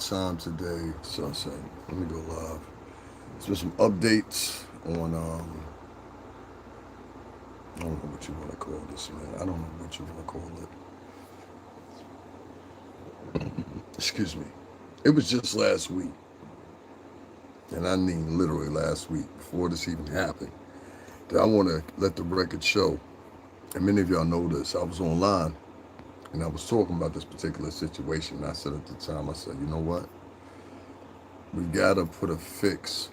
time today? Sunset. Let me go live. There's been some updates on I don't know what you want to call this, man. I don't know what you want to call it. Excuse me. It was just last week, and I mean literally last week, before this even happened, that I want to let the record show. And many of y'all know this. I was online and I was talking about this particular situation. And I said at the time, I said, you know what? We gotta put a fix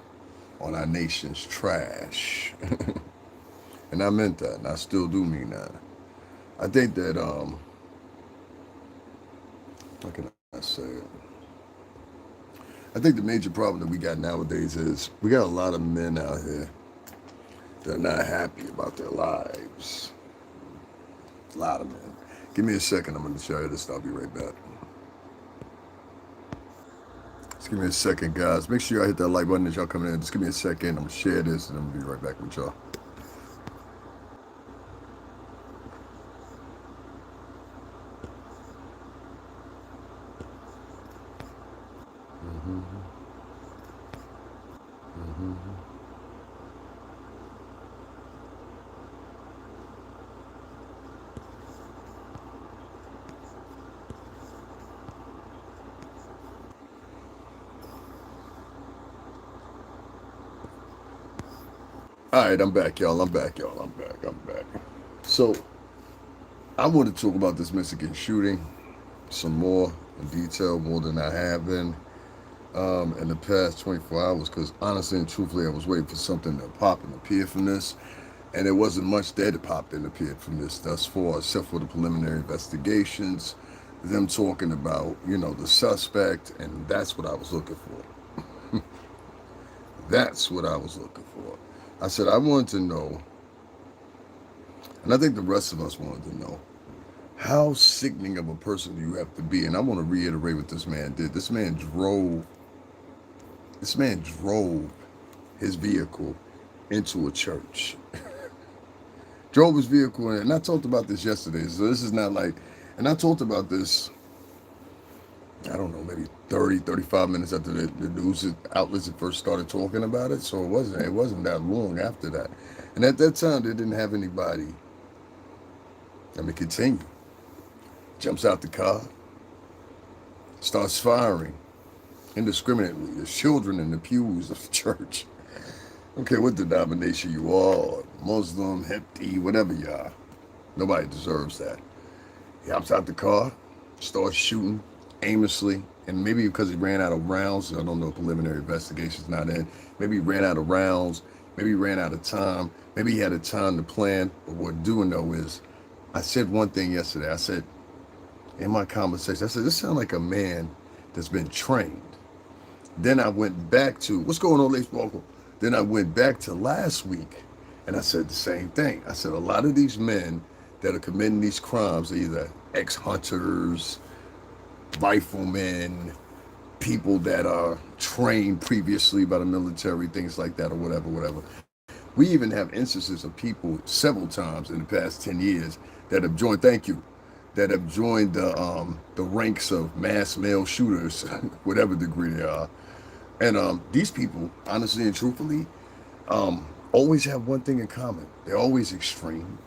on our nation's trash. And I meant that, and I still do mean that. I think that how can I say it? I think the major problem that we got nowadays is we got a lot of men out here that are not happy about their lives. A lot of men. Give me a second, I'm gonna show you this, I'll be right back. Just give me a second, guys. Make sure y'all hit that like button as y'all coming in. Just give me a second, I'm gonna share this and I'm gonna be right back with y'all. All right, I'm back, y'all. I'm back, y'all. I'm back. I'm back. So, I want to talk about this Michigan shooting some more in detail, more than I have been in the past 24 hours, because honestly and truthfully, I was waiting for something to pop and appear from this, and there wasn't much there to pop and appear from this thus far, except for the preliminary investigations, them talking about, the suspect, and that's what I was looking for. That's what I was looking for. I said, I wanted to know, and I think the rest of us wanted to know, how sickening of a person do you have to be? And I want to reiterate what this man did. This man drove his vehicle into a church. Drove his vehicle in, and I talked about this yesterday. So this is not like, and I talked about this, I don't know, maybe 30, 35 minutes after the news outlets had first started talking about it. So it wasn't that long after that. And at that time, they didn't have anybody. Let me continue. Jumps out the car, starts firing indiscriminately. There's children in the pews of the church. Okay, what denomination you are, Muslim, Hepti, whatever you are. Nobody deserves that. He hops out the car, starts shooting aimlessly, and maybe because he ran out of rounds, I don't know, preliminary investigation's not in, maybe he ran out of rounds, maybe he ran out of time, maybe he had a time to plan, but what I do know is, I said one thing yesterday, I said, in my conversation, I said, this sounds like a man that's been trained. Then I went back to, what's going on, Lace Walker? Then I went back to last week, and I said the same thing. I said, a lot of these men that are committing these crimes are either ex-hunters, riflemen, people that are trained previously by the military, things like that, or whatever. We even have instances of people several times in the past 10 years that have joined, thank you, that have joined the ranks of mass male shooters, whatever degree they are. And these people, honestly and truthfully, always have one thing in common. They're always extreme.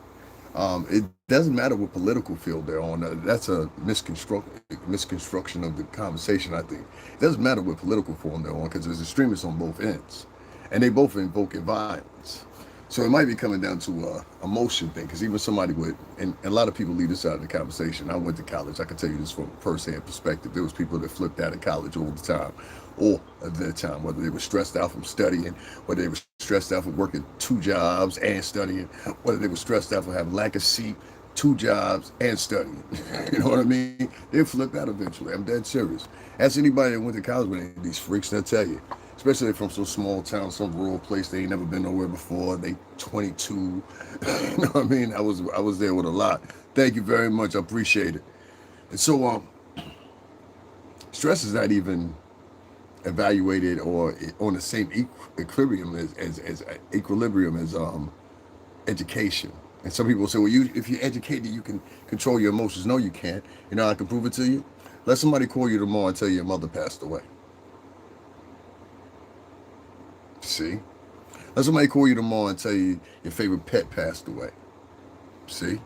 It doesn't matter what political field they're on. That's a misconstruction of the conversation, I think. It doesn't matter what political form they're on, because there's extremists on both ends. And they both invoking violence. So it might be coming down to a emotion thing, because even somebody would, and a lot of people leave this out of the conversation. I went to college. I can tell you this from a first-hand perspective. There was people that flipped out of college all the time, or at that time, whether they were stressed out from studying, whether they were stressed out from working 2 jobs and studying, whether they were stressed out from having lack of sleep, 2 jobs and studying. You know what I mean? They'll flip out eventually. I'm dead serious. Ask anybody that went to college with any of these freaks, they'll tell you. Especially from some small town, some rural place, they ain't never been nowhere before. They 22. You know what I mean? I was there with a lot. Thank you very much. I appreciate it. And so stress is not even evaluated or on the same equilibrium as education. And some people say, well, if you're educated, you can control your emotions. No, you can't. You know, I can prove it to you. Let somebody call you tomorrow and tell you your mother passed away. See? Let somebody call you tomorrow and tell you your favorite pet passed away. See?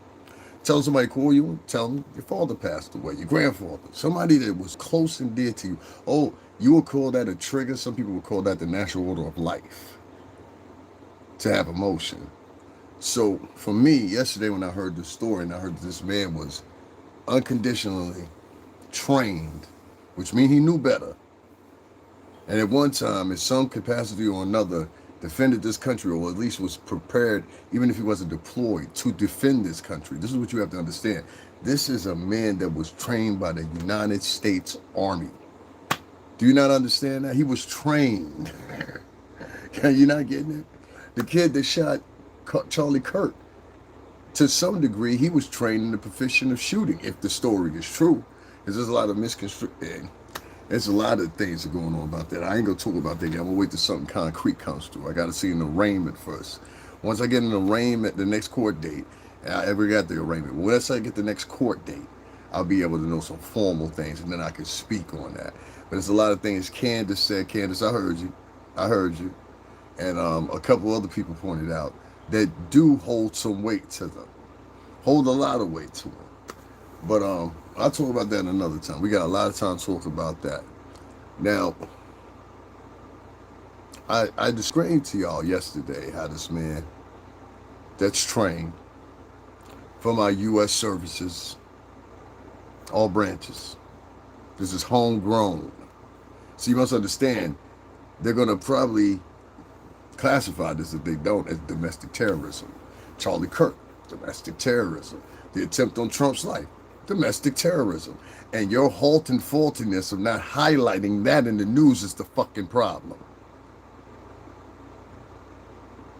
Tell somebody call you and tell them your father passed away, your grandfather, somebody that was close and dear to you. Oh, you would call that a trigger. Some people would call that the natural order of life, to have emotion. So for me, yesterday when I heard the story and I heard that this man was unconditionally trained, which means he knew better, and at one time, in some capacity or another, defended this country, or at least was prepared, even if he wasn't deployed, to defend this country. This is what you have to understand. This is a man that was trained by the United States Army. Do you not understand that? He was trained. You're not getting it? The kid that shot Charlie Kirk, to some degree, he was trained in the profession of shooting, if the story is true. Because there's a lot of misconstruction. There's a lot of things that are going on about that. I ain't gonna talk about that yet. I'm gonna wait till something concrete comes through. I gotta see an arraignment first. Once I get an arraignment, the next court date, and I ever got the arraignment, once I get the next court date, I'll be able to know some formal things, and then I can speak on that. But there's a lot of things Candace said. Candace, I heard you. And a couple other people pointed out that do hold some weight to them. Hold a lot of weight to them. But I'll talk about that another time. We got a lot of time to talk about that. Now, I described to y'all yesterday how this man that's trained from our U.S. services, all branches, this is homegrown. So you must understand, they're going to probably classify this, if they don't, as domestic terrorism. Charlie Kirk, domestic terrorism. The attempt on Trump's life, domestic terrorism. And your halting faultiness of not highlighting that in the news is the fucking problem.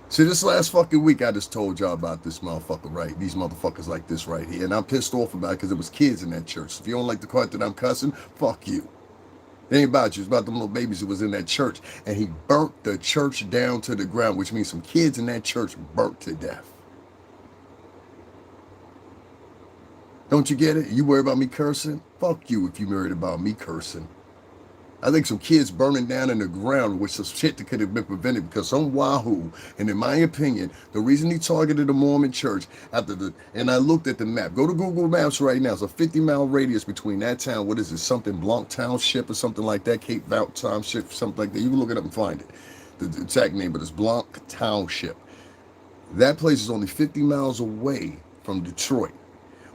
See, this last fucking week, I just told y'all about this motherfucker, right? These motherfuckers like this right here. And I'm pissed off about it because there was kids in that church. If you don't like the part that I'm cussing, fuck you. It ain't about you. It's about them little babies who was in that church. And he burnt the church down to the ground, which means some kids in that church burnt to death. Don't you get it? You worry about me cursing? Fuck you if you worried about me cursing. I think some kids burning down in the ground with some shit that could have been prevented because some wahoo, and in my opinion, the reason he targeted the Mormon church and I looked at the map. Go to Google Maps right now. It's a 50-mile radius between that town. What is it? Something Blanc Township or something like that. Cape Vault Township, something like that. You can look it up and find it. The exact name, but it's Blanc Township. That place is only 50 miles away from Detroit.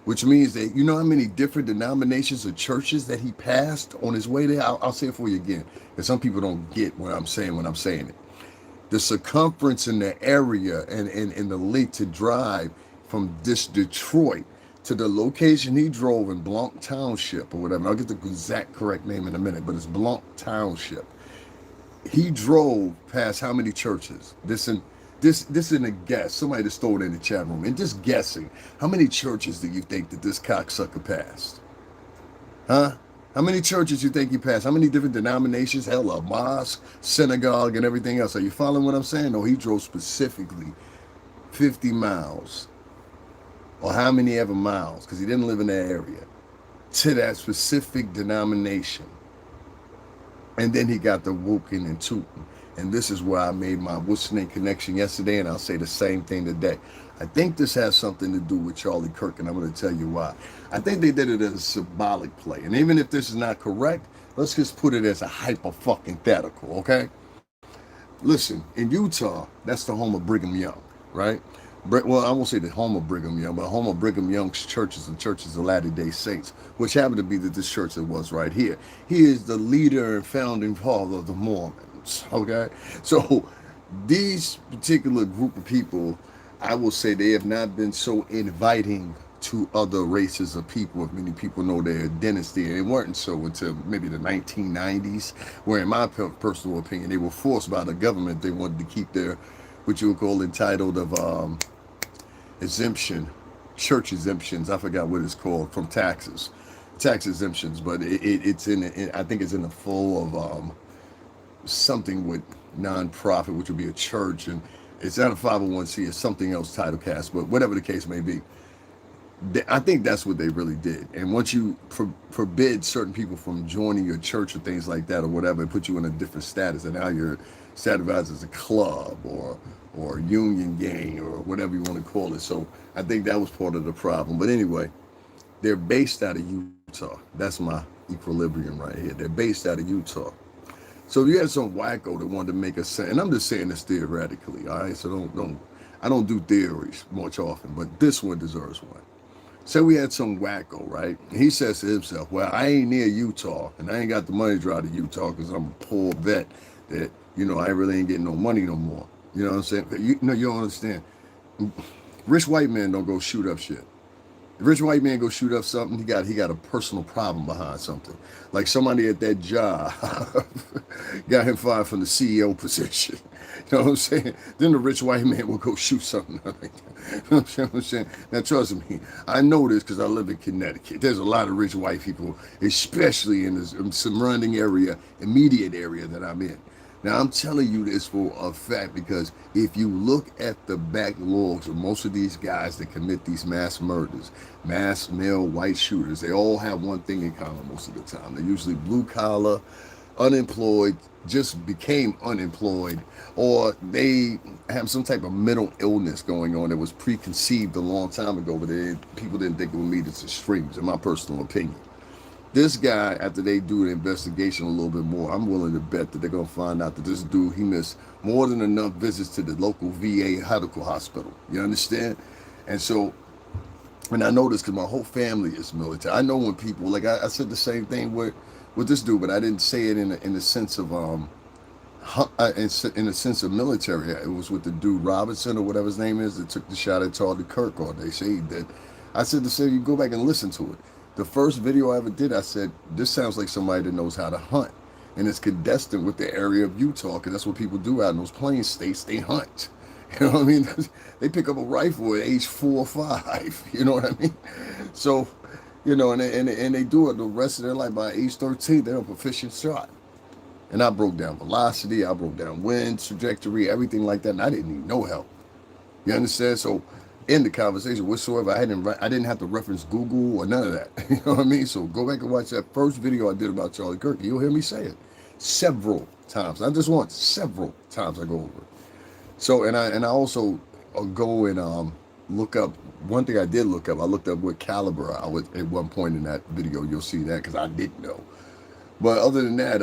Which means that, you know how many different denominations of churches that he passed on his way there? I'll say it for you again, because some people don't get what I'm saying when I'm saying it. The circumference in the area and the length to drive from this Detroit to the location he drove in Blanc Township or whatever. I'll get the exact correct name in a minute, but it's Blanc Township. He drove past how many churches? This isn't a guess. Somebody just throw it in the chat room. And just guessing, how many churches do you think that this cocksucker passed? Huh? How many churches you think he passed? How many different denominations? Hell, a mosque, synagogue, and everything else. Are you following what I'm saying? No, he drove specifically 50 miles. Or how many ever miles, because he didn't live in that area, to that specific denomination. And then he got the whooping and tooting. And this is where I made my what's name connection yesterday, and I'll say the same thing today. I think this has something to do with Charlie Kirk, and I'm going to tell you why. I think they did it as a symbolic play. And even if this is not correct, let's just put it as a hyper-fucking-thetical, okay? Listen, in Utah, that's the home of Brigham Young, right? Well, I won't say the home of Brigham Young, but home of Brigham Young's churches and churches of Latter-day Saints, which happened to be this church that was right here. He is the leader and founding father of the Mormons. Okay, so these particular group of people, I will say they have not been so inviting to other races of people. If many people know their identity, and it weren't so until maybe the 1990s, where in my personal opinion, they were forced by the government. They wanted to keep their, what you would call entitled of exemption, church exemptions. I forgot what it's called, from tax exemptions, but it's I think it's in the full of something with non-profit, which would be a church, and it's not a 501c, it's something else title cast, but whatever the case may be. I think that's what they really did. And once you forbid certain people from joining your church or things like that or whatever, it put you in a different status, and now you're categorized as a club or union gang or whatever you want to call it. So I think that was part of the problem. But anyway, they're based out of Utah. That's my equilibrium right here. They're based out of Utah. So you had some wacko that wanted to make a sense, and I'm just saying this theoretically, all right? So don't I don't do theories much often, but this one deserves one. So we had some wacko, right? He says to himself, well, I ain't near Utah, and I ain't got the money to drive to Utah because I'm a poor vet that, I really ain't getting no money no more. You know what I'm saying? You don't understand. Rich white men don't go shoot up shit. The rich white man go shoot up something, he got a personal problem behind something. Like somebody at that job got him fired from the CEO position. You know what I'm saying? Then the rich white man will go shoot something like that. You know what I'm saying? Now trust me, I know this because I live in Connecticut. There's a lot of rich white people, especially in the surrounding area, immediate area that I'm in. Now, I'm telling you this for a fact because if you look at the backlogs of most of these guys that commit these mass murders, mass male white shooters, they all have one thing in common most of the time. They're usually blue collar, unemployed, just became unemployed, or they have some type of mental illness going on that was preconceived a long time ago, but people didn't think it would meet its extremes, in my personal opinion. This guy, after they do the investigation a little bit more, I'm willing to bet that they're going to find out that this dude, he missed more than enough visits to the local VA medical hospital. You understand? And so, and I know this because my whole family is military. I know when people, like I said the same thing with this dude, but I didn't say it in the sense of, in the sense of military. It was with the dude Robinson or whatever his name is that took the shot at Charlie Kirk, or they say he did. I said to say, you go back and listen to it. The first video I ever did, I said, this sounds like somebody that knows how to hunt. And it's consistent with the area of Utah, because that's what people do out in those plains states. They hunt. You know what I mean? They pick up a rifle at age 4 or 5. You know what I mean? So, and they do it the rest of their life. By age 13, they're a proficient shot. And I broke down velocity, I broke down wind trajectory, everything like that, and I didn't need no help. You understand? So in the conversation whatsoever, I didn't have to reference Google or none of that. You know what I mean? So go back and watch that first video I did about Charlie Kirk. You'll hear me say it several times, not just once, several times I go over it. So and I also go and look up one thing I did look up. I looked up what caliber I was at one point in that video. You'll see that because I didn't know. But other than that,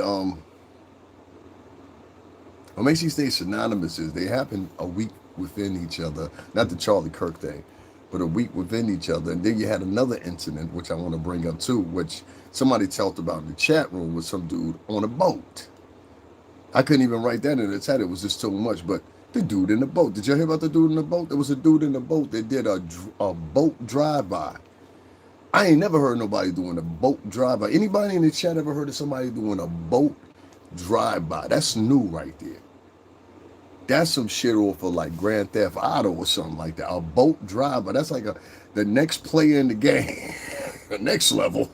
what makes these things synonymous is they happen a week within each other. Not the Charlie Kirk thing, but a week within each other. And then you had another incident, which I want to bring up too, which somebody talked about in the chat room with some dude on a boat. I couldn't even write that in the chat. It was just too much. But the dude in the boat. Did you hear about the dude in the boat? There was a dude in the boat that did a boat drive-by. I ain't never heard nobody doing a boat drive-by. Anybody in the chat ever heard of somebody doing a boat drive-by? That's new right there. That's some shit off of like Grand Theft Auto or something like that. A boat drive-by. That's like the next player in the game. The next level.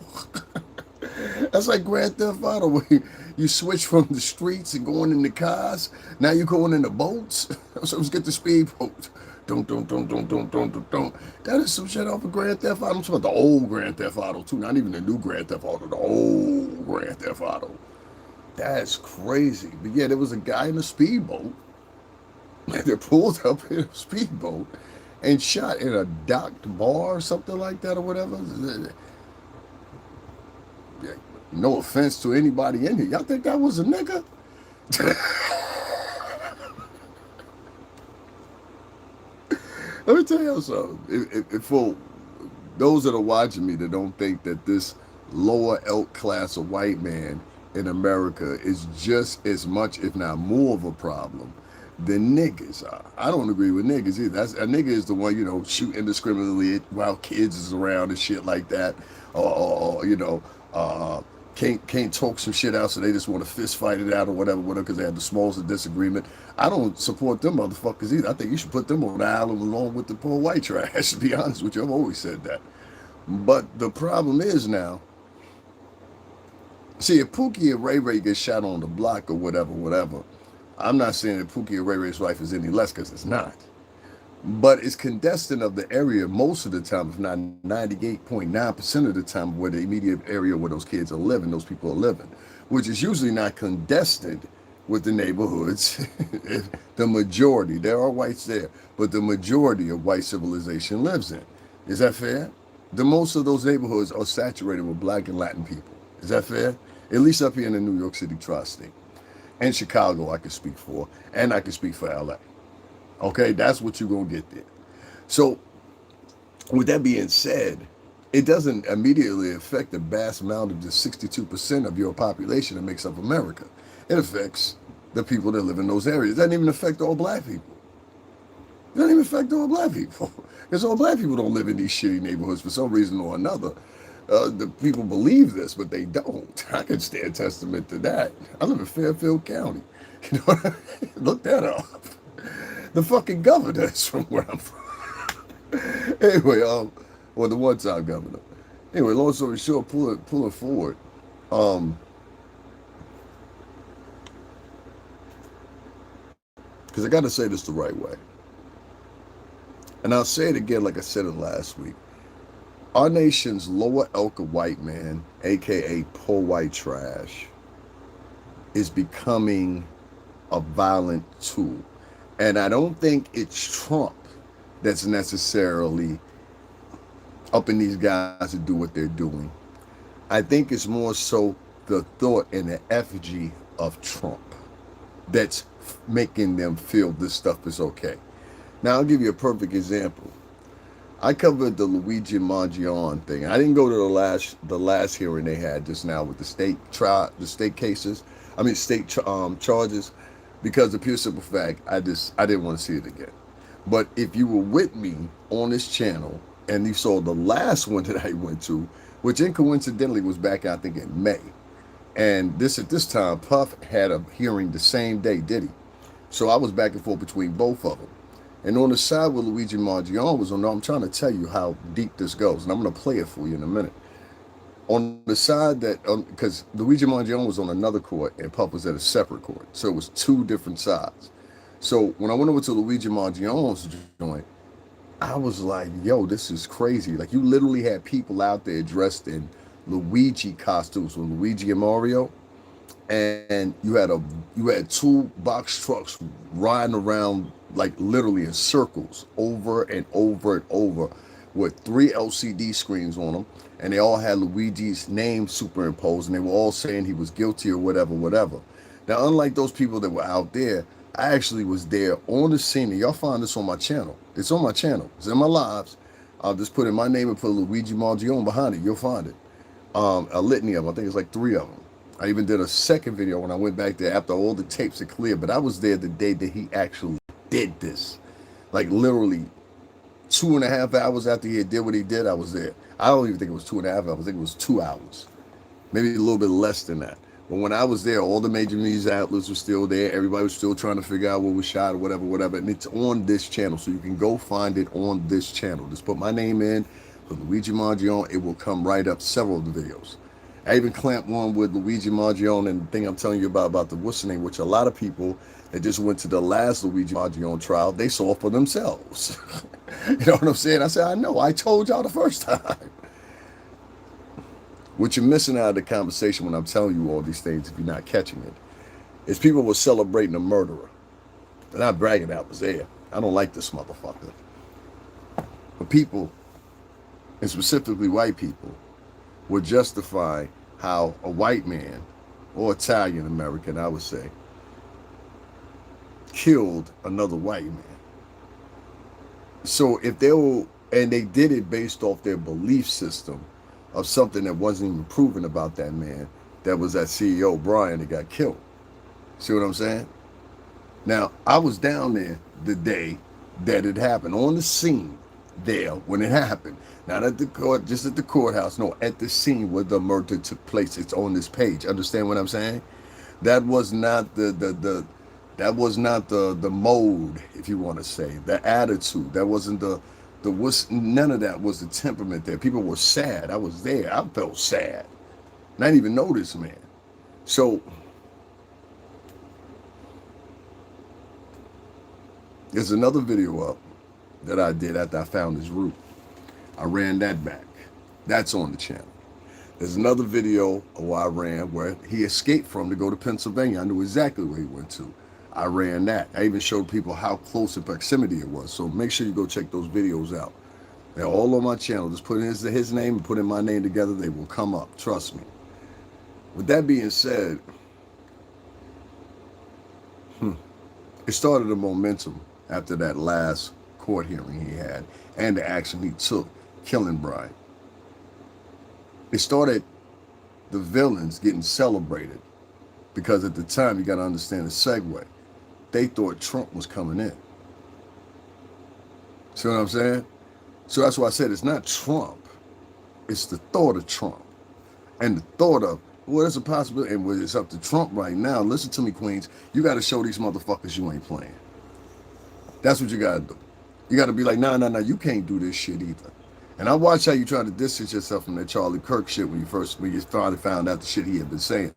That's like Grand Theft Auto, where you switch from the streets and going in the cars. Now you're going in the boats. So let's get the speedboat. Don't. That is some shit off of Grand Theft Auto. I'm talking about the old Grand Theft Auto too. Not even the new Grand Theft Auto. The old Grand Theft Auto. That's crazy. But yeah, there was a guy in a speedboat. They pulled up in a speedboat and shot in a docked bar or something like that or whatever. No offense to anybody in here. Y'all think that was a nigga? Let me tell you something. If for those that are watching me that don't think that this lower elk class of white man in America is just as much, if not more of a problem than niggas are. I don't agree with niggas either. A nigga is the one, shoot indiscriminately while kids is around and shit like that. Or can't talk some shit out, so they just want to fist fight it out or whatever, because they have the smallest of disagreement. I don't support them motherfuckers either. I think you should put them on the island along with the poor white trash, to be honest with you. I've always said that. But the problem is now, see, if Pookie and Ray Ray get shot on the block or whatever, I'm not saying that Pookie and Ray Ray's life is any less, because it's not. but it's contestant of the area most of the time, if not 98.9% of the time, where the immediate area where those kids are living, those people are living, which is usually not contested with the neighborhoods. The majority, there are whites there, but the majority of white civilization lives in. Is that fair? The most of those neighborhoods are saturated with black and Latin people. Is that fair? At least up here in the New York City tri-state. And Chicago, I can speak for, and I can speak for LA. Okay, that's what you're gonna get there. So, with that being said, it doesn't immediately affect the vast amount of the 62% of your population that makes up America. It affects the people that live in those areas. It doesn't even affect all black people. It doesn't even affect all black people. Because all black people don't live in these shitty neighborhoods for some reason or another. The people believe this, but they don't. I can stand testament to that. I live in Fairfield County. You know what I mean? Look that up. The fucking governor is from where I'm from. Anyway, well, the one-time governor. Anyway, long story short, pull it forward. Because I got to say this the right way. And I'll say it again like I said it last week. Our nation's lower elk of white man, aka poor white trash, is becoming a violent tool. And I don't think it's Trump that's necessarily upping these guys to do what they're doing. I think it's more so the thought and the effigy of Trump that's making them feel this stuff is okay. Now, I'll give you a perfect example. I covered the Luigi Marjon thing. I didn't go to the last hearing they had just now with the state cases. I mean charges, because the pure simple fact I didn't want to see it again. But if you were with me on this channel and you saw the last one that I went to, which coincidentally was back I think in May, and at this time Puff had a hearing the same day, did he? So I was back and forth between both of them. And on the side where Luigi Marjon was on, I'm trying to tell you how deep this goes, and I'm going to play it for you in a minute. On the side that, because Luigi Marjon was on another court and Puff was at a separate court, so it was two different sides. So when I went over to Luigi Marjon's joint, I was like, yo, this is crazy. Like, you literally had people out there dressed in Luigi costumes with Luigi and Mario, and you had two box trucks riding around like literally in circles over and over and over with 3 LCD screens on them, and they all had Luigi's name superimposed, and they were all saying he was guilty or whatever. Now, unlike those people that were out there, I actually was there on the scene, and y'all find this on my channel. It's on my channel. It's in my lives. I'll just put in my name and put Luigi Marjon behind it. You'll find it. A litany of them. I think it's like 3 of them. I even did a second video when I went back there after all the tapes are clear, but I was there the day that he actually did this. Like literally 2.5 hours after he did what he did, I was there. I don't even think it was 2.5 hours. I think it was 2 hours. Maybe a little bit less than that. But when I was there, all the major news outlets were still there. Everybody was still trying to figure out what was shot or whatever. And it's on this channel, so you can go find it on this channel. Just put my name in, put Luigi Marjon. It will come right up, several of the videos. I even clamped one with Luigi Marjon and the thing I'm telling you about the what's the name, which a lot of people that just went to the last Luigi Marjon trial, they saw for themselves. You know what I'm saying? I said, I know, I told y'all the first time. What you're missing out of the conversation when I'm telling you all these things, if you're not catching it, is people were celebrating a murderer. They're not bragging I was there. I don't like this motherfucker. But people, and specifically white people, would justify how a white man, or Italian American, I would say, killed another white man. So if they were, and they did it based off their belief system of something that wasn't even proven about that man, that was that CEO Brian that got killed. See what I'm saying? Now, I was down there the day that it happened, on the scene there when it happened. Not at the court, just at the courthouse. No, at the scene where the murder took place. It's on this page. Understand what I'm saying? That was not the mode, if you want to say, the attitude. That wasn't none of that was the temperament there. People were sad. I was there. I felt sad. And I didn't even know this man. So there's another video up that I did after I found his route. I ran that back. That's on the channel. There's another video I ran where he escaped from to go to Pennsylvania. I knew exactly where he went to. I ran that. I even showed people how close in proximity it was. So make sure you go check those videos out. They're all on my channel. Just put in his name and put in my name together. They will come up. Trust me. With that being said, it started a momentum after that last court hearing he had and the action he took, killing Brian. It started the villains getting celebrated because at the time, you got to understand the segue. They thought Trump was coming in. See what I'm saying? So that's why I said it's not Trump. It's the thought of Trump. And the thought of, well, there's a possibility, and it's up to Trump right now. Listen to me, Queens. You got to show these motherfuckers you ain't playing. That's what you got to do. You got to be like, nah, you can't do this shit either. And I watched how you try to distance yourself from that Charlie Kirk shit when you finally found out the shit he had been saying.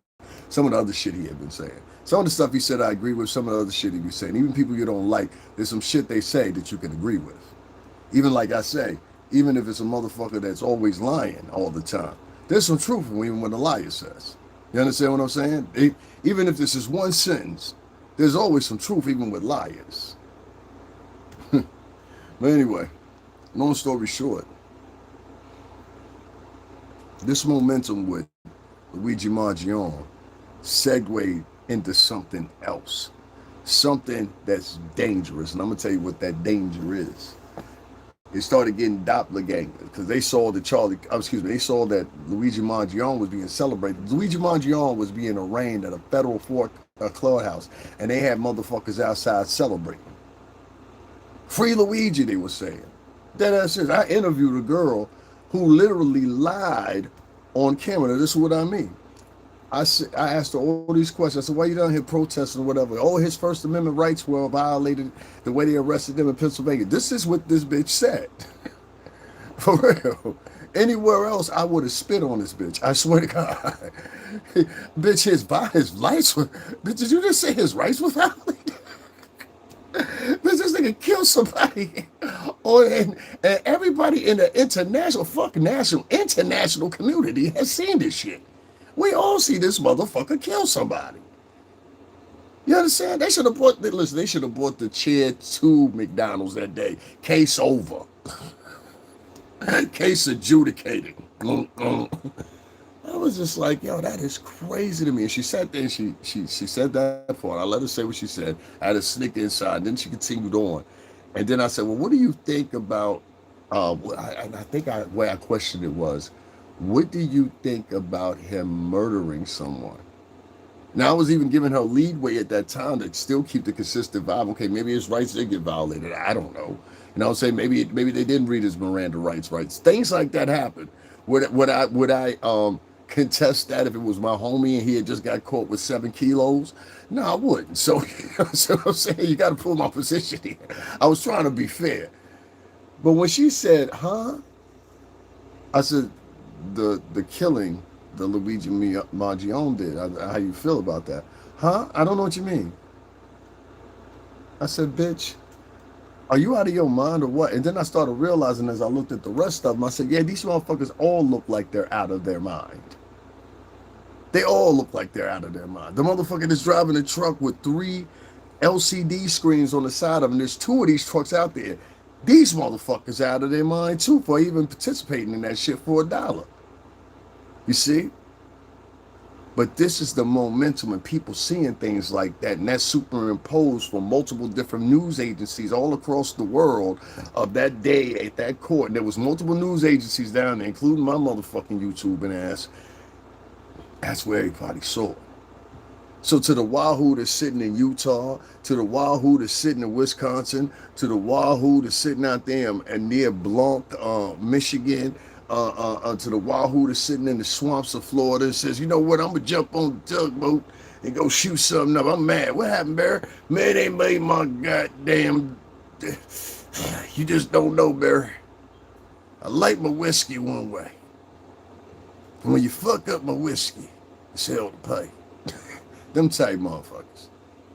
Some of the other shit he had been saying. Some of the stuff he said I agree with, some of the other shit he be saying. Even people you don't like, there's some shit they say that you can agree with. Even like I say, even if it's a motherfucker that's always lying all the time, there's some truth in even what the liar says. You understand what I'm saying? Even if this is one sentence, there's always some truth even with liars. But anyway, long story short, this momentum with Luigi Marjon segued into something else, something that's dangerous. And I'm going to tell you what that danger is. They started getting doppelgangers because they saw that they saw that Luigi Marjon was being celebrated. Luigi Marjon was being arraigned at a federal courthouse, and they had motherfuckers outside celebrating. Free Luigi, they were saying. That's it. I interviewed a girl who literally lied on camera. This is what I mean. I asked her all these questions. I said, why you down here protesting or whatever? Oh, his First Amendment rights were violated the way they arrested him in Pennsylvania. This is what this bitch said. For real. Anywhere else, I would have spit on this bitch. I swear to God. Bitch, his rights were... Bitch, did you just say his rights were violated? Bitch, this nigga killed somebody. And everybody in the international community has seen this shit. We all see this motherfucker kill somebody. You understand? They should have bought the chair to McDonald's that day. Case over. Case adjudicated. I was just like, yo, that is crazy to me. And she sat there and she said that part. I let her say what she said. I had to sneak inside. And then she continued on. And then I said, well, what do you think about, I think where I questioned it was, what do you think about him murdering someone? Now, I was even giving her leadway at that time to still keep the consistent vibe. Okay, maybe his rights did get violated. I don't know. You know what I'm saying? Maybe they didn't read his Miranda rights. Things like that happen. Would I contest that if it was my homie and he had just got caught with 7 kilos? No, I wouldn't. So, you know what I'm saying? You got to pull my position here. I was trying to be fair. But when she said, huh? I said, the killing the Luigi Marjon did. How you feel about that? Huh? I don't know what you mean. I said, bitch, are you out of your mind or what? And then I started realizing as I looked at the rest of them, I said, yeah, these motherfuckers all look like they're out of their mind. They all look like they're out of their mind. The motherfucker that's driving a truck with 3 LCD screens on the side of them, there's 2 of these trucks out there. These motherfuckers out of their mind too for even participating in that shit for $1. You see? But this is the momentum and people seeing things like that, and that's superimposed from multiple different news agencies all across the world of that day at that court. And there was multiple news agencies down there, including my motherfucking YouTube and ass. That's where everybody saw it. So to the wahoo that's sitting in Utah, to the wahoo that's sitting in Wisconsin, to the wahoo that's sitting out there and near Blanc, Michigan, to the wahoo that's sitting in the swamps of Florida and says, you know what, I'm going to jump on the tugboat and go shoot something up. I'm mad. What happened, Barry? Man, they made my goddamn... You just don't know, Barry. I like my whiskey one way. And when you fuck up my whiskey, it's hell to pay. Them type motherfuckers.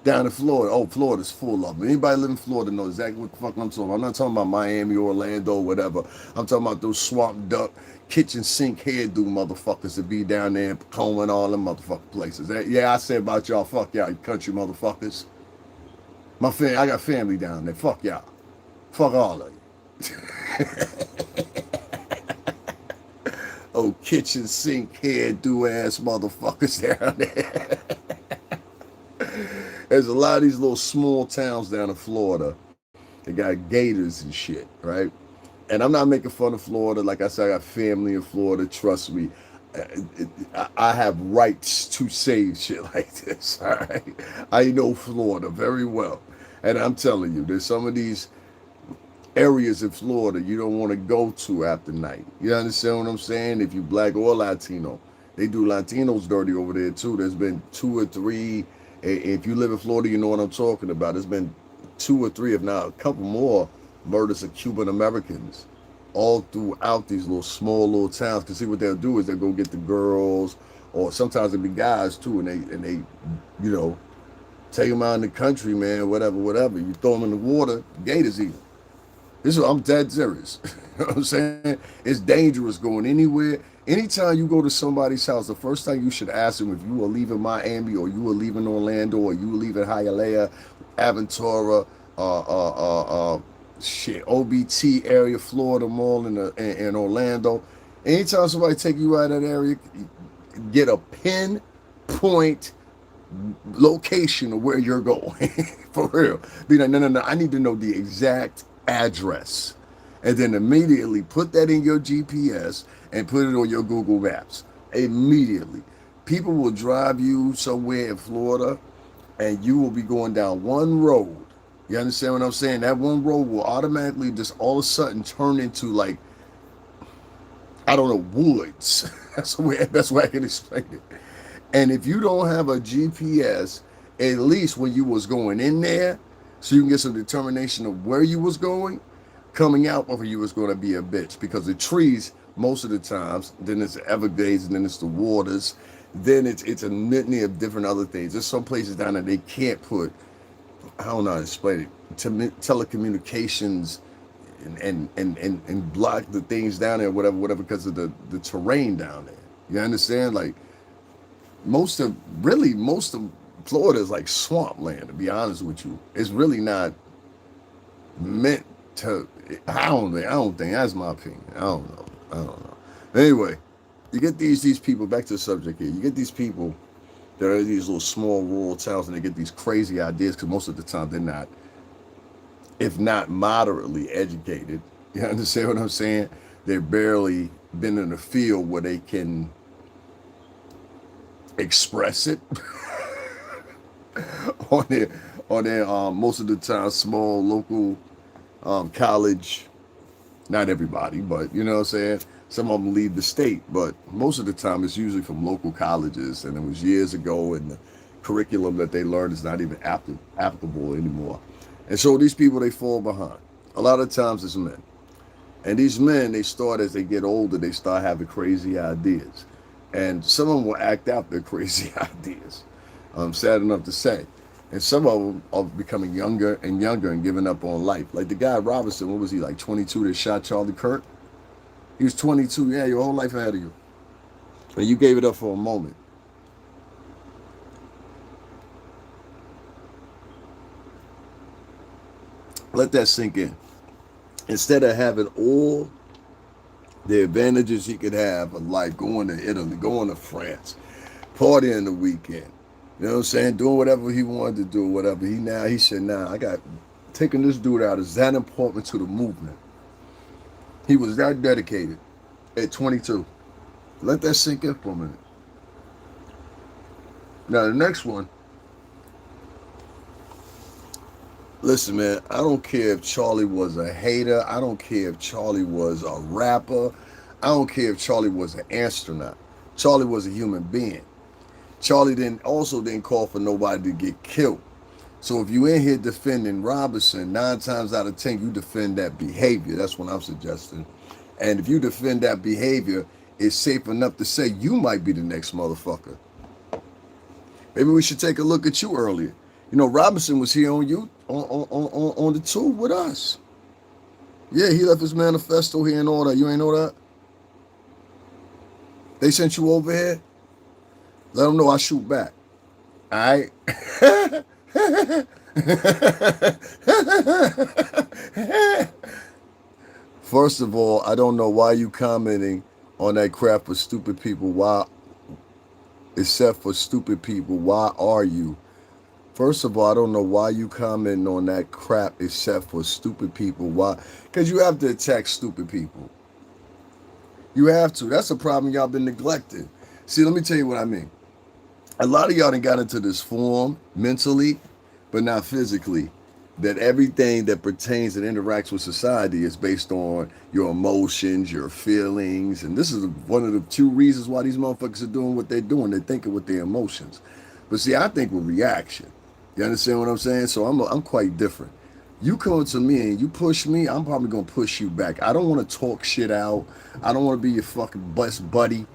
Down in Florida, oh, Florida's full of them. Anybody live in Florida knows exactly what the fuck I'm talking about. I'm not talking about Miami, Orlando, whatever. I'm talking about those swamp duck, kitchen sink hairdo motherfuckers that be down there in Tacoma and all them motherfucking places. Yeah, I said about y'all, fuck y'all, you country motherfuckers. I got family down there. Fuck y'all. Fuck all of you. Oh, kitchen sink hairdo ass motherfuckers down there. There's a lot of these little small towns down in Florida. They got gators and shit, right? And I'm not making fun of Florida. Like I said, I got family in Florida. Trust me. I have rights to say shit like this, all right? I know Florida very well. And I'm telling you, there's some of these areas in Florida you don't want to go to after night. You understand what I'm saying? If you black or Latino. They do Latinos dirty over there too. There's been 2 or 3. If you live in Florida, you know what I'm talking about. There's been 2 or 3, if not a couple more, murders of Cuban Americans all throughout these small little towns. Because see, what they'll do is they'll go get the girls, or sometimes it'll be guys too, and they you know, take them out in the country, man, whatever. You throw them in the water, gators eat them. I'm dead serious. You know what I'm saying? It's dangerous going anywhere. Anytime you go to somebody's house, the first thing you should ask them if you are leaving Miami, or you are leaving Orlando, or you are leaving Hialeah, Aventura, OBT area, Florida Mall in Orlando. Anytime somebody take you out of that area, get a pinpoint location of where you're going. For real. Be like, no, I need to know the exact address. And then immediately put that in your GPS and put it on your Google Maps. Immediately. People will drive you somewhere in Florida, and you will be going down one road. You understand what I'm saying? That one road will automatically just all of a sudden turn into, like, I don't know, woods. That's the best way I can explain it. And if you don't have a GPS, at least when you was going in there, so you can get some determination of where you was going, coming out of you was going to be a bitch. Because the trees, most of the times, then it's the Everglades, and then it's the waters, then it's a litany of different other things. There's some places down there they can't put, I don't know how to explain it, telecommunications and block the things down there, whatever, because of the terrain down there. You understand? Like, most of Florida is like swampland, to be honest with you. It's really not meant to, I don't think, that's my opinion. I don't know. Anyway, you get these people, back to the subject here, you get these people that are in these little small rural towns, and they get these crazy ideas, because most of the time they're not, if not moderately educated. You understand what I'm saying? They're barely been in a field where they can express it on their most of the time small local college. Not everybody, but you know what I'm saying? Some of them leave the state, but most of the time it's usually from local colleges, and it was years ago, and the curriculum that they learned is not even applicable anymore. And so these people, they fall behind. A lot of times it's men. And these men, they start, as they get older, they start having crazy ideas. And some of them will act out their crazy ideas. Sad enough to say. And some of them are becoming younger and younger and giving up on life. Like the guy Robinson, what was he, like 22, that shot Charlie Kirk? He was 22. Yeah, your whole life ahead of you. And you gave it up for a moment. Let that sink in. Instead of having all the advantages he could have of life, going to Italy, going to France, partying the weekend, you know what I'm saying, doing whatever he wanted to do, whatever. He said, I got, taking this dude out is that important to the movement. He was that dedicated at 22. Let that sink in for a minute. Now the next one. Listen, man, I don't care if Charlie was a hater. I don't care if Charlie was a rapper. I don't care if Charlie was an astronaut. Charlie was a human being. Charlie didn't call for nobody to get killed. So if you in here defending Robinson, 9 times out of 10, you defend that behavior. That's what I'm suggesting. And if you defend that behavior, it's safe enough to say you might be the next motherfucker. Maybe we should take a look at you earlier. You know, Robinson was here on you on the tour with us. Yeah, he left his manifesto here and all that. You ain't know that? They sent you over here. Let them know I shoot back. All right. First of all, I don't know why you commenting on that crap for stupid people. Why, except for stupid people, why are you? First of all, I don't know why you commenting on that crap except for stupid people. Why? Because you have to attack stupid people. You have to. That's a problem y'all been neglecting. See, let me tell you what I mean. A lot of y'all done got into this form mentally, but not physically. That everything that pertains and interacts with society is based on your emotions, your feelings. And this is one of the two reasons why these motherfuckers are doing what they're doing. They're thinking with their emotions. But see, I think with reaction. You understand what I'm saying? So I'm quite different. You come to me and you push me, I'm probably going to push you back. I don't want to talk shit out. I don't want to be your fucking best buddy.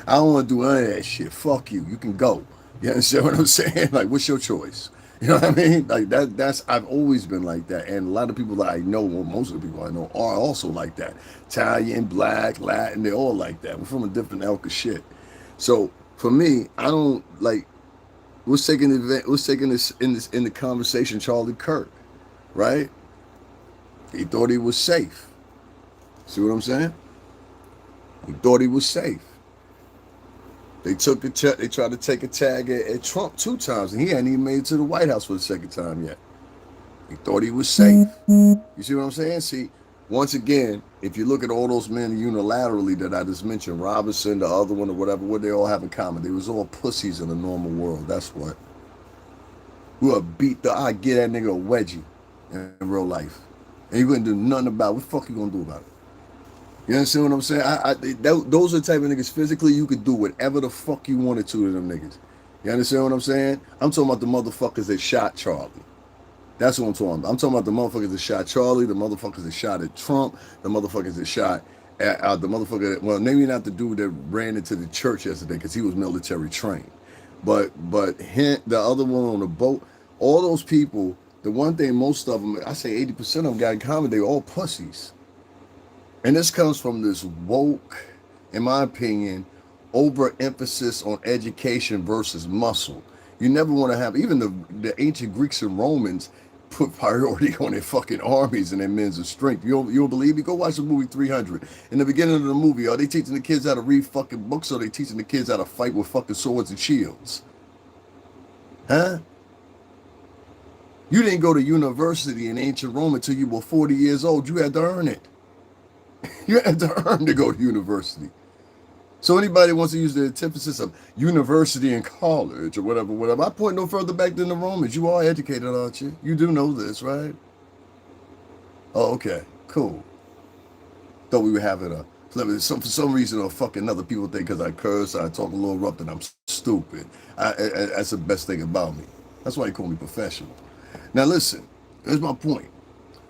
I don't want to do any of that shit. Fuck you. You can go. You understand what I'm saying? Like, what's your choice? You know what I mean? Like that's I've always been like that. And a lot of people that I know, well, most of the people I know are also like that. Italian, black, Latin, they're all like that. We're from a different elk of shit. So for me, I don't like let's take an event, let's take in the conversation, Charlie Kirk, right? He thought he was safe. See what I'm saying? He thought he was safe. They took they tried to take a tag at Trump 2 times, and he hadn't even made it to the White House for the second time yet. He thought he was safe. You see what I'm saying? See, once again, if you look at all those men unilaterally that I just mentioned, Robinson, the other one, or whatever, what they all have in common, they was all pussies in the normal world. That's what. Who have beat I get that nigga a wedgie in real life, and you couldn't do nothing about it. What the fuck you gonna do about it? You understand what I'm saying? Those are the type of niggas physically you could do whatever the fuck you wanted to them niggas. You understand what I'm saying? I'm talking about the motherfuckers that shot Charlie. That's what I'm talking about. I'm talking about the motherfuckers that shot Charlie, the motherfuckers that shot at Trump, the motherfuckers that shot at the motherfucker that, well, maybe not the dude that ran into the church yesterday because he was military trained. But him, the other one on the boat, all those people, the one thing most of them, I say 80% of them got in common, they're all pussies. And this comes from this woke, in my opinion, overemphasis on education versus muscle. You never want to have, even the ancient Greeks and Romans put priority on their fucking armies and their men's of strength. You don't believe me? Go watch the movie 300. In the beginning of the movie, are they teaching the kids how to read fucking books, or are they teaching the kids how to fight with fucking swords and shields? Huh? You didn't go to university in ancient Rome until you were 40 years old. You had to earn it. You had to earn to go to university. So anybody wants to use the antithesis of university and college or whatever, I point no further back than the Romans. You are educated, aren't you? You do know this, right? Oh, okay, cool. Thought we were having for some reason or fucking other people think because I curse, I talk a little rough, that I'm stupid. That's the best thing about me. That's why you call me professional. Now listen, here's my point.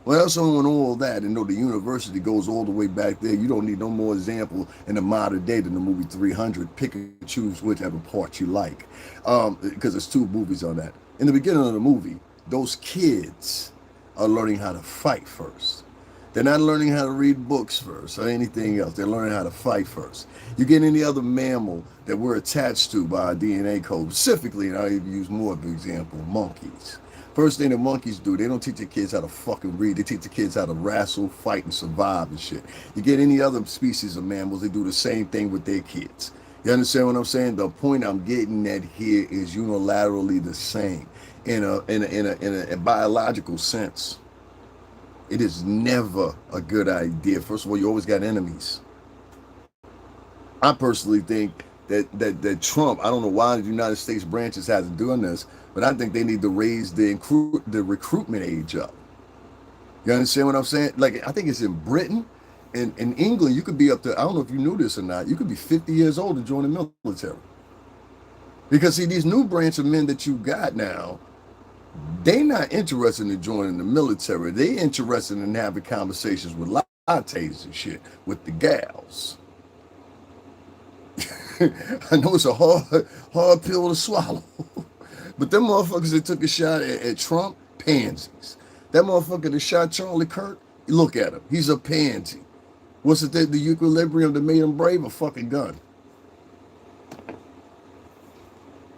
Well, that's on all that, and know the university goes all the way back there. You don't need no more example in the modern day than the movie 300. Pick and choose whichever part you like, because there's 2 movies on that. In the beginning of the movie, those kids are learning how to fight first. They're not learning how to read books first or anything else. They're learning how to fight first. You get any other mammal that we're attached to by our DNA code, specifically, and I'll even use more of an example, monkeys. First thing the monkeys do, they don't teach the kids how to fucking read. They teach the kids how to wrestle, fight, and survive and shit. You get any other species of mammals, they do the same thing with their kids. You understand what I'm saying? The point I'm getting at here is unilaterally the same in a biological sense. It is never a good idea. First of all, you always got enemies. I personally think that Trump, I don't know why the United States branches hasn't doing this, but I think they need to raise the recruitment age up. You understand what I'm saying? Like, I think it's in Britain and in England, you could be up to, I don't know if you knew this or not, you could be 50 years old to join the military. Because see, these new branch of men that you got now, they not interested in joining the military. They interested in having conversations with lattes and shit with the gals. I know it's a hard pill to swallow. But them motherfuckers that took a shot at Trump, pansies. That motherfucker that shot Charlie Kirk, look at him. He's a pansy. What's the equilibrium that made him brave? A fucking gun.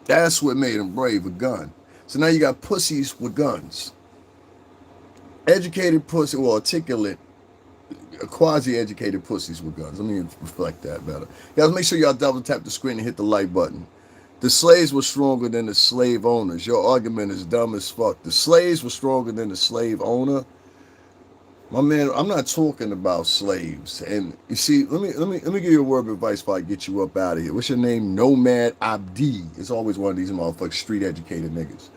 That's what made him brave, a gun. So now you got pussies with guns. Educated pussy, or articulate, quasi-educated pussies with guns. Let me reflect that better. Guys, make sure y'all double tap the screen and hit the like button. The slaves were stronger than the slave owners. Your argument is dumb as fuck. The slaves were stronger than the slave owner. My man, I'm not talking about slaves. And you see, let me give you a word of advice before I get you up out of here. What's your name? Nomad Abdi. It's always one of these motherfuckers, street educated niggas.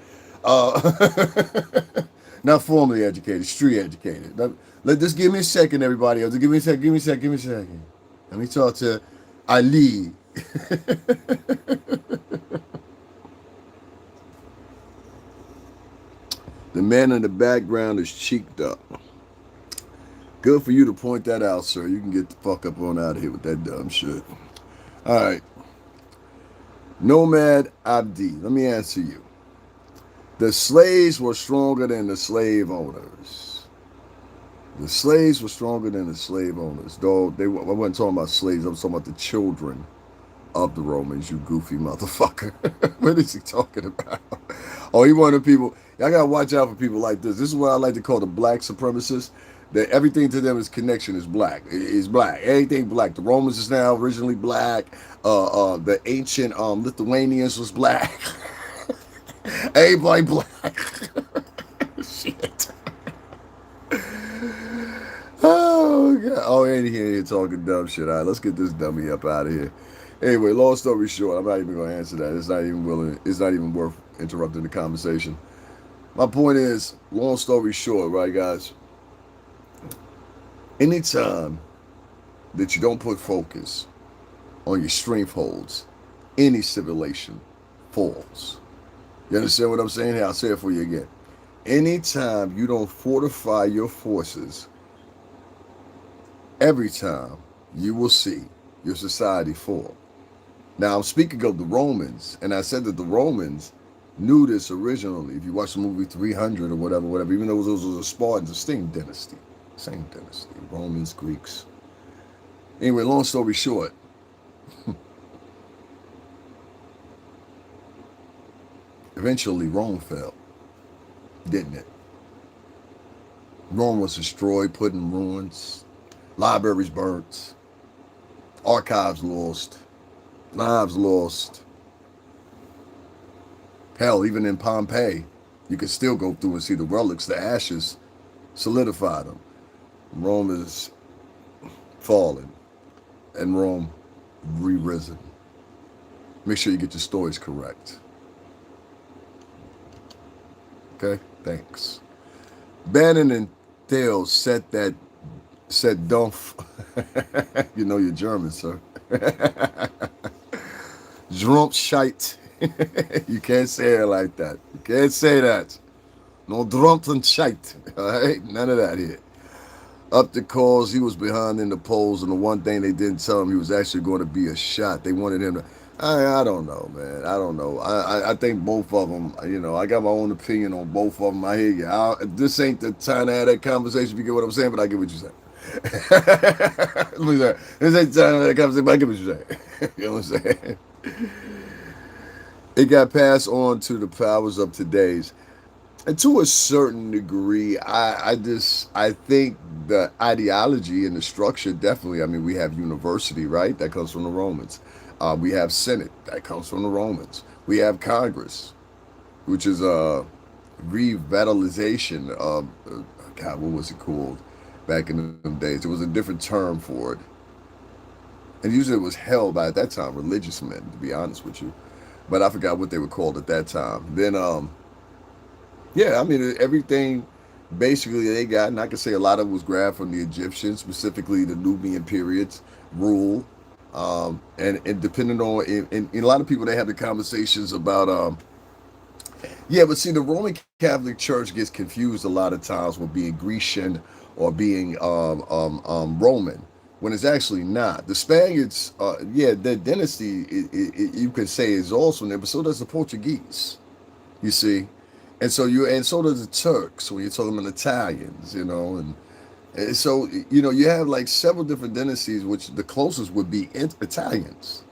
Not formally educated, street educated. Just give me a second, everybody. Just give me a second. Let me talk to Ali. The man in the background is cheeked up. Good for you to point that out, sir. You can get the fuck up on out of here with that dumb shit. All right. Nomad Abdi, let me answer you. The slaves were stronger than the slave owners. The slaves were stronger than the slave owners. Though I wasn't talking about slaves. I was talking about the children of the Romans, you goofy motherfucker. What is he talking about? Oh, he wanted people. Y'all got to watch out for people like this. This is what I like to call the black supremacists. That everything to them is connection is black. It's black. Everything black. The Romans is now originally black. The ancient Lithuanians was black. Everybody black. Shit. Oh god. Oh, and here talking dumb shit. All right, let's get this dummy up out of here. Anyway, long story short, I'm not even going to answer that. It's not even worth interrupting the conversation. My point is, long story short, right, guys? Anytime that you don't put focus on your strongholds, any civilization falls. You understand what I'm saying here? I'll say it for you again. Anytime you don't fortify your forces, every time you will see your society fall. Now, I'm speaking of the Romans, and I said that the Romans knew this originally. If you watch the movie 300 or whatever, even though those were the Spartans, the same dynasty. Same dynasty. Romans, Greeks. Anyway, long story short. Eventually, Rome fell. Didn't it? Rome was destroyed, put in ruins. Libraries burnt. Archives lost. Lives lost. Hell, even in Pompeii, you can still go through and see the relics, the ashes solidified them. Rome is fallen, and Rome re-risen. Make sure you get your stories correct. Okay, thanks. Bannon and Thales said don't. You know you're German, sir. Drumpscheit. You can't say it like that. You can't say that. No Drumpscheit. All right, none of that here. Up the cause, he was behind in the polls, and the one thing they didn't tell him, he was actually going to be a shot. They wanted him to. I don't know, man. I don't know. I think both of them. You know, I got my own opinion on both of them. I hear you. This ain't the time to have that conversation. If you get what I'm saying, but I get what you're saying. Let me say, this ain't the time to have that conversation, but I get what you're saying. You know what I'm saying? It got passed on to the powers of today's. And to a certain degree, I think the ideology and the structure definitely. I mean, we have university, right? That comes from the Romans. We have Senate. That comes from the Romans. We have Congress, which is a revitalization of God. What was it called back in the days? There was a different term for it, and usually it was held by at that time religious men. To be honest with you, but I forgot what they were called at that time. Then yeah, I mean, everything basically they got, and I can say a lot of it was grabbed from the Egyptians, specifically the Nubian periods, rule. And depending on, and a lot of people, they have the conversations about, yeah, but see, the Roman Catholic Church gets confused a lot of times with being Grecian or being Roman, when it's actually not. The Spaniards, yeah, their dynasty, you could say, is also there, but so does the Portuguese. You see, and so do the Turks when you're talking about Italians, and so you have like several different dynasties, which the closest would be Italians,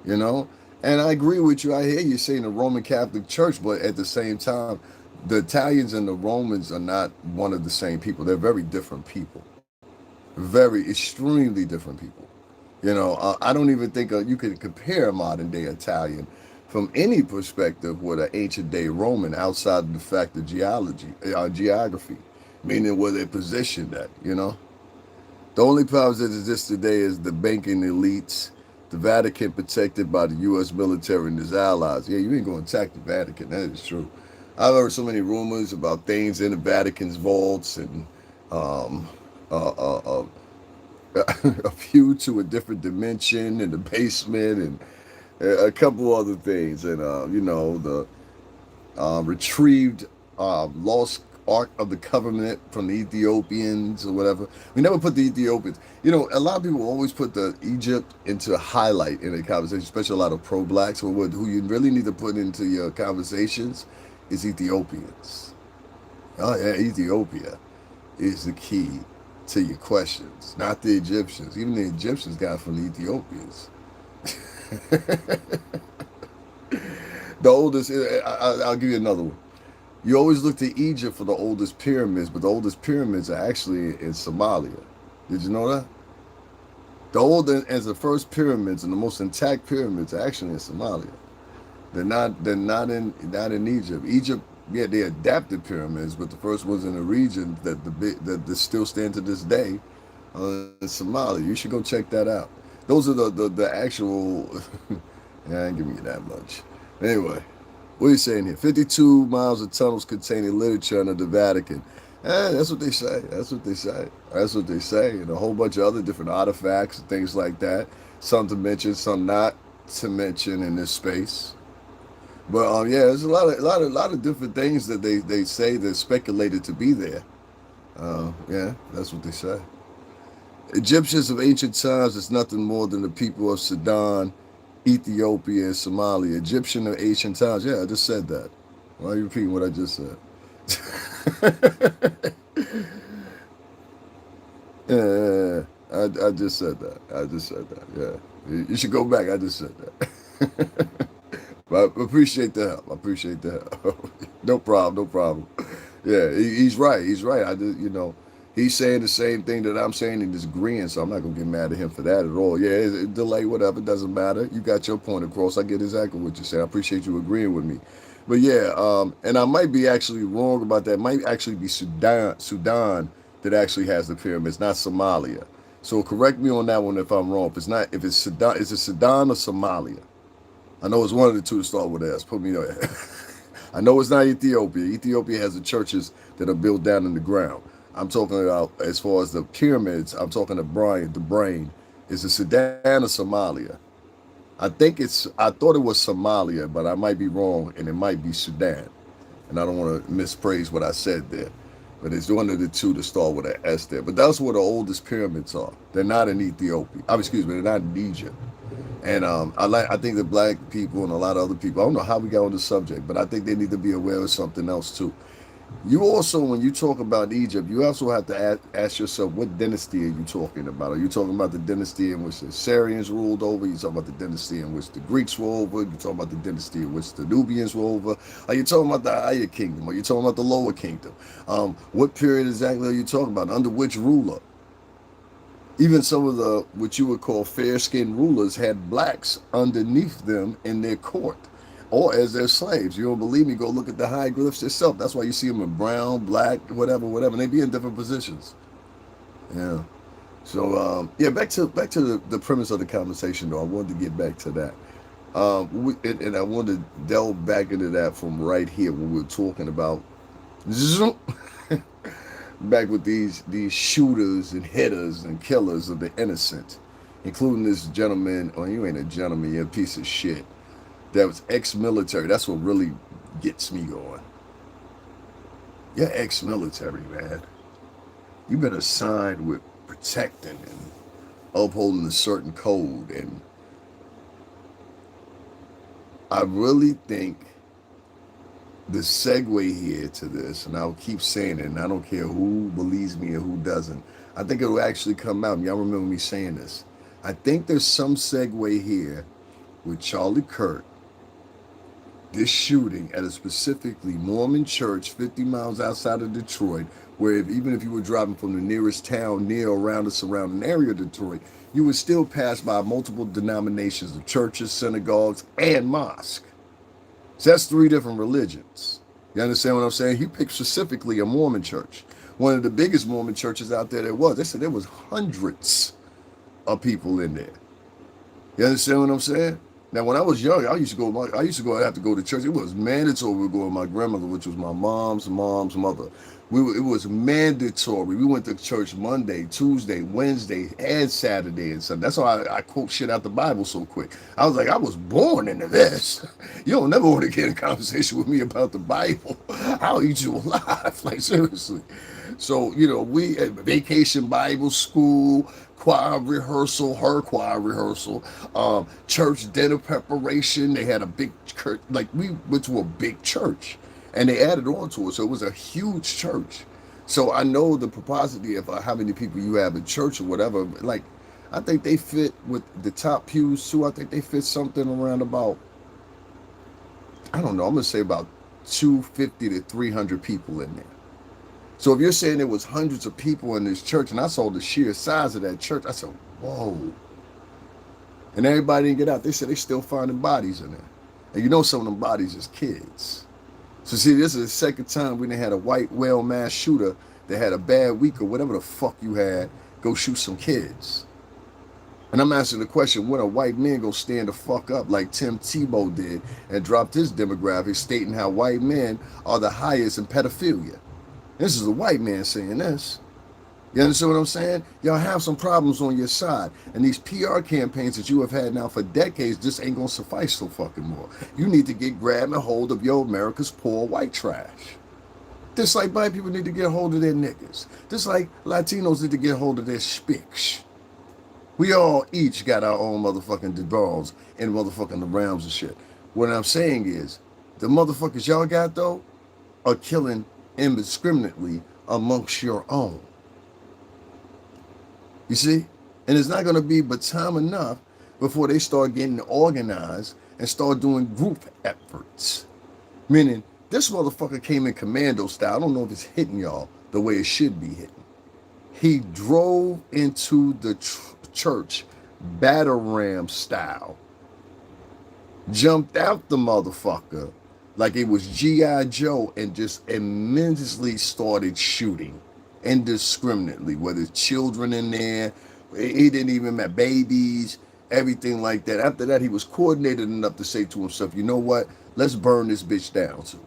you know. And I agree with you. I hear you saying the Roman Catholic Church, but at the same time, the Italians and the Romans are not one of the same people. They're very different people, very extremely different people. I don't even think you could compare a modern day Italian from any perspective with an ancient day Roman outside of the fact of geography, meaning where they're positioned at. The only problems that exist today is the banking elites, the Vatican protected by the U.S. military and its allies. Yeah, you ain't going to attack the Vatican. That is true. I've heard so many rumors about things in the Vatican's vaults and um, uh, uh, uh, a view to a different dimension in the basement and a couple other things. And, the retrieved lost Ark of the Covenant from the Ethiopians or whatever. We never put the Ethiopians. A lot of people always put the Egypt into a highlight in a conversation, especially a lot of pro-blacks. Who you really need to put into your conversations is Ethiopians. Oh yeah, Ethiopia is the key to your questions, not the Egyptians. Even the Egyptians got from the Ethiopians. The oldest, I'll give you another one. You always look to Egypt for the oldest pyramids, but the oldest pyramids are actually in Somalia. Did you know that? The oldest as the first pyramids and the most intact pyramids are actually in Somalia. They're not in Egypt. Egypt, yeah, they adapted pyramids, but the first ones in the region that still stand to this day in Somalia. You should go check that out. Those are the actual. Yeah, I ain't giving you that much. Anyway, what are you saying here? 52 miles of tunnels containing literature under the Vatican. That's what they say. That's what they say. That's what they say. And a whole bunch of other different artifacts and things like that. Some to mention, some not to mention in this space. But yeah, there's a lot of different things that they say that's speculated to be there. Yeah, that's what they say. Egyptians of ancient times is nothing more than the people of Sudan, Ethiopia, and Somalia. Egyptian of ancient times. Yeah, I just said that. Why are you repeating what I just said? Yeah, I just said that. I just said that. Yeah, you should go back. I just said that. But I appreciate the help. I appreciate the help. No problem. No problem. Yeah, he's right. He's right. I just, he's saying the same thing that I'm saying and disagreeing, so I'm not gonna get mad at him for that at all. Yeah, delay, whatever, doesn't matter. You got your point across. I get exactly what you're saying. I appreciate you agreeing with me. But yeah, and I might be actually wrong about that. It might actually be Sudan that actually has the pyramids, not Somalia. So correct me on that one if I'm wrong. If it's not, if it's Sudan, is it Sudan or Somalia? I know it's one of the two to start with S. Put me there. I know it's not Ethiopia. Ethiopia has the churches that are built down in the ground. I'm talking about as far as the pyramids. I'm talking about the brain. Is it Sudan or Somalia? I thought it was Somalia, but I might be wrong, and it might be Sudan. And I don't want to mispraise what I said there. But it's one of the two to start with an S there. But that's where the oldest pyramids are. They're not in Ethiopia. Excuse me, they're not in Egypt. And I think the black people and a lot of other people, I don't know how we got on the subject, but I think they need to be aware of something else too. You also, when you talk about Egypt, you also have to ask yourself, what dynasty are you talking about? Are you talking about the dynasty in which the Syrians ruled over? Are you talking about the dynasty in which the Greeks were over? Are you talking about the dynasty in which the Nubians were over? Are you talking about the higher kingdom? Are you talking about the lower kingdom? What period exactly are you talking about? Under which ruler? Even some of the, what you would call fair-skinned rulers had blacks underneath them in their court or as their slaves. You don't believe me? Go look at the hieroglyphs yourself. That's why you see them in brown, black, whatever, and they be in different positions. Yeah. So, yeah, back to the premise of the conversation, though. I wanted to get back to that. And I wanted to delve back into that from right here when we were talking about back with these shooters and hitters and killers of the innocent, including this gentleman. Oh, you ain't a gentleman, you're a piece of shit. That was ex-military. That's what really gets me going. You're ex-military, man. You better sign with protecting and upholding a certain code. And I really think the segue here to this, and I'll keep saying it, and I don't care who believes me or who doesn't. I think it'll actually come out. Y'all remember me saying this. I think there's some segue here with Charlie Kirk, this shooting at a specifically Mormon church 50 miles outside of Detroit, where even if you were driving from the nearest town near or around the surrounding area of Detroit, you would still pass by multiple denominations of churches, synagogues, and mosques. So that's three different religions. You understand what I'm saying? He picked specifically a Mormon church. One of the biggest Mormon churches out there was. They said there was hundreds of people in there. You understand what I'm saying? Now, when I was young, I used to go. I have to go to church. It was mandatory to go with my grandmother, which was my mom's mother. It was mandatory. We went to church Monday, Tuesday, Wednesday, and Saturday and Sunday. That's why I quote shit out the Bible so quick. I was like, I was born into this. You don't never want to get in a conversation with me about the Bible. I'll eat you alive. Like, seriously. So, we at vacation Bible school, choir rehearsal, her choir rehearsal, church dinner preparation. They had a big church. Like, we went to a big church. And they added on to it, so it was a huge church. So I know the proportion of how many people you have in church or whatever. Like, I think they fit with the top pews too. I think they fit something around about, I don't know, I'm going to say about 250 to 300 people in there. So if you're saying there was hundreds of people in this church, and I saw the sheer size of that church, I said, whoa. And everybody didn't get out. They said they still finding bodies in there. And some of them bodies is kids. So see, this is the second time we done had a white well-masked shooter that had a bad week or whatever the fuck you had go shoot some kids. And I'm asking the question, when a white man go stand the fuck up like Tim Tebow did and dropped his demographic stating how white men are the highest in pedophilia. This is a white man saying this. You understand what I'm saying? Y'all have some problems on your side. And these PR campaigns that you have had now for decades just ain't going to suffice so fucking more. You need to get grabbing hold of your America's poor white trash. Just like black people need to get hold of their niggas. Just like Latinos need to get hold of their spicks. We all each got our own motherfucking balls and motherfucking the realms and shit. What I'm saying is, the motherfuckers y'all got, though, are killing indiscriminately amongst your own. You see? And it's not going to be but time enough before they start getting organized and start doing group efforts. Meaning, this motherfucker came in commando style. I don't know if it's hitting y'all the way it should be hitting. He drove into the church batter ram style. Jumped out the motherfucker like it was G.I. Joe and just immensely started shooting. Indiscriminately, whether it's children in there, he didn't even met babies, everything like that. After that, he was coordinated enough to say to himself, you know what, let's burn this bitch down too.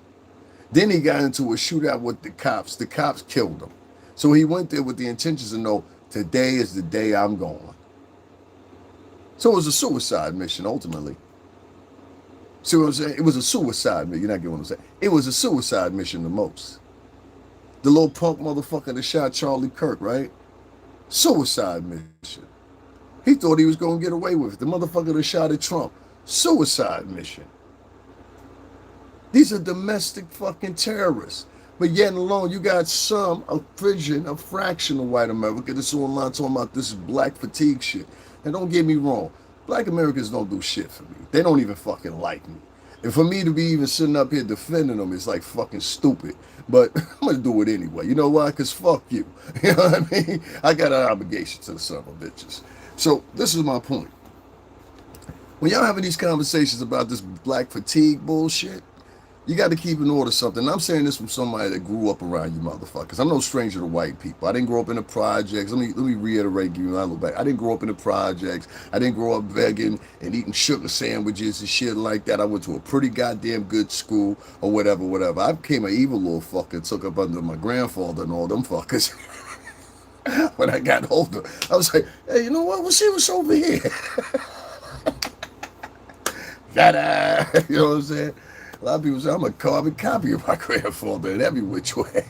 Then he got into a shootout with the cops. The cops killed him. So he went there with the intentions to know, today is the day I'm going. So it was a suicide mission, ultimately. See what I'm saying? It was a suicide mission. You're not getting what I'm saying. It was a suicide mission the most. The little punk motherfucker that shot Charlie Kirk, right? Suicide mission. He thought he was going to get away with it. The motherfucker that shot at Trump. Suicide mission. These are domestic fucking terrorists. But yet alone, you got a fraction of white America that's online talking about this black fatigue shit. And don't get me wrong. Black Americans don't do shit for me. They don't even fucking like me. And for me to be even sitting up here defending them is like fucking stupid. But I'm going to do it anyway. You know why? Because fuck you. You know what I mean? I got an obligation to the son of bitches. So this is my point. When y'all having these conversations about this black fatigue bullshit, you got to keep in order something. And I'm saying this from somebody that grew up around you motherfuckers. I'm no stranger to white people. I didn't grow up in the projects. Let me reiterate, give you a look back. I didn't grow up in the projects. I didn't grow up begging and eating sugar sandwiches and shit like that. I went to a pretty goddamn good school or whatever. I became an evil little fucker, took up under my grandfather and all them fuckers. When I got older, I was like, hey, you know what? We'll see what's over here. Ta-da! You know what I'm saying? A lot of people say I'm a carbon copy of my grandfather in every which way.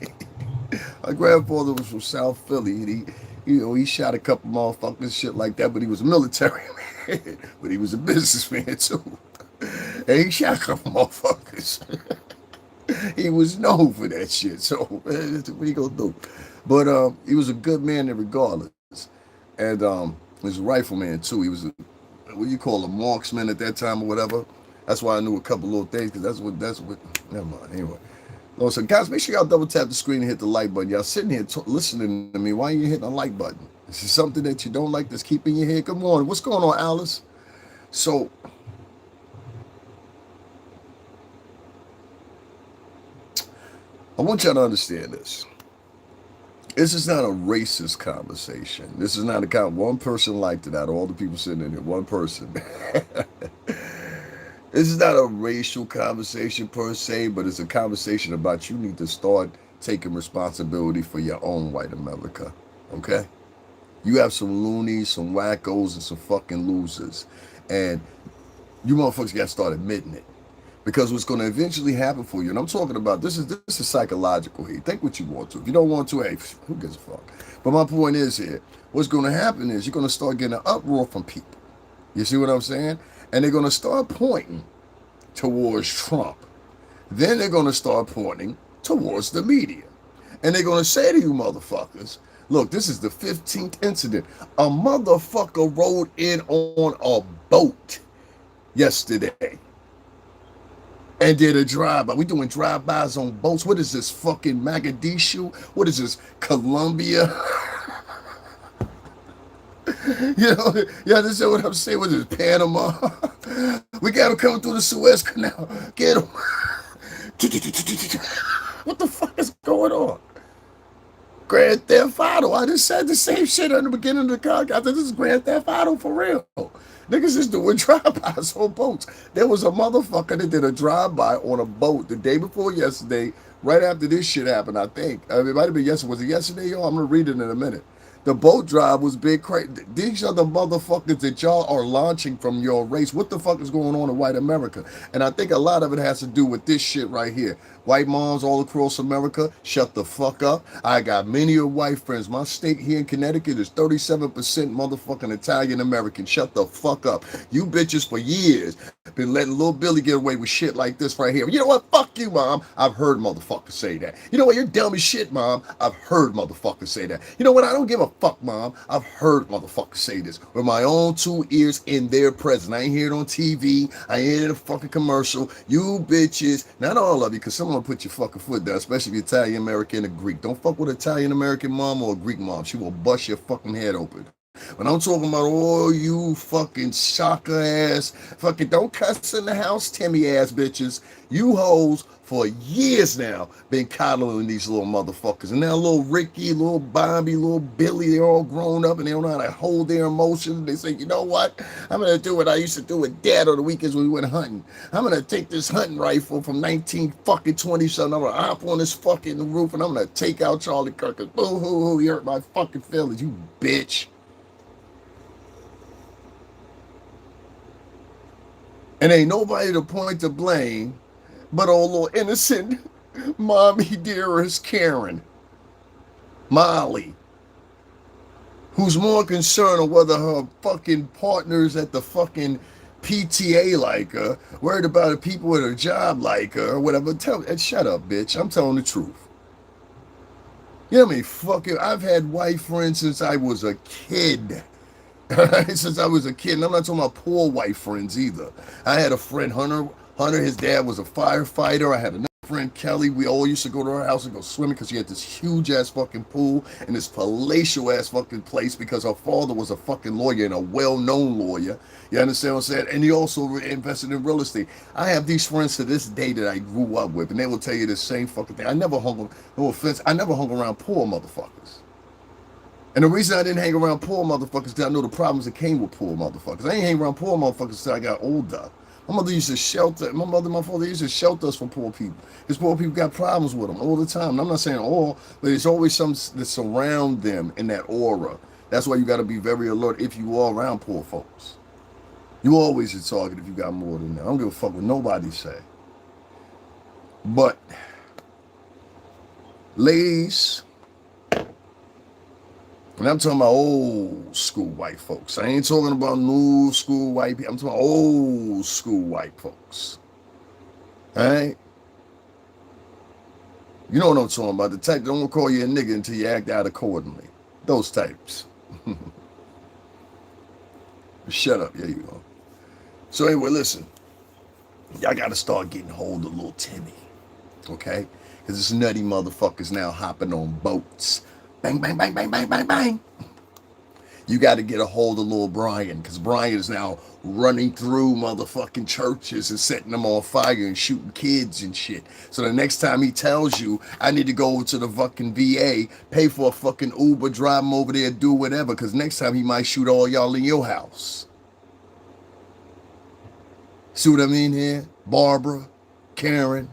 My grandfather was from South Philly. And he shot a couple motherfuckers, shit like that, but he was a military man. But he was a businessman too. And he shot a couple motherfuckers. He was known for that shit. So what he gonna do? But he was a good man regardless. And he was a rifleman too. He was a, what you call a marksman at that time or whatever. That's why I knew a couple little things, because that's what never mind. Anyway. So guys, make sure y'all double tap the screen and hit the like button. Y'all sitting here listening to me. Why ain't you hitting the like button? This is something that you don't like that's keeping your head. Good morning. What's going on, Alice? So I want y'all to understand this. This is not a racist conversation. This is not a one person liked it out of all the people sitting in here. One person. This is not a racial conversation per se, but it's a conversation about you need to start taking responsibility for your own white America. Okay? You have some loonies, some wackos, and some fucking losers. And you motherfuckers got to start admitting it. Because what's going to eventually happen for you, and I'm talking about, this is psychological here. Think what you want to. If you don't want to, hey, who gives a fuck? But my point is here, what's going to happen is you're going to start getting an uproar from people. You see what I'm saying? And they're going to start pointing towards Trump. Then they're going to start pointing towards the media. And they're going to say to you motherfuckers, look, this is the 15th incident. A motherfucker rode in on a boat yesterday and did a drive-by. We doing drive-bys on boats. What is this, fucking Mogadishu? What is this, Colombia? You understand what I'm saying? What is this, Panama? We got him coming through the Suez Canal. Get him. What the fuck is going on? Grand Theft Auto. I just said the same shit in the beginning of the podcast. I said, this is Grand Theft Auto for real. Niggas is doing drive-bys on boats. There was a motherfucker that did a drive-by on a boat the day before yesterday, right after this shit happened, I think. It might have been yesterday. Was it yesterday, y'all? I'm going to read it in a minute. The boat drive was big crazy. These are the motherfuckers that y'all are launching from your race. What the fuck is going on in white America? And I think a lot of it has to do with this shit right here. White moms all across America, shut the fuck up. I got many of white friends. My state here in Connecticut is 37% motherfucking Italian American. Shut the fuck up. You bitches for years been letting little Billy get away with shit like this right here. You know what? Fuck you, mom. I've heard motherfuckers say that. You know what? You're dumb as shit, mom. I've heard motherfuckers say that. You know what? I don't give a fuck, mom. I've heard motherfuckers say this with my own 2 ears in their presence. I ain't hear it on TV. I ain't hear it in a fucking commercial. You bitches, not all of you, because someone put your fucking foot down, especially if you're Italian American or Greek. Don't fuck with Italian American mom or a Greek mom. She will bust your fucking head open. When I'm talking about all you fucking shocker ass, fucking don't cuss in the house, Timmy ass bitches. You hoes for years now been coddling these little motherfuckers. And now little Ricky, little Bobby, little Billy, they're all grown up and they don't know how to hold their emotions. They say, you know what? I'm going to do what I used to do with Dad on the weekends when we went hunting. I'm going to take this hunting rifle from 1920-something. I'm going to hop on this fucking roof and I'm going to take out Charlie Kirk. Boo-hoo-hoo, you hurt my fucking feelings, you bitch. And ain't nobody to point to blame but old little innocent mommy dearest Karen, Molly, who's more concerned on whether her fucking partners at the fucking PTA like her, worried about the people at her job like her, or whatever. Shut up, bitch. I'm telling the truth. You know what I mean? Fucking, I've had white friends since I was a kid. Since I was a kid, and I'm not talking about poor white friends either. I had a friend, Hunter, his dad was a firefighter. I had another friend, Kelly. We all used to go to her house and go swimming because she had this huge ass fucking pool and this palatial ass fucking place because her father was a fucking lawyer and a well-known lawyer. You understand what I'm saying? And he also invested in real estate. I have these friends to this day that I grew up with, and they will tell you the same fucking thing. I never hung around poor motherfuckers. And the reason I didn't hang around poor motherfuckers is because I know the problems that came with poor motherfuckers. I ain't hang around poor motherfuckers until I got older. My mother used to shelter, my father used to shelter us from poor people. Because poor people got problems with them all the time. And I'm not saying all, but there's always some that surround them in that aura. That's why you got to be very alert if you are around poor folks. You always a target if you got more than that. I don't give a fuck what nobody say. But, ladies, and I'm talking about old school white folks. I ain't talking about new school white people. I'm talking about old school white folks. All right? You know what I'm talking about. The type that don't call you a nigga until you act out accordingly. Those types. Shut up. There you go. So anyway, listen. Y'all got to start getting hold of little Timmy. Okay? Because this nutty motherfucker's now hopping on boats. Bang, bang, bang, bang, bang, bang, bang. You got to get a hold of little Brian, because Brian is now running through motherfucking churches and setting them on fire and shooting kids and shit. So the next time he tells you, I need to go over to the fucking VA, pay for a fucking Uber, drive him over there, do whatever, because next time he might shoot all y'all in your house. See what I mean here? Barbara, Karen,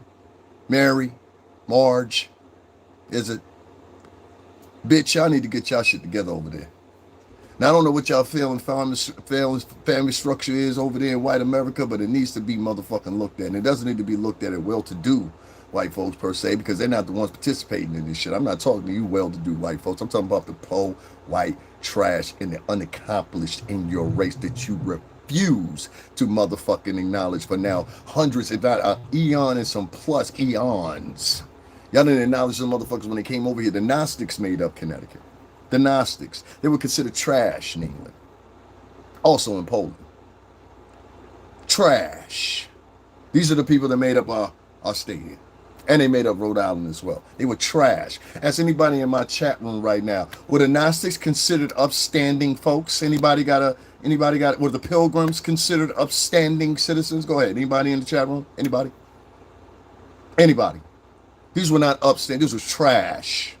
Mary, Marge. Is it? Bitch, y'all need to get y'all shit together over there. Now, I don't know what y'all family structure is over there in white America, but it needs to be motherfucking looked at. And it doesn't need to be looked at well-to-do white folks per se, because they're not the ones participating in this shit. I'm not talking to you well-to-do white folks. I'm talking about the poor, white, trash, and the unaccomplished in your race that you refuse to motherfucking acknowledge for now hundreds, if not an eon and some plus eons. Y'all didn't acknowledge the motherfuckers when they came over here. The Gnostics made up Connecticut. The Gnostics. They were considered trash in England. Also in Poland. Trash. These are the people that made up our state here. And they made up Rhode Island as well. They were trash. Ask anybody in my chat room right now, were the Gnostics considered upstanding folks? Were the Pilgrims considered upstanding citizens? Go ahead. Anybody in the chat room? Anybody? These were not upstanding. These were trash.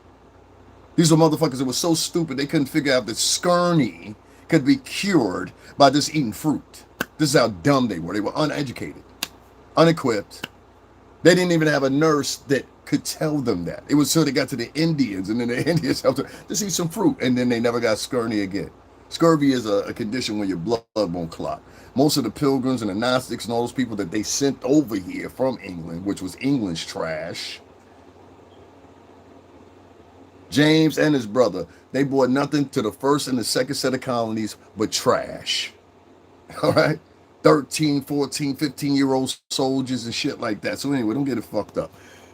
These were motherfuckers that were so stupid they couldn't figure out that scurvy could be cured by just eating fruit. This is how dumb they were. They were uneducated, unequipped. They didn't even have a nurse that could tell them that. It was so they got to the Indians, and then the Indians helped them just eat some fruit, and then they never got scurvy again. Scurvy is a condition where your blood won't clot. Most of the Pilgrims and the Gnostics and all those people that they sent over here from England, which was English trash, James and his brother, they brought nothing to the first and the second set of colonies but trash. All right? 13, 14, 15-year-old soldiers and shit like that. So anyway, don't get it fucked up.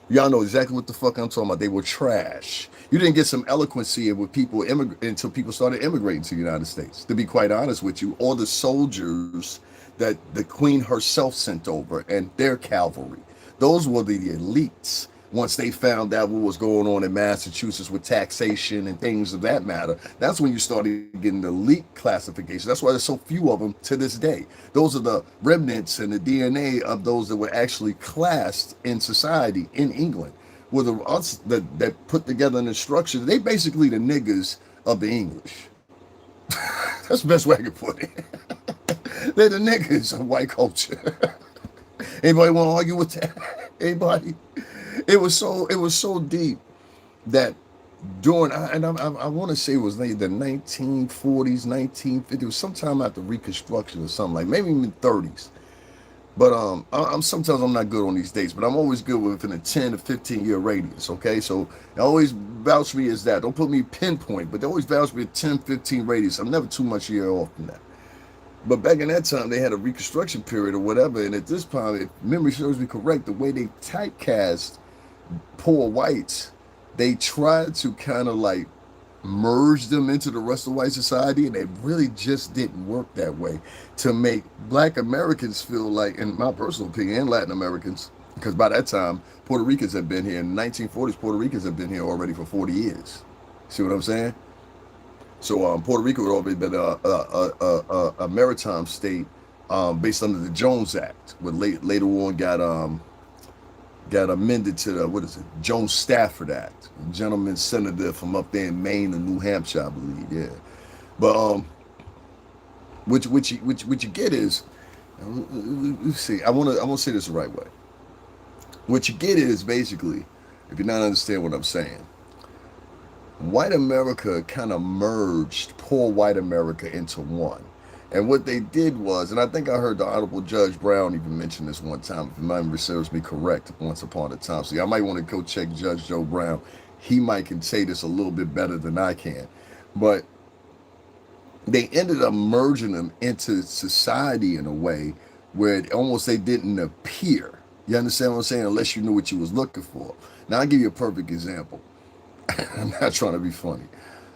Y'all know exactly what the fuck I'm talking about. They were trash. You didn't get some eloquency with people until people started immigrating to the United States. To be quite honest with you, all the soldiers that the Queen herself sent over and their cavalry, those were the elites. Once they found out what was going on in Massachusetts with taxation and things of that matter, that's when you started getting the elite classification. That's why there's so few of them to this day. Those are the remnants and the DNA of those that were actually classed in society in England. Were the us that put together an structure. They basically the niggas of the English. That's the best way I can put it. They're the niggas of white culture. Anybody want to argue with that? Anybody? It was so deep that during, and I want to say it was like the 1940s, 1950s, it was sometime after Reconstruction or something, like maybe even 30s. But sometimes I'm not good on these dates, but I'm always good within a 10 to 15 year radius. Okay, so they always vouch me as that. Don't put me pinpoint, but they always vouch me a 10, 15 radius. I'm never too much year off from that. But back in that time, they had a Reconstruction period or whatever, and at this time, if memory serves me correct, the way they typecast poor whites, they tried to kind of like merge them into the rest of white society, and it really just didn't work that way to make black Americans feel like, in my personal opinion, and Latin Americans, because by that time, Puerto Ricans had been here. In the 1940s, Puerto Ricans have been here already for 40 years. See what I'm saying? So Puerto Rico had already been a maritime state based under the Jones Act, but later on got amended to the Jones-Stafford Act, a gentleman senator from up there in Maine and New Hampshire, I believe. Yeah, but what you get is, let's see, I want to say this the right way. What you get is basically, if you're not understanding what I'm saying, white America kind of merged poor white America into one. And what they did was, and I think I heard the Honorable Judge Brown even mention this one time, if my memory serves me correct, once upon a time. So I might want to go check Judge Joe Brown. He might can say this a little bit better than I can. But they ended up merging them into society in a way where it almost they didn't appear. You understand what I'm saying? Unless you knew what you was looking for. Now, I'll give you a perfect example. I'm not trying to be funny.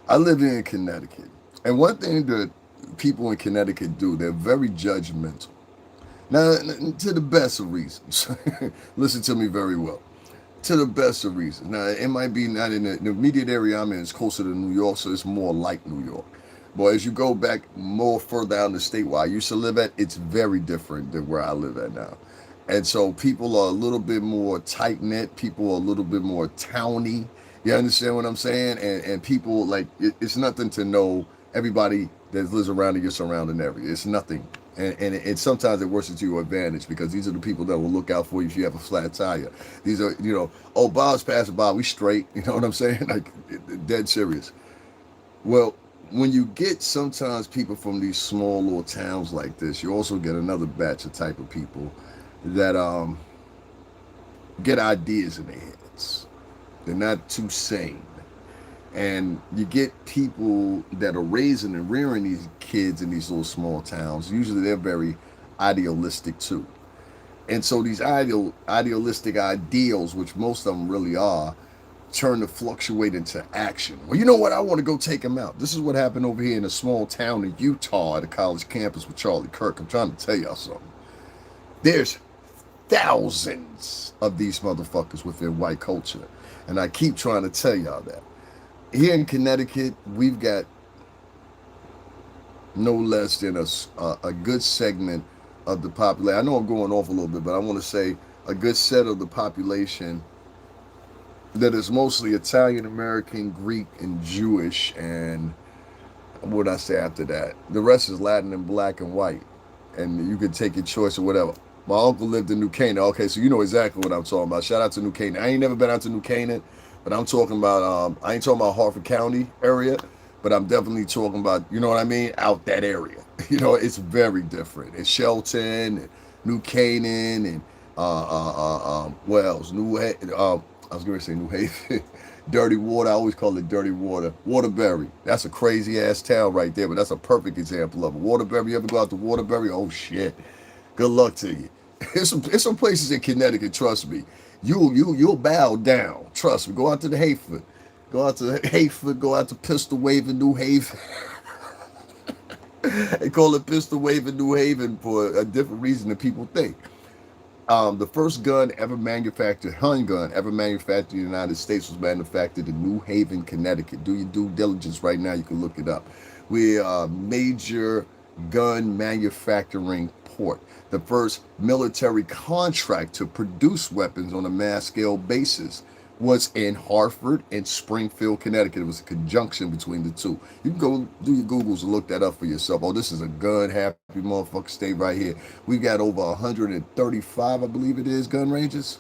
I live in Connecticut. And one thing that people in Connecticut do, they're very judgmental. Now, to the best of reasons. Listen to me very well. To the best of reasons. Now, it might be not in the immediate area I'm in, it's closer to New York, so it's more like New York. But as you go back more further down the state where I used to live at, it's very different than where I live at now. And so people are a little bit more tight knit. People are a little bit more towny. You understand what I'm saying? And people like it's nothing to know everybody that lives around in your surrounding area. It's nothing. And sometimes it works to your advantage because these are the people that will look out for you if you have a flat tire. These are, oh, Bob's passing by, we straight. You know what I'm saying? Like, dead serious. Well, when you get sometimes people from these small little towns like this, you also get another batch of type of people that get ideas in their heads. They're not too sane. And you get people that are raising and rearing these kids in these little small towns. Usually they're very idealistic too. And so these idealistic ideals, which most of them really are, turn to fluctuate into action. Well, you know what? I want to go take them out. This is what happened over here in a small town in Utah at a college campus with Charlie Kirk. I'm trying to tell y'all something. There's thousands of these motherfuckers within white culture. And I keep trying to tell y'all that. Here in Connecticut, we've got no less than a good segment of the population. I know I'm going off a little bit, but I want to say a good set of the population that is mostly Italian American, Greek, and Jewish. And what would I say after that? The rest is Latin and black and white. And you could take your choice or whatever. My uncle lived in New Canaan. Okay, so you know exactly what I'm talking about. Shout out to New Canaan. I ain't never been out to New Canaan. But I'm talking about, I ain't talking about Hartford County area, but I'm definitely talking about, you know what I mean, out that area. It's very different. It's Shelton, and New Canaan, and Wells, I was going to say New Haven, Dirty Water. I always call it Dirty Water. Waterbury. That's a crazy ass town right there, but that's a perfect example of it. Waterbury. You ever go out to Waterbury? Oh shit. Good luck to you. There's some places in Connecticut. Trust me. You'll bow down. Trust me. Go out to the Hayford. Go out to Hayford. Go out to Pistol Wave in New Haven. They call it Pistol Wave in New Haven for a different reason than people think. The first gun ever manufactured, Hun gun ever manufactured in the United States was manufactured in New Haven, Connecticut. Do your due diligence right now. You can look it up. We're a major gun manufacturing port. The first military contract to produce weapons on a mass scale basis was in Hartford and Springfield, Connecticut. It was a conjunction between the two. You can go do your Googles and look that up for yourself. Oh, this is a gun happy motherfucker state right here. We got over 135, I believe it is, gun ranges.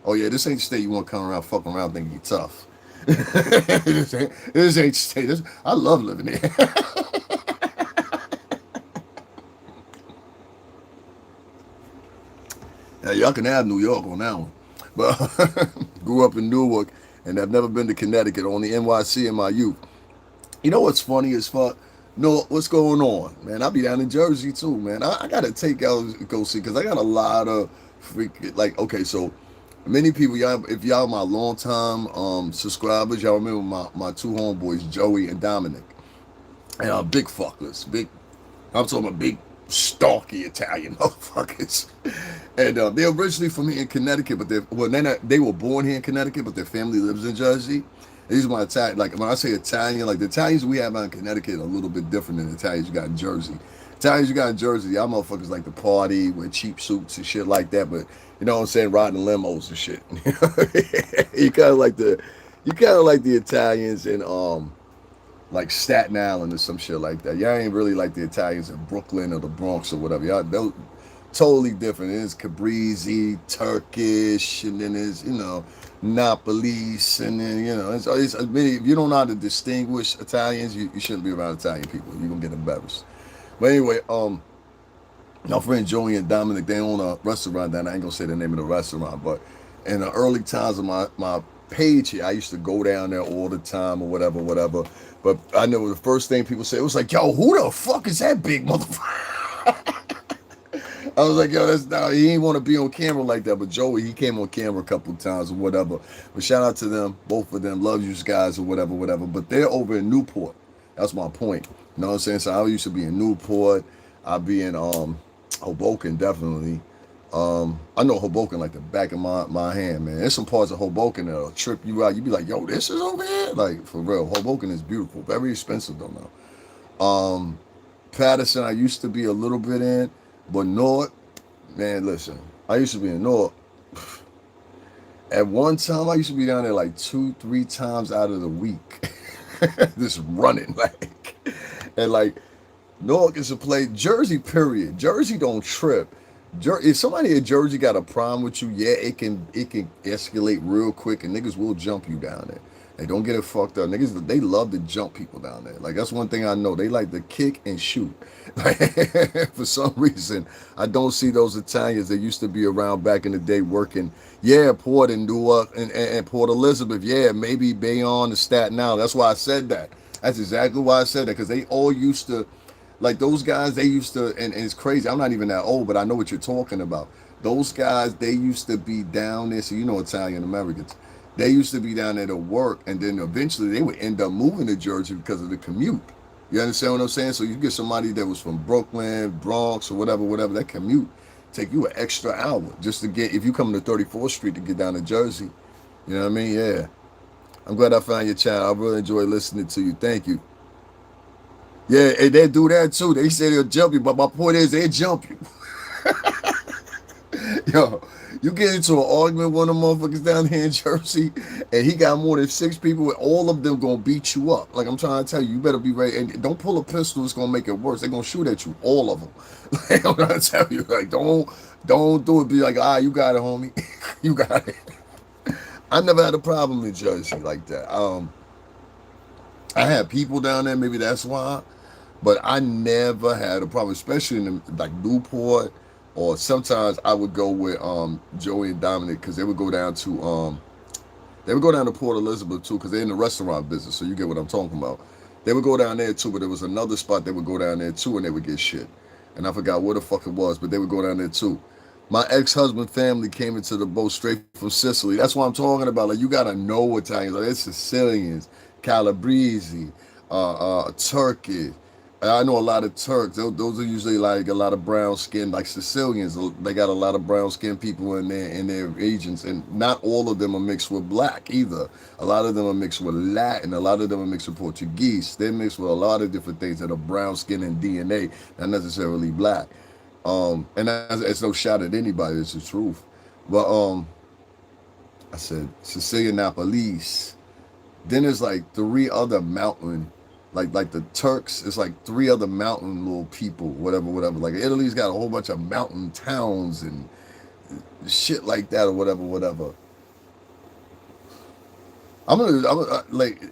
Oh yeah, this ain't state you want to come around fucking around thinking you're tough. this ain't state. I love living here. Yeah, y'all can have New York on that one. But grew up in Newark and I've never been to Connecticut, only NYC in my youth. You know what's funny as fuck? No, what's going on, man? I'll be down in Jersey too, man. I gotta take out go see because I got a lot of like. Okay, so many people, y'all, if y'all my long time subscribers, y'all remember my two homeboys, Joey and Dominic, and big fuckers, big. I'm talking about big stalky Italian motherfuckers. And they're originally from here in Connecticut, but they were born here in Connecticut, but their family lives in Jersey. These are my Italian, like when I say Italian, like the Italians we have out in Connecticut are a little bit different than the Italians you got in Jersey. Italians you got in Jersey, y'all motherfuckers like to party, wear cheap suits and shit like that, but you know what I'm saying, riding limos and shit. you kind of like the Italians in like Staten Island or some shit like that. Y'all ain't really like the Italians in Brooklyn or the Bronx or whatever. Y'all they're totally different. It's Caprese, Turkish, and then there's, Napolis, and then, if you don't know how to distinguish Italians, you shouldn't be around Italian people. You're going to get embarrassed. But anyway, my friend Joey and Dominic, they own a restaurant down there. I ain't going to say the name of the restaurant, but in the early times of my page here, I used to go down there all the time or whatever. But I know the first thing people say, it was like, yo, who the fuck is that big motherfucker? I was like, yo, that's not, he ain't want to be on camera like that. But Joey, he came on camera a couple of times or whatever. But shout out to them, both of them. Love you guys or whatever, whatever. But they're over in Newport. That's my point. You know what I'm saying? So I used to be in Newport. I'll be in Hoboken, definitely. I know Hoboken like the back of my hand, man. There's some parts of Hoboken that'll trip you out. You be like, yo, this is over here? Like, for real. Hoboken is beautiful. Very expensive, though, now. Patterson, I used to be a little bit in. But North, man, listen. I used to be in North. At one time, I used to be down there like 2, 3 times out of the week. Just running, like. And, like, Newark is a place, Jersey, period. Jersey don't trip. If somebody in Jersey got a problem with you, yeah, it can escalate real quick, and niggas will jump you down there. Hey, don't get it fucked up. Niggas, they love to jump people down there. Like, that's one thing I know. They like to kick and shoot. For some reason, I don't see those Italians that used to be around back in the day working. Yeah, Port and Newark and Port Elizabeth. Yeah, maybe Bayonne and Staten Island. That's why I said that. That's exactly why I said that, because they all used to, like those guys, they used to, and it's crazy. I'm not even that old, but I know what you're talking about. Those guys, they used to be down there. So you know Italian Americans. They used to be down there to work, and then eventually they would end up moving to Jersey because of the commute. You understand what I'm saying? So you get somebody that was from Brooklyn, Bronx, or whatever, whatever. That commute take you an extra hour just to get, if you come to 34th Street to get down to Jersey. You know what I mean? Yeah. I'm glad I found your channel. I really enjoy listening to you. Thank you. Yeah, and they do that too. They say they'll jump you, but my point is they jump you. Yo, you get into an argument with one of them motherfuckers down here in Jersey, and he got more than 6 people, and all of them gonna beat you up. Like, I'm trying to tell you, you better be ready. And don't pull a pistol; it's gonna make it worse. They're gonna shoot at you, all of them. Like, I'm trying to tell you, like, don't do it. Be like, you got it, homie. You got it. I never had a problem in Jersey like that. I had people down there, maybe that's why. But I never had a problem, especially in like Newport, or sometimes I would go with Joey and Dominic, because they would go down to Port Elizabeth too, because they're in the restaurant business, so you get what I'm talking about. They would go down there too, but there was another spot they would go down there too, and they would get shit. And I forgot what the fuck it was, but they would go down there too. My ex-husband family came into the boat straight from Sicily. That's what I'm talking about. Like, you gotta know Italians. Like, it's Sicilians, Calabrese, Turkish. I know a lot of Turks. Those are usually like a lot of brown skin, like Sicilians. They got a lot of brown skin people in their regions, and not all of them are mixed with black either. A lot of them are mixed with Latin. A lot of them are mixed with Portuguese. They're mixed with a lot of different things that are brown skin and DNA, not necessarily black. And it's no shot at anybody. It's the truth. But I said Sicilian Napolese. Then there's like 3 other mountain, like the Turks. It's like 3 other mountain little people, whatever, whatever. Like Italy's got a whole bunch of mountain towns and shit like that, or whatever, whatever. I'm like,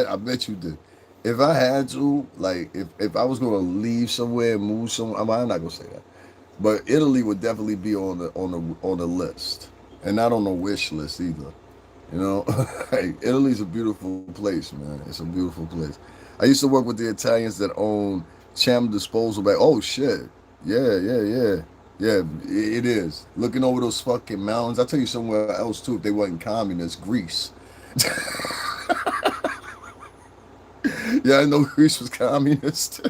I bet you did. If I had to, like, if I was gonna leave somewhere, move somewhere, I'm not gonna say that, but Italy would definitely be on the list, and not on the wish list either. You know, like, Italy's a beautiful place, man. It's a beautiful place. I used to work with the Italians that own Cham Disposal Bag. Oh shit, yeah, yeah, yeah, yeah. It is. Looking over those fucking mountains. I'll tell you somewhere else too. If they wasn't communist, Greece. Yeah, I know Greece was communist.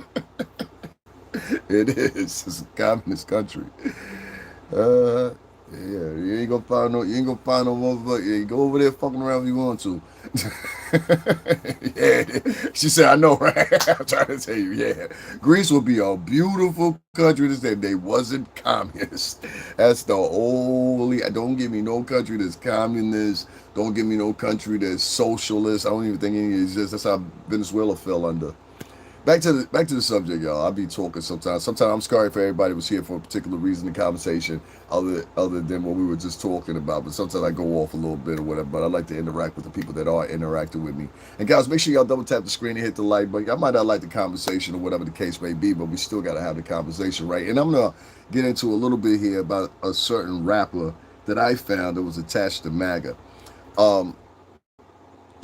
It is. It's a communist country. Uh, yeah, you ain't gonna find no motherfucker. Yeah, you go over there fucking around if you want to. Yeah, she said, I know, right? I'm trying to tell you, yeah. Greece would be a beautiful country to say if they wasn't communist. That's the only, don't give me no country that's communist. Don't give me no country that's socialist. I don't even think any exists. That's how Venezuela fell under. Back to the subject, y'all. I'll be talking sometimes. Sometimes I'm sorry for everybody who was here for a particular reason, the conversation, other than what we were just talking about. But sometimes I go off a little bit or whatever. But I like to interact with the people that are interacting with me. And guys, make sure y'all double tap the screen and hit the like button. I might not like the conversation or whatever the case may be, but we still gotta have the conversation, right? And I'm gonna get into a little bit here about a certain rapper that I found that was attached to Maga. Um,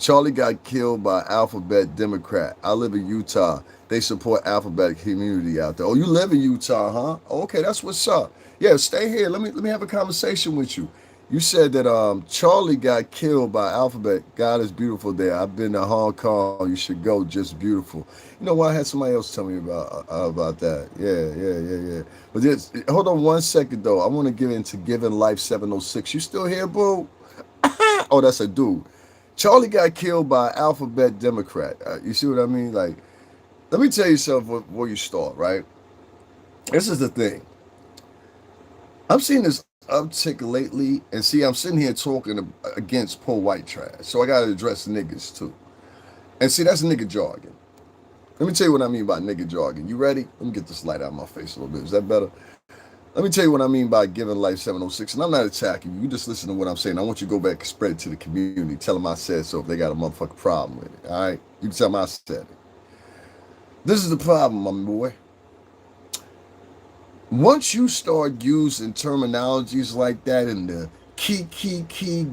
Charlie got killed by Alphabet Democrat. I live in Utah. They support Alphabet community out there. Oh, you live in Utah, huh? Okay, that's what's up. Yeah, stay here. Let me have a conversation with you. You said that Charlie got killed by Alphabet. God is beautiful there. I've been to Hong Kong. You should go. Just beautiful. You know what? I had somebody else tell me about that. Yeah. But just hold on one second though. I want to get into Giving Life 706. You still here, boo? Oh, that's a dude. Charlie got killed by Alphabet Democrat. You see what I mean? Like, let me tell you something before you start, right? This is the thing. I'm seeing this uptick lately, and see, I'm sitting here talking against poor white trash. So I got to address niggas too. And see, that's nigga jargon. Let me tell you what I mean by nigga jargon. You ready? Let me get this light out of my face a little bit. Is that better? Let me tell you what I mean by Giving Life 706. And I'm not attacking you. You just listen to what I'm saying. I want you to go back and spread it to the community. Tell them I said so if they got a motherfucking problem with it. All right? You can tell them I said it. This is the problem, my boy. Once you start using terminologies like that in the key,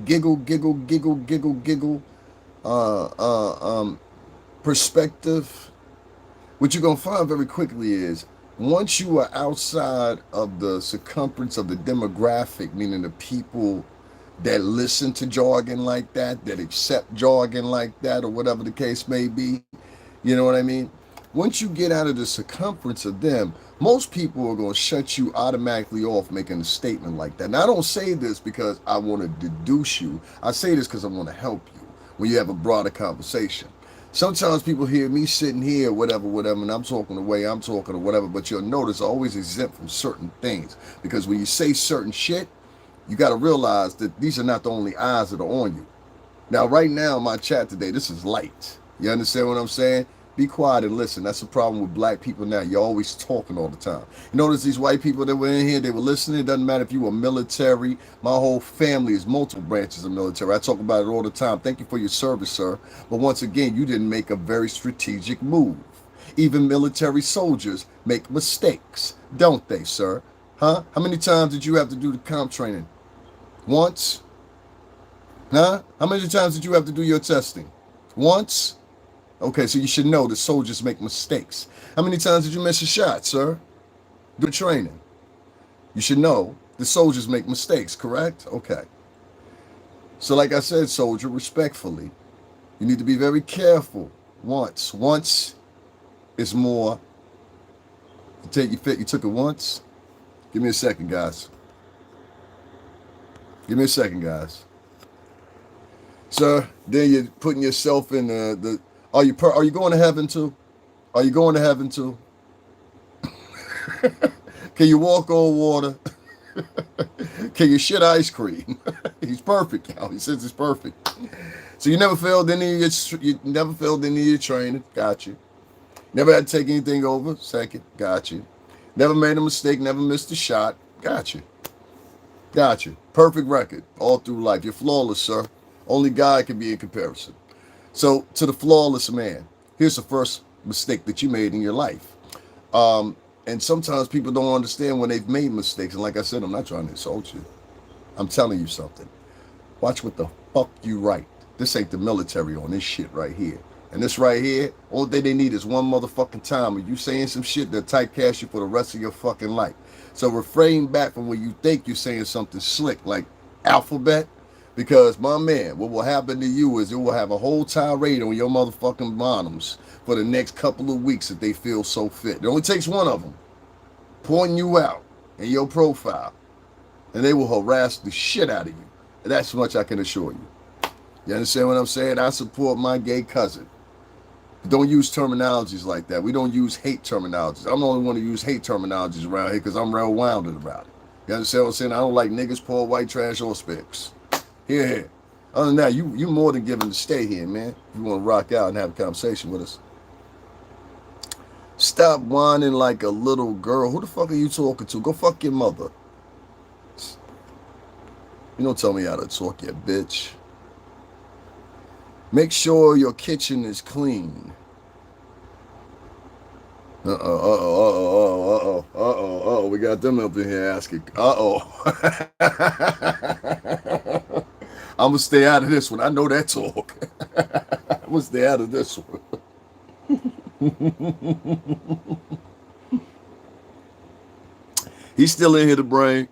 giggle, uh, uh, um, perspective, what you're going to find very quickly is once you are outside of the circumference of the demographic, meaning the people that listen to jargon like that accept jargon like that, or whatever the case may be, you know what I mean? Once you get out of the circumference of them, most people are going to shut you automatically off making a statement like that. And I don't say this because I want to deduce you. I say this because I want to help you when you have a broader conversation. Sometimes people hear me sitting here, whatever, and I'm talking the way I'm talking or whatever, but you'll notice I always exempt from certain things. Because when you say certain shit, you got to realize that these are not the only eyes that are on you. Now, right now, my chat today, this is light. You understand what I'm saying? Be quiet and listen. That's the problem with black people now. You're always talking all the time. You notice these white people that were in here, they were listening. It doesn't matter if you were military. My whole family is multiple branches of military. I talk about it all the time. Thank you for your service, sir. But once again, you didn't make a very strategic move. Even military soldiers make mistakes, don't they, sir? Huh? How many times did you have to do the comp training? Once? Huh? How many times did you have to do your testing? Once? Okay, so you should know that soldiers make mistakes. How many times did you miss a shot, sir? Do training. You should know the soldiers make mistakes, correct? Okay. So like I said, soldier, respectfully, you need to be very careful. Once is more. You took it once? Give me a second, guys. Give me a second, guys. Sir, then you're putting yourself in the are you going to heaven too? Are you going to heaven too? Can you walk on water? Can you shit ice cream? He's perfect, y'all. He says he's perfect. So you never failed any of your training. Got you. Never had to take anything over. Second. Got you. Never made a mistake. Never missed a shot. Got you. Got you. Perfect record all through life. You're flawless, sir. Only God can be in comparison. So to the flawless man, here's the first mistake that you made in your life. And sometimes people don't understand when they've made mistakes. And like I said, I'm not trying to insult you. I'm telling you something. Watch what the fuck you write. This ain't the military on this shit right here. And this right here, all thing they need is one motherfucking time of you saying some shit that typecast you for the rest of your fucking life. So refrain back from when you think you're saying something slick like alphabet. Because, my man, what will happen to you is it will have a whole tirade on your motherfucking bottoms for the next couple of weeks if they feel so fit. It only takes one of them pointing you out in your profile, and they will harass the shit out of you. And that's much I can assure you. You understand what I'm saying? I support my gay cousin. Don't use terminologies like that. We don't use hate terminologies. I'm the only one to use hate terminologies around here because I'm real wounded about it. You understand what I'm saying? I don't like niggas, poor, white trash, or spics. Here. Other than that, you more than given to stay here, man. You want to rock out and have a conversation with us. Stop whining like a little girl. Who the fuck are you talking to? Go fuck your mother. You don't tell me how to talk, you bitch. Make sure your kitchen is clean. Uh-oh. We got them up in here asking. Uh-oh. I'm gonna stay out of this one. I know that talk. I'm gonna stay out of this one. He's still in here, the brain.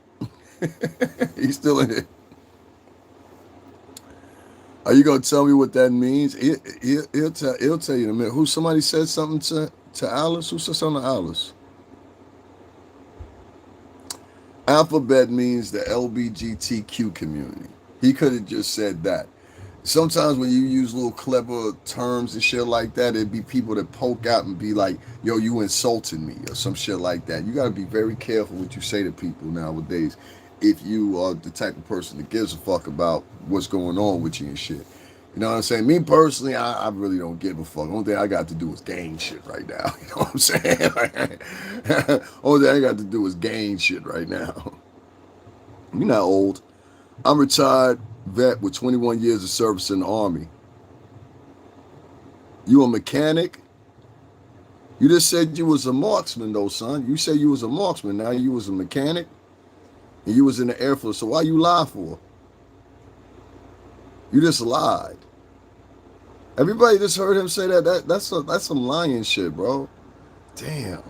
He's still in here. Are you gonna tell me what that means? He'll tell you in a minute. Who somebody said something to Alice? Who said something to Alice? Alphabet means the LBGTQ community. He could have just said that. Sometimes when you use little clever terms and shit like that, it'd be people that poke out and be like, yo, you insulted me or some shit like that. You got to be very careful what you say to people nowadays if you are the type of person that gives a fuck about what's going on with you and shit. You know what I'm saying? Me personally, I really don't give a fuck. Only thing I got to do is gain shit right now. You know what I'm saying? Only thing I got to do is gain shit right now. You're not old. I'm retired vet with 21 years of service in the Army. You a mechanic? You just said you was a marksman though, son. You said you was a marksman. Now you was a mechanic and you was in the Air Force. So why you lie for? You just lied. Everybody just heard him say that. That's some lying shit, bro. Damn.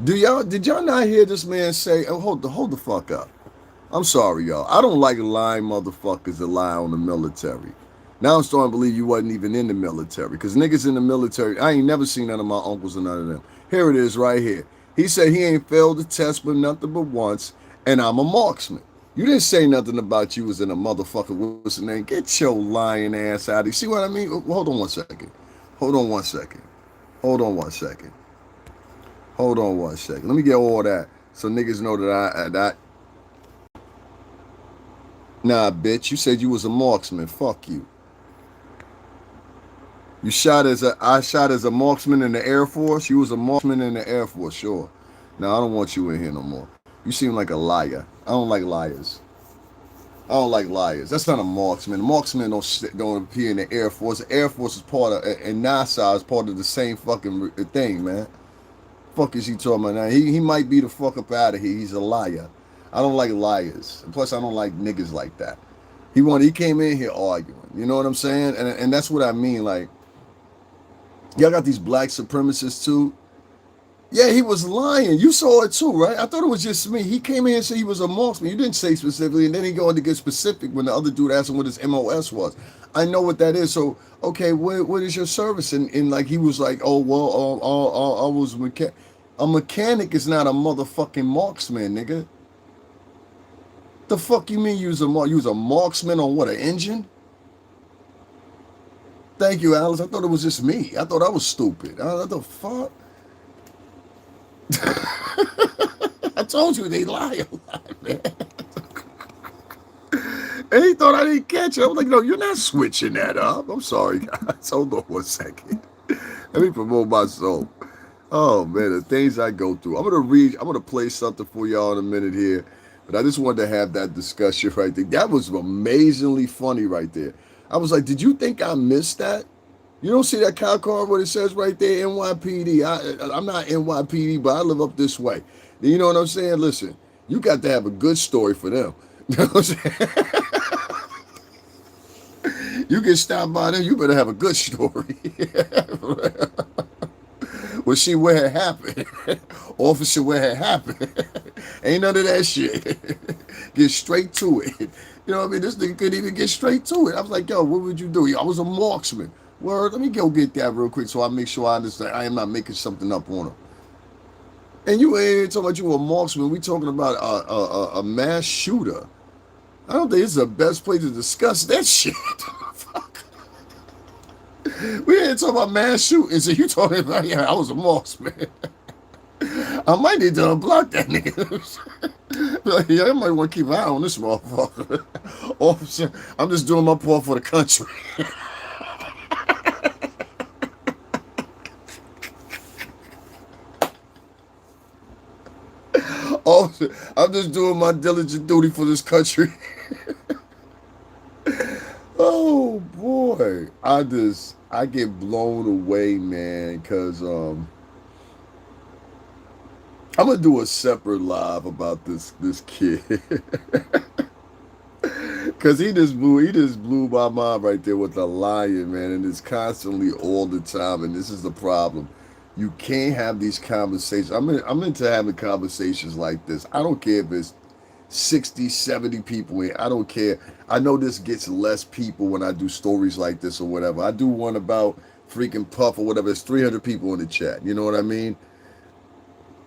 Did y'all not hear this man say, oh, hold the fuck up. I'm sorry, y'all. I don't like lying motherfuckers that lie on the military. Now I'm starting to believe you wasn't even in the military. Because niggas in the military, I ain't never seen none of my uncles or none of them. Here it is right here. He said he ain't failed the test but nothing but once, and I'm a marksman. You didn't say nothing about you was in a motherfucker, what's the name? Get your lying ass out of here. See what I mean? Hold on one second. Hold on one second. Hold on one second. Hold on one second. Let me get all that so niggas know that Nah, bitch, you said you was a marksman. Fuck you. I shot as a marksman in the Air Force. You was a marksman in the Air Force, sure. Now I don't want you in here no more. You seem like a liar. I don't like liars. I don't like liars. That's not a marksman. A marksman don't appear in the Air Force. The Air Force is part of, and NASA is part of the same fucking thing, man. Fuck is he talking about now? He might be the fuck up out of here. He's a liar. I don't like liars. And plus, I don't like niggas like that. He came in here arguing. You know what I'm saying? And that's what I mean. Like, y'all got these black supremacists too. Yeah, he was lying. You saw it too, right? I thought it was just me. He came in and said he was a marksman. You didn't say specifically, and then he go on to get specific when the other dude asked him what his MOS was. I know what that is. So, okay, what is your service? And like he was like, oh well, I was mechanic. A mechanic is not a motherfucking marksman, nigga. The fuck you mean you was a marksman on what, an engine? Thank you, Alice. I thought it was just me. I thought I was stupid. What the fuck? I told you they lie a lot, man. And he thought I didn't catch it. I was like, no, you're not switching that up. I'm sorry, guys. Hold on 1 second. Let me promote myself. Oh, man, the things I go through. I'm going to play something for y'all in a minute here. But I just wanted to have that discussion right there. That was amazingly funny right there. I was like, did you think I missed that? You don't see that cow card what it says right there, NYPD. I'm not NYPD, but I live up this way. You know what I'm saying? Listen, you got to have a good story for them. You know what I'm saying? You get stopped by them, you better have a good story. Well, see where it happened. Officer, where it happened. Ain't none of that shit. Get straight to it. You know what I mean? This nigga couldn't even get straight to it. I was like, yo, what would you do? I was a marksman. Word, let me go get that real quick so I make sure I understand. I am not making something up on him. And you ain't talking about you a marksman. We talking about a mass shooter. I don't think it's the best place to discuss that shit. Fuck. We ain't talking about mass shooting. So you talking about, yeah, I was a marksman. I might need to unblock that nigga. Like, yeah, I might want to keep an eye on this motherfucker. Officer, I'm just doing my part for the country. Officer, I'm just doing my diligent duty for this country. Oh boy, I get blown away, man, because I'm gonna do a separate live about this kid. Cause he just blew my mind right there with the lion, man, and it's constantly all the time, and this is the problem. You can't have these conversations. I'm into having conversations like this. I don't care if it's 60, 70 people in. I don't care. I know this gets less people when I do stories like this or whatever. I do one about freaking Puff or whatever. It's 300 people in the chat. You know what I mean?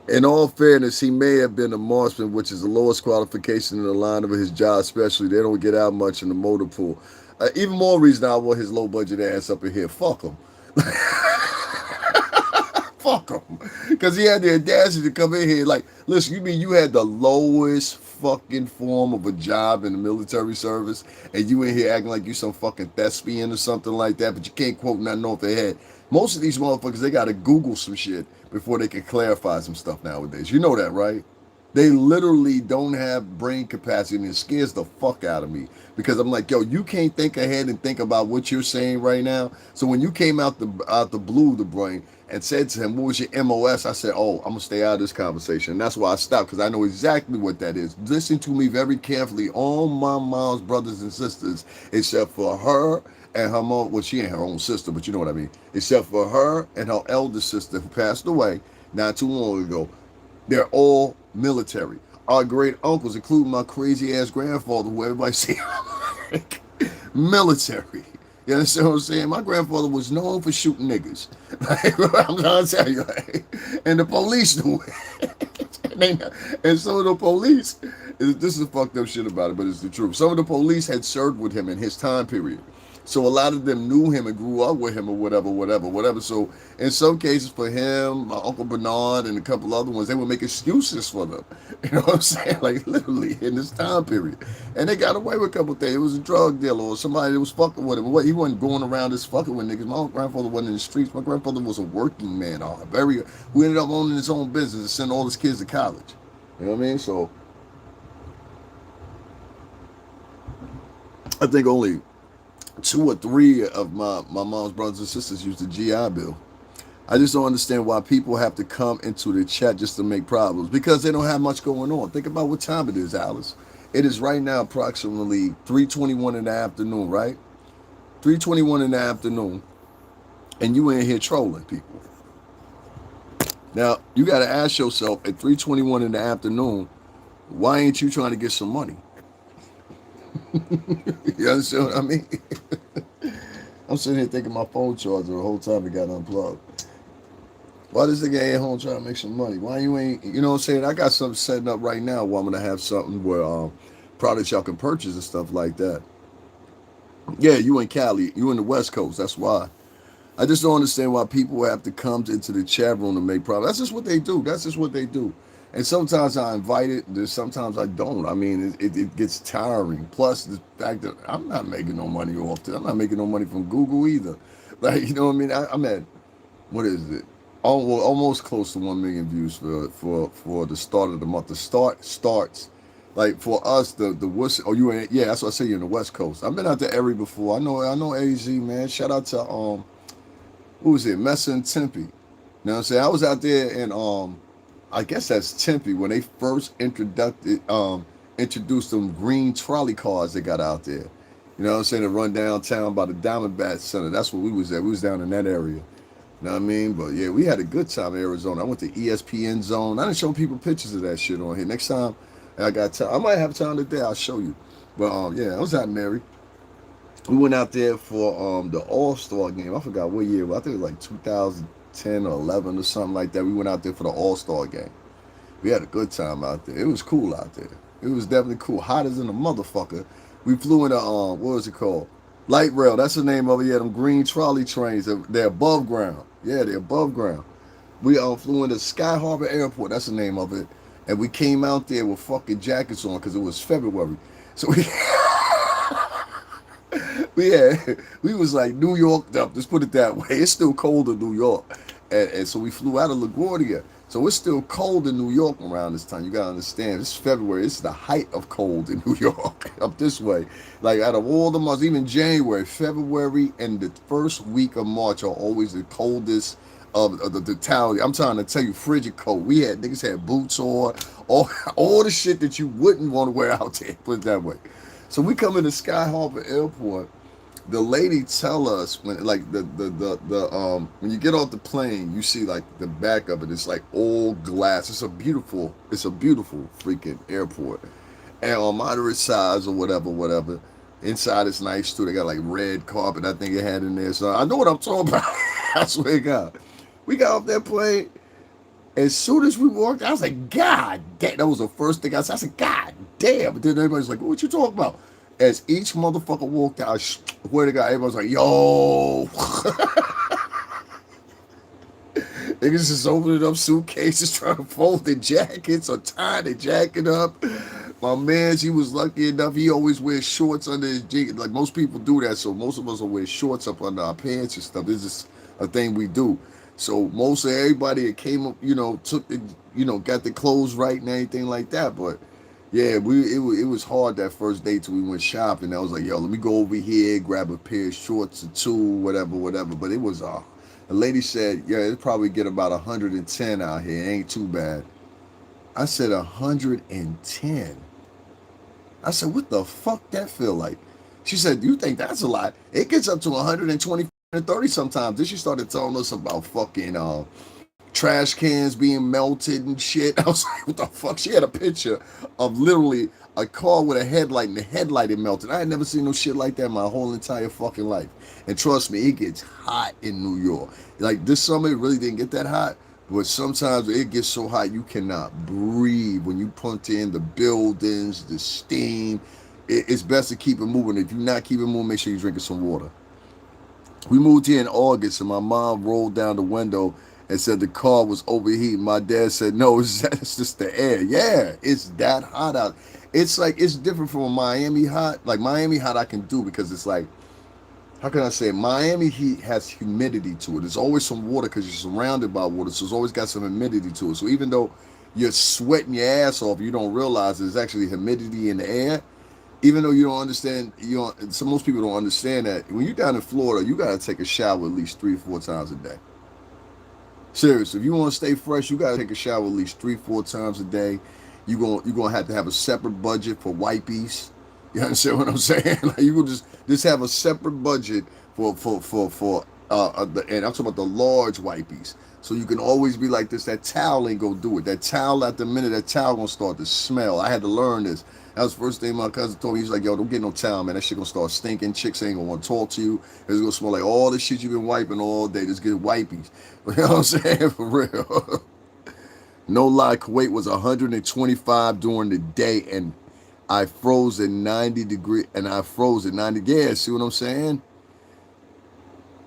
In all fairness, he may have been a marksman, which is the lowest qualification in the line of his job, especially. They don't get out much in the motor pool. Even more reason I want his low budget ass up in here. Fuck him. Fuck him. Because he had the audacity to come in here like, listen, you mean you had the lowest fucking form of a job in the military service and you in here acting like you some fucking thespian or something like that, but you can't quote nothing off their head. Most of these motherfuckers, they got to Google some shit before they can clarify some stuff nowadays. You know that, right? They literally don't have brain capacity, and it scares the fuck out of me because I'm like, yo, you can't think ahead and think about what you're saying right now. So when you came out the blue, the brain, and said to him, "What was your MOS?" I said, "Oh, I'm gonna stay out of this conversation." And that's why I stopped because I know exactly what that is. Listen to me very carefully, all my mom's brothers and sisters, except for her and her mom. Well, she ain't her own sister, but you know what I mean. Except for her and her elder sister who passed away not too long ago. They're all military. Our great uncles, including my crazy ass grandfather, who everybody say military. You understand what I'm saying? My grandfather was known for shooting niggas. Like, I'm trying to tell you. Like, and the police knew it. And some of the police, this is fucked up shit about it, but it's the truth. Some of the police had served with him in his time period. So a lot of them knew him and grew up with him or whatever. So in some cases for him, my Uncle Bernard and a couple other ones, they would make excuses for them. You know what I'm saying? Like literally in this time period. And they got away with a couple things. It was a drug dealer or somebody that was fucking with him. He wasn't going around just fucking with niggas. My grandfather wasn't in the streets. My grandfather was a working man, who ended up owning his own business and sent all his kids to college. You know what I mean? So I think only 2 or 3 of my mom's brothers and sisters used the GI Bill. I just don't understand why people have to come into the chat just to make problems because they don't have much going on. Think about what time it is, Alice. It is right now approximately 3:21 in the afternoon, right? 3:21 in the afternoon, and you in here trolling people. Now, you got to ask yourself at 3:21 in the afternoon, why ain't you trying to get some money? You understand what I mean? I'm sitting here thinking my phone charger the whole time it got unplugged. Why this nigga ain't home trying to make some money? Why you ain't, you know what I'm saying? I got something setting up right now where I'm going to have something where products y'all can purchase and stuff like that. Yeah, you in Cali. You in the West Coast. That's why. I just don't understand why people have to come into the chat room to make problems. That's just what they do. That's just what they do. And sometimes I invite it, and sometimes I don't. I mean, it gets tiring. Plus, the fact that I'm not making no money off this. I'm not making no money from Google either. Like, you know what I mean? I'm at, what is it? Almost close to 1 million views for the start of the month. The start starts. Like for us, the Worcester. Oh, you in? Yeah, that's what I say. You're in the West Coast. I've been out to Erie before. I know AZ, man. Shout out to who was it? Mesa and Tempe. You know what I'm saying? I was out there in I guess that's Tempe when they first introduced them green trolley cars they got out there. You know what I'm saying? To run downtown by the Diamondback Center. That's where we was at. We was down in that area. You know what I mean? But yeah, we had a good time in Arizona. I went to ESPN Zone. I didn't show people pictures of that shit on here. Next time I got time, I might have time today. I'll show you. But yeah, I was out in Erie. We went out there for the All-Star game. I forgot what year. I think it was like 2010 or 11 or something like that. We went out there for the All-Star game. We had a good time out there. It was cool out there. It was definitely cool. Hot as in a motherfucker. We flew in a what was it called? Light rail. That's the name of it. Yeah, them green trolley trains. They're above ground. Yeah, they're above ground. We flew into Sky Harbor Airport. That's the name of it. And we came out there with fucking jackets on because it was February. So we was like New Yorked up. Let's put it that way. It's still cold in New York, and so we flew out of LaGuardia. So it's still cold in New York around this time. You gotta understand. It's February. It's the height of cold in New York up this way. Like out of all the months, even January, February, and the first week of March are always the coldest of the totality. I'm trying to tell you, frigid coat. We had niggas had boots on, all the shit that you wouldn't want to wear out there. Put it that way. So we come into Sky Harbor Airport. The lady tell us when like the when you get off the plane, you see like the back of it. It's like all glass. It's a beautiful freaking airport, and on moderate size or whatever. Inside it's nice too. They got like red carpet. I think it had in there. So I know what I'm talking about. I swear to God. We got off that plane. As soon as we walked, I was like, God damn. That was the first thing I said. I said, God damn. But then everybody's like, what you talking about? As each motherfucker walked out, I swear to God, everybody was like, yo. Niggas just opening up suitcases, trying to fold their jackets or tie their jacket up. My man, he was lucky enough. He always wears shorts under his jacket. Like most people do that, so most of us will wear shorts up under our pants and stuff. This is a thing we do. So most of everybody that came up, took the, got the clothes right and everything like that. But yeah, it was hard that first day till we went shopping. I was like, yo, let me go over here, grab a pair of shorts or two, whatever. But it was the lady said, yeah, it'll probably get about 110 out here. It ain't too bad. I said 110. I said, what the fuck that feel like? She said, you think that's a lot? It gets up to 120 and 30 sometimes. Then she started telling us about fucking trash cans being melted and shit. I was like, what the fuck? She had a picture of literally a car with a headlight and the headlight had melted. I had never seen no shit like that in my whole entire fucking life. And trust me, it gets hot in New York. Like this summer, it really didn't get that hot. But sometimes it gets so hot you cannot breathe. When you punch in the buildings, the steam, it's best to keep it moving. If you're not keeping it moving, make sure you're drinking some water. We moved here in August, and my mom rolled down the window and said the car was overheating. My dad said, no, it's just the air. Yeah, it's that hot out. It's like, it's different from a Miami hot. Like Miami hot I can do because it's like, how can I say it? Miami heat has humidity to it. There's always some water because you're surrounded by water, so it's always got some humidity to it. So even though you're sweating your ass off, you don't realize there's actually humidity in the air. Even though you don't understand, so most people don't understand that when you're down in Florida, you gotta take a shower at least 3 or 4 times a day. Seriously, if you want to stay fresh, you gotta take a shower at least 3 or 4 times a day. You're gonna have to have a separate budget for wipies. You understand what I'm saying? Like you will just have a separate budget for and I'm talking about the large wipies. So you can always be like this. That towel ain't gonna do it. That towel, at the minute that towel gonna start to smell. I had to learn this. That was the first thing my cousin told me. He's like, yo, don't get no towel, man. That shit gonna start stinking. Chicks ain't gonna want to talk to you. It's gonna smell like all the shit you've been wiping all day. Just get wipies. You know what I'm saying? For real. No lie, Kuwait was 125 during the day, and I froze at 90 degrees, and I froze at 90. Yeah, see what I'm saying?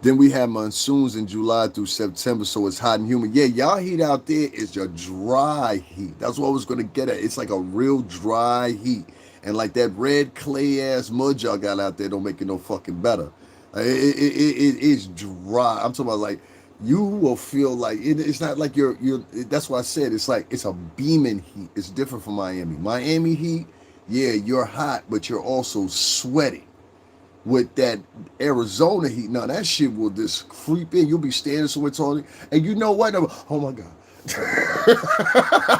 Then we have monsoons in July through September, so it's hot and humid. Yeah, y'all heat out there is your dry heat. That's what I was gonna get at. It's like a real dry heat, and like that red clay ass mud y'all got out there don't make it no fucking better. It is dry. I'm talking about like you will feel like it's not like you're. That's why I said it's like it's a beaming heat. It's different from Miami. Miami heat, yeah, you're hot, but you're also sweating. With that Arizona heat, now that shit will just creep in. You'll be standing somewhere talking, and you know what? Oh my God.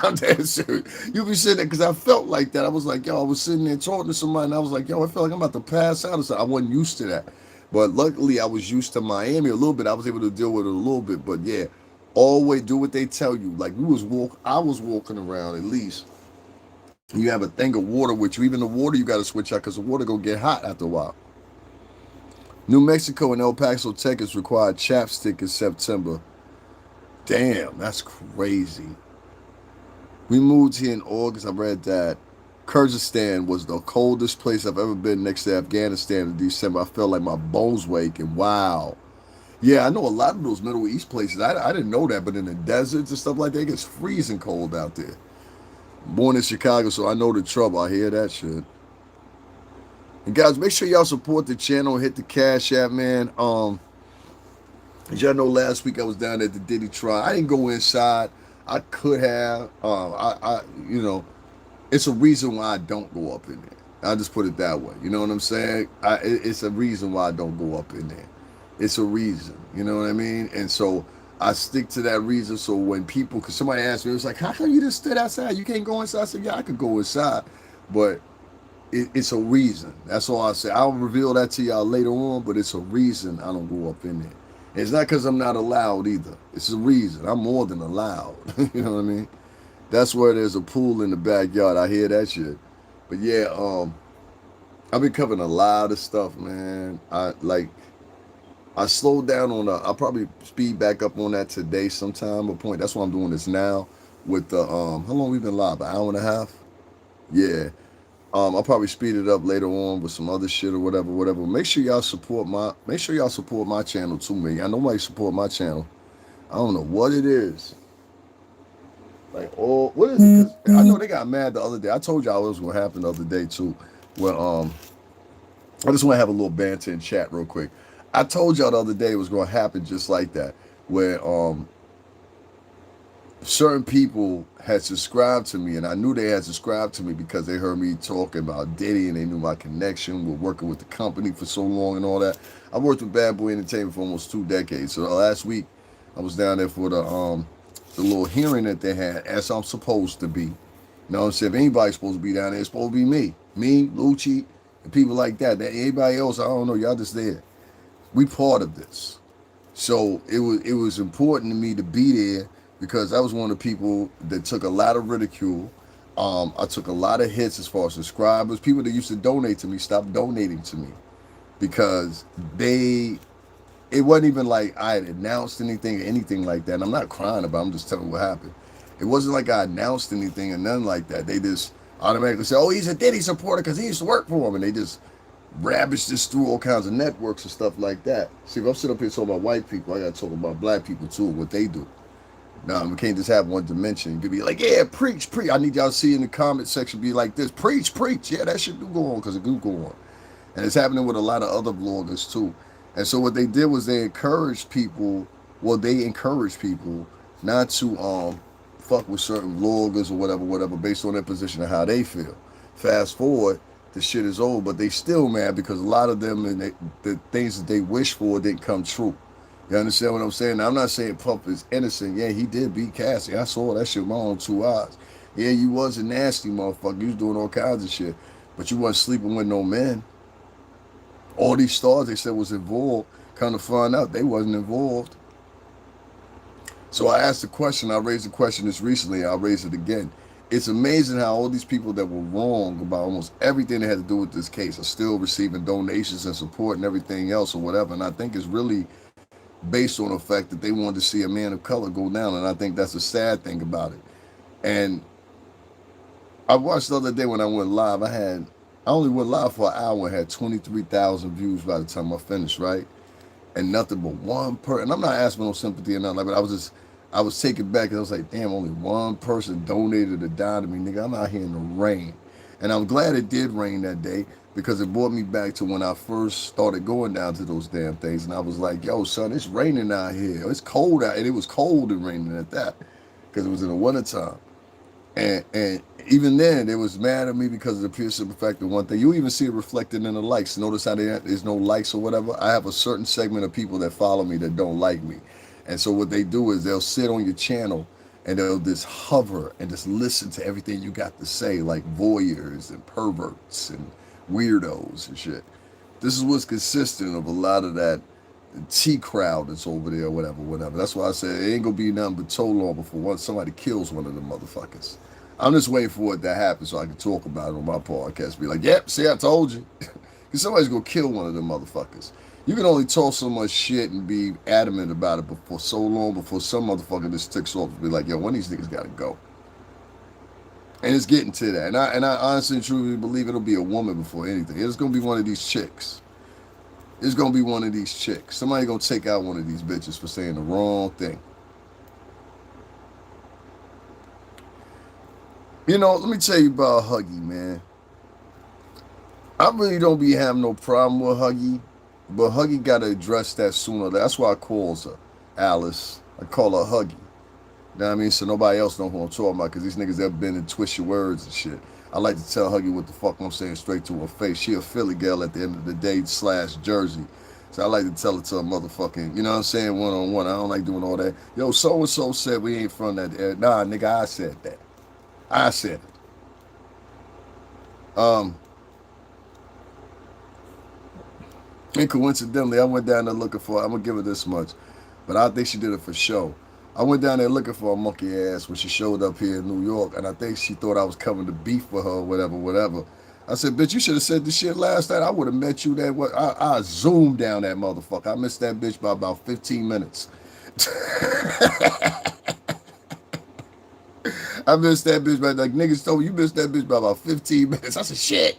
I'm dead serious. You'll be sitting there because I felt like that. I was like, yo, I was sitting there talking to somebody, and I was like, yo, I felt like I'm about to pass out or something. I wasn't used to that. But luckily, I was used to Miami a little bit. I was able to deal with it a little bit. But yeah, always do what they tell you. Like I was walking around at least. You have a thing of water with you. Even the water you got to switch out because the water gonna get hot after a while. New Mexico and El Paso, Texas required chapstick in September. Damn, that's crazy. We moved here in August. I read that Kyrgyzstan was the coldest place I've ever been next to Afghanistan in December. I felt like my bones were aching. Wow. Yeah, I know a lot of those Middle East places. I didn't know that, but in the deserts and stuff like that, it gets freezing cold out there. Born in Chicago, so I know the trouble. I hear that shit. And guys, make sure y'all support the channel. Hit the Cash App, man. As y'all know, last week I was down at the Diddy trial. I didn't go inside. I could have. It's a reason why I don't go up in there. I'll just put it that way. You know what I'm saying? It's a reason why I don't go up in there. It's a reason. You know what I mean? And so I stick to that reason. So when people, because somebody asked me, it was like, how come you just stood outside? You can't go inside. I said, yeah, I could go inside, but it's a reason. That's all I say. I'll reveal that to y'all later on, but it's a reason I don't go up in there. It's not because I'm not allowed either. It's a reason. I'm more than allowed. You know what I mean? That's where there's a pool in the backyard. I hear that shit. But yeah, I've been covering a lot of stuff, man. I slowed down on I'll probably speed back up on that today sometime a point. That's why I'm doing this now with the how long we been live? An hour and a half? Yeah. I'll probably speed it up later on with some other shit or whatever. Make sure y'all support my channel too, man. Y'all nobody support my channel. I don't know what it is. Like, oh, what is it? 'Cause I know they got mad the other day. I told y'all it was gonna happen the other day too. Where I just want to have a little banter in chat real quick. I told y'all the other day it was gonna happen just like that, where certain people had subscribed to me, and I knew they had subscribed to me because they heard me talking about Diddy and they knew my connection with working with the company for so long and all that. I worked with Bad Boy Entertainment for almost 2 decades. So last week I was down there for the little hearing that they had, as I'm supposed to be. You know what I'm saying? If anybody's supposed to be down there, it's supposed to be me. Me, Lucci, and people like that. That anybody else, I don't know, y'all just there. We part of this. So it was important to me to be there because I was one of the people that took a lot of ridicule. I took a lot of hits as far as subscribers. People that used to donate to me stopped donating to me because it wasn't even like I had announced anything or anything like that. And I'm not crying about it. I'm just telling what happened. It wasn't like I announced anything or nothing like that. They just automatically said, oh, he's a Diddy supporter because he used to work for him. And they just ravaged this through all kinds of networks and stuff like that. See, if I'm sitting up here talking about white people, I got to talk about black people too, what they do. Now, we can't just have one dimension. You could be like, yeah, preach. I need y'all to see in the comment section, be like this, preach. Yeah, that shit do go on because it do go on. And it's happening with a lot of other bloggers too. And so what they did was they encouraged people not to fuck with certain bloggers or whatever, based on their position and how they feel. Fast forward, the shit is over, but they still mad because a lot of them and the things that they wish for didn't come true. You understand what I'm saying? Now, I'm not saying Puff is innocent. Yeah, he did beat Cassie. I saw that shit with my own 2 eyes. Yeah, you was a nasty motherfucker. You was doing all kinds of shit. But you wasn't sleeping with no men. All these stars they said was involved, kind of find out they wasn't involved. So I asked the question. I raised the question this recently. I'll raise it again. It's amazing how all these people that were wrong about almost everything that had to do with this case are still receiving donations and support and everything else or whatever. And I think it's really based on the fact that they wanted to see a man of color go down. And I think that's a sad thing about it. And I watched the other day when I went live, I only went live for an hour and had 23,000 views by the time I finished, right? And nothing but one person. And I'm not asking no sympathy or nothing like that. I was taken back and I was like, damn, only one person donated a dime to me, nigga. I'm out here in the rain. And I'm glad it did rain that day because it brought me back to when I first started going down to those damn things. And I was like, yo, son, it's raining out here. It's cold out. And it was cold and raining at that because it was in the wintertime. And even then, they was mad at me because of the pure simple fact of one thing. You even see it reflected in the likes. Notice how there's no likes or whatever. I have a certain segment of people that follow me that don't like me. And so what they do is they'll sit on your channel and they'll just hover and just listen to everything you got to say, like voyeurs and perverts and weirdos and shit. This is what's consistent of a lot of that T crowd that's over there, whatever. That's why I said it ain't gonna be nothing but so long before somebody kills one of them motherfuckers. I'm just waiting for it to happen so I can talk about it on my podcast. Be like, yep, see, I told you. Because somebody's gonna kill one of them motherfuckers. You can only talk so much shit and be adamant about it for so long before some motherfucker just ticks off and be like, yo, one of these niggas gotta go. And it's getting to that. And I honestly and truly believe it'll be a woman before anything. It's gonna be one of these chicks. It's gonna be one of these chicks. Somebody gonna take out one of these bitches for saying the wrong thing. You know, let me tell you about Huggy, man. I really don't be having no problem with Huggy, but Huggy gotta address that sooner. That's why I calls her Alice. I call her Huggy. You know what I mean? So nobody else know who I'm talking about because these niggas ever been and twist your words and shit. I like to tell Huggy what the fuck I'm saying straight to her face. She a Philly girl at the end of the day / Jersey. So I like to tell it to a motherfucking, you know what I'm saying, one-on-one. I don't like doing all that. Yo, so-and-so said we ain't from that area. Nah, nigga, I said that. I said it. And coincidentally, I went down there looking for, I'm going to give her this much, but I think she did it for show. I went down there looking for a monkey ass when she showed up here in New York, and I think she thought I was coming to beef with her or whatever. I said, bitch, you should have said this shit last night. I would have met you there. I zoomed down that motherfucker. I missed that bitch by about 15 minutes. I missed that bitch by, like, niggas told me, you missed that bitch by about 15 minutes. I said, shit.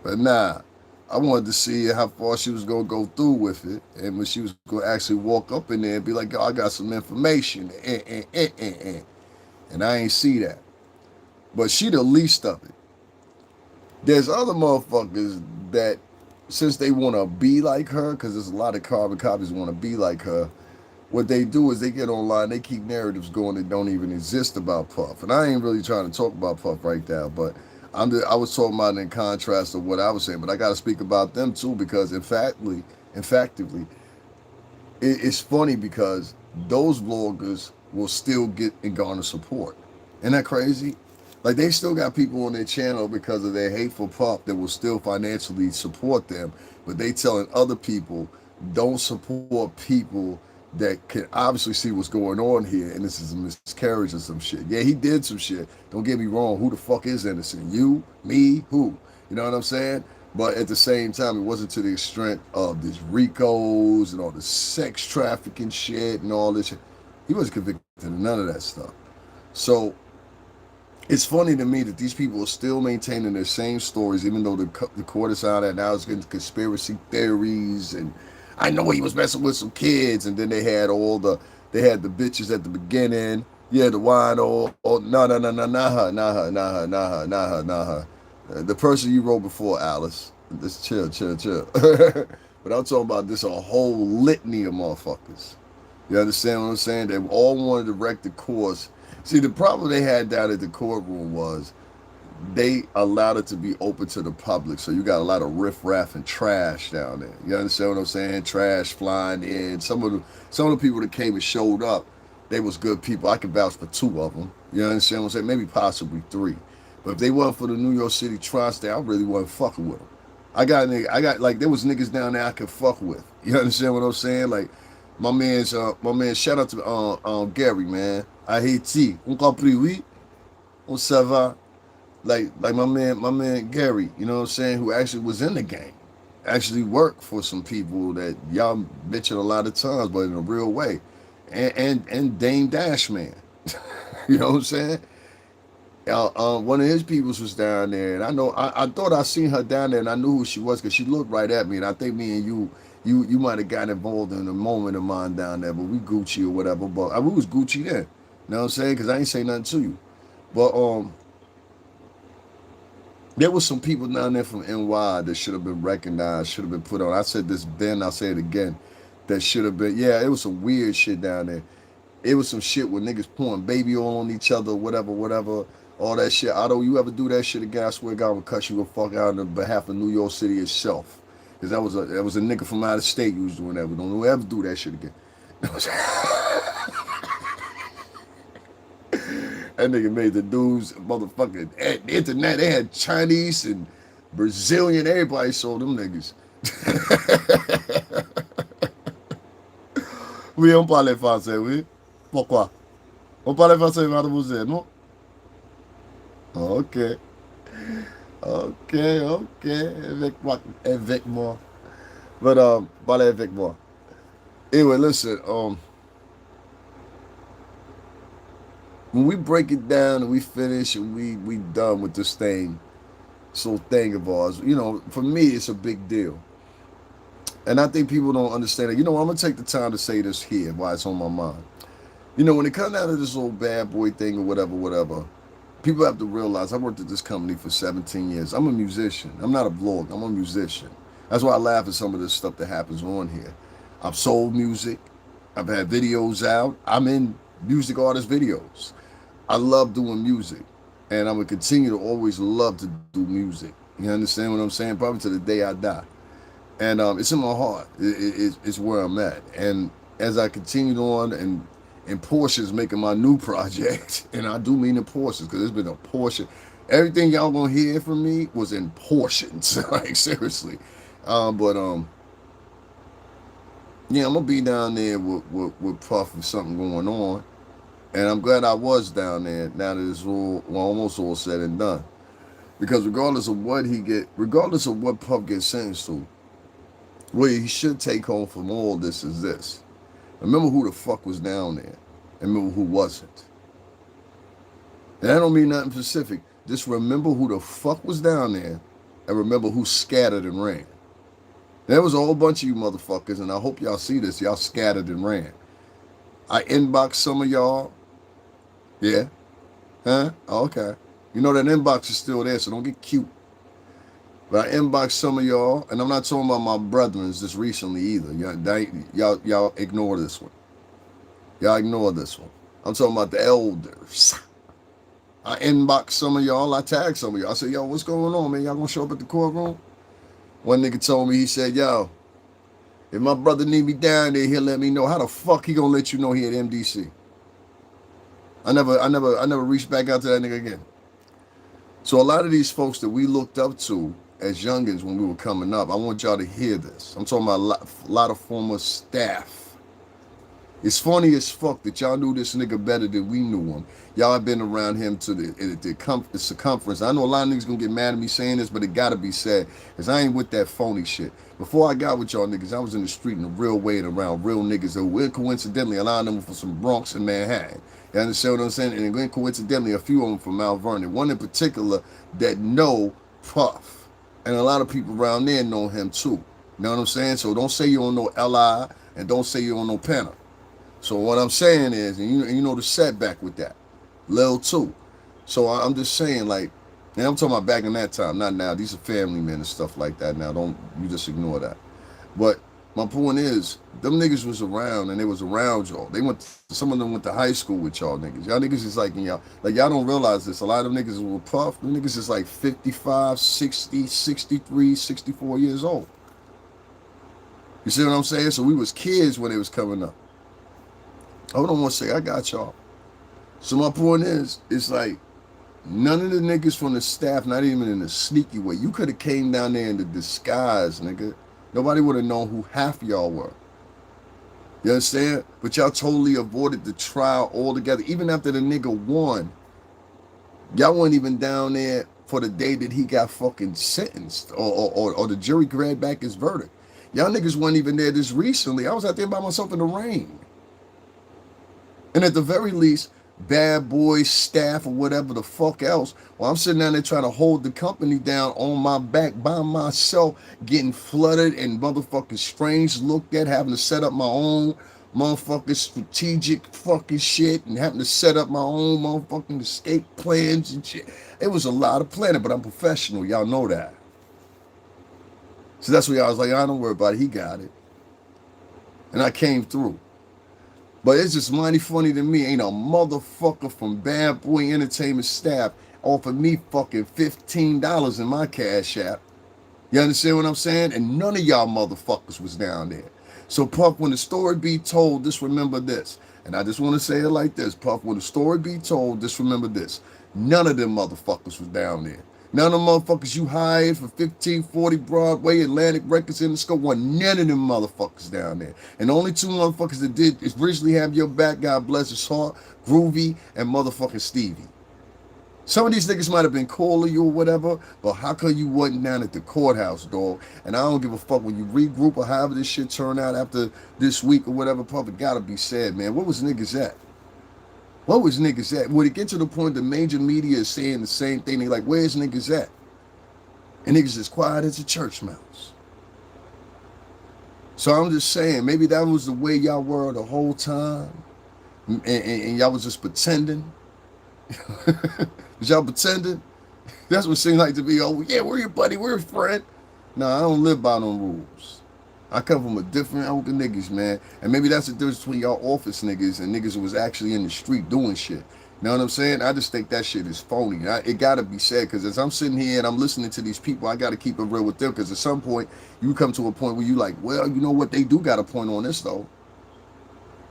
But nah, I wanted to see how far she was going to go through with it. And when she was going to actually walk up in there and be like, yo, I got some information. And I ain't see that. But she the least of it. There's other motherfuckers that, since they want to be like her, because there's a lot of carbon copies who want to be like her, what they do is they get online, they keep narratives going that don't even exist about Puff. And I ain't really trying to talk about Puff right now, but I was talking about it in contrast to what I was saying, but I got to speak about them too, because effectively, it's funny because those vloggers will still get and garner support. Isn't that crazy? Like, they still got people on their channel because of their hateful Puff that will still financially support them, but they telling other people, don't support people that can obviously see what's going on here, and this is a miscarriage or some shit. Yeah, he did some shit. Don't get me wrong. Who the fuck is innocent? You? Me? Who? You know what I'm saying? But at the same time, it wasn't to the extent of these RICOs and all the sex trafficking shit and all this shit. He wasn't convicted of none of that stuff. So it's funny to me that these people are still maintaining their same stories, even though the court is out, and now it's getting conspiracy theories, and I know he was messing with some kids, and then they had the bitches at the beginning. Yeah, the wine, nah. The person you wrote before, Alice. Just chill. But I'm talking about this a whole litany of motherfuckers. You understand what I'm saying? They all wanted to wreck the course. See, the problem they had down at the courtroom was they allowed it to be open to the public. So you got a lot of riffraff and trash down there. You understand what I'm saying? Trash flying in. Some of the people that came and showed up, they was good people. I can vouch for 2 of them. You understand what I'm saying? Maybe possibly 3. But if they weren't for the New York City Tri-State, I really wasn't fucking with them. I got like, there was niggas down there I could fuck with. You understand what I'm saying? Like, my man, shout out to Gary, man. I hate you. On compris, oui. On ça va. Like my man Gary, you know what I'm saying, who actually was in the game, actually worked for some people that y'all mention a lot of times, but in a real way, and Dame Dash Man, you know what I'm saying? One of his peoples was down there, and I thought I seen her down there, and I knew who she was because she looked right at me, and I think me and you might have gotten involved in a moment of mine down there, but we Gucci or whatever, but we was Gucci then, you know what I'm saying? Because I ain't say nothing to you, but there was some people down there from NY that should have been recognized, should have been put on. I said this then, I'll say it again. That should have been, yeah, it was some weird shit down there. It was some shit with niggas pouring baby oil on each other, whatever, all that shit. Although you ever do that shit again, I swear to God, I'm gonna cut you the fuck out on behalf of New York City itself. Because that was a nigga from out of state who was doing that. We don't ever do that shit again. That nigga made the dudes motherfucking at the internet. They had Chinese and Brazilian. Everybody saw them niggas. Oui, on parlait français, oui. Pourquoi? On parlait français, mademoiselle, non? Ok. Avec moi. But parlez avec moi. Anyway, listen, when we break it down and we finish and we done with this thing of ours, you know, for me it's a big deal. And I think people don't understand it. You know, I'm gonna take the time to say this here while it's on my mind. You know, when it comes down to this old bad boy thing or whatever, people have to realize I worked at this company for 17 years. I'm a musician. I'm not a vlog. I'm a musician. That's why I laugh at some of this stuff that happens on here. I've sold music. I've had videos out. I'm in music artist videos. I love doing music, and I'm going to continue to always love to do music. You understand what I'm saying? Probably to the day I die. And it's in my heart. It's where I'm at. And as I continued on, and Porsche's making my new project, and I do mean in Porsches because there's been a Porsche. Everything y'all gonna hear from me was in portions, like seriously. But yeah, I'm gonna be down there with Puff with something going on, and I'm glad I was down there. Now that it's all well, almost all said and done, because regardless of what Puff gets sentenced to, what he should take home from all this is this: remember who the fuck was down there, and remember who wasn't. And I don't mean nothing specific. Just remember who the fuck was down there, and remember who scattered and ran. There was a whole bunch of you motherfuckers, and I hope y'all see this. Y'all scattered and ran. I inboxed some of y'all. Yeah? Huh? Okay. You know that inbox is still there, so don't get cute. But I inboxed some of y'all, and I'm not talking about my brethren just recently either. Y'all ignore this one. Y'all ignore this one. I'm talking about the elders. I inboxed some of y'all. I tagged some of y'all. I said, yo, what's going on, man? Y'all gonna show up at the courtroom? One nigga told me, he said, yo, if my brother need me down there, he'll let me know. How the fuck he gonna let you know he at MDC? I never reached back out to that nigga again. So a lot of these folks that we looked up to as youngins when we were coming up, I want y'all to hear this. I'm talking about a lot of former staff. It's funny as fuck that y'all knew this nigga better than we knew him. Y'all have been around him to the circumference. I know a lot of niggas gonna get mad at me saying this, but it gotta be said, because I ain't with that phony shit. Before I got with y'all niggas, I was in the street in a real way and around real niggas that were coincidentally, a lot of them were from some Bronx and Manhattan. You understand what I'm saying? And then coincidentally, a few of them from Mount Vernon. One in particular that know Puff. And a lot of people around there know him too. You know what I'm saying? So don't say you don't know L.I. and don't say you don't know Penna. So what I'm saying is, and you know the setback with that, Lil too. So I'm just saying, like, and I'm talking about back in that time, not now. These are family men and stuff like that. Now, don't you just ignore that. But my point is, them niggas was around and they was around y'all. Some of them went to high school with y'all niggas. Y'all niggas is like, y'all don't realize this. A lot of them niggas were Puff. Them niggas is like 55, 60, 63, 64 years old. You see what I'm saying? So we was kids when they was coming up. Hold on one second, I got y'all. So my point is, it's like, none of the niggas from the staff, not even in a sneaky way. You could have came down there in the disguise, nigga. Nobody would have known who half y'all were. You understand? But y'all totally avoided the trial altogether. Even after the nigga won, y'all weren't even down there for the day that he got fucking sentenced or the jury grabbed back his verdict. Y'all niggas weren't even there this recently. I was out there by myself in the rain. And at the very least, bad boys, staff, or whatever the fuck else, while I'm sitting down there trying to hold the company down on my back by myself, getting flooded and motherfucking strange looked at, having to set up my own motherfucking strategic fucking shit and having to set up my own motherfucking escape plans and shit. It was a lot of planning, but I'm professional. Y'all know that. So that's why I was like, I don't worry about it. He got it. And I came through. But it's just mighty funny to me. Ain't a motherfucker from Bad Boy Entertainment staff offered me fucking $15 in my Cash App. You understand what I'm saying? And none of y'all motherfuckers was down there. So Puff, when the story be told, just remember this. And I just want to say it like this. Puff, when the story be told, just remember this. None of them motherfuckers was down there. None of them motherfuckers you hired for 1540 Broadway, Atlantic Records in the scope, wasn't none of them motherfuckers down there. And the only two motherfuckers that did originally have your back, God bless his heart, Groovy and motherfucking Stevie. Some of these niggas might have been calling you or whatever, but how come you wasn't down at the courthouse, dog? And I don't give a fuck when you regroup or however this shit turn out after this week or whatever, Puff, it gotta be said, man. What was niggas at? What was niggas at? Would it get to the point the major media is saying the same thing? They like, where's niggas at? And niggas as quiet as a church mouse. So I'm just saying, maybe that was the way y'all were the whole time. And y'all was just pretending. Was y'all pretending? That's what it seemed like to be. Oh, yeah, we're your buddy, we're your friend. No, I don't live by no rules. I come from a different ilk of niggas, man. And maybe that's the difference between y'all office niggas and niggas who was actually in the street doing shit. You know what I'm saying? I just think that shit is phony. It got to be said, because as I'm sitting here and I'm listening to these people, I got to keep it real with them, because at some point, you come to a point where you like, well, you know what? They do got a point on this, though.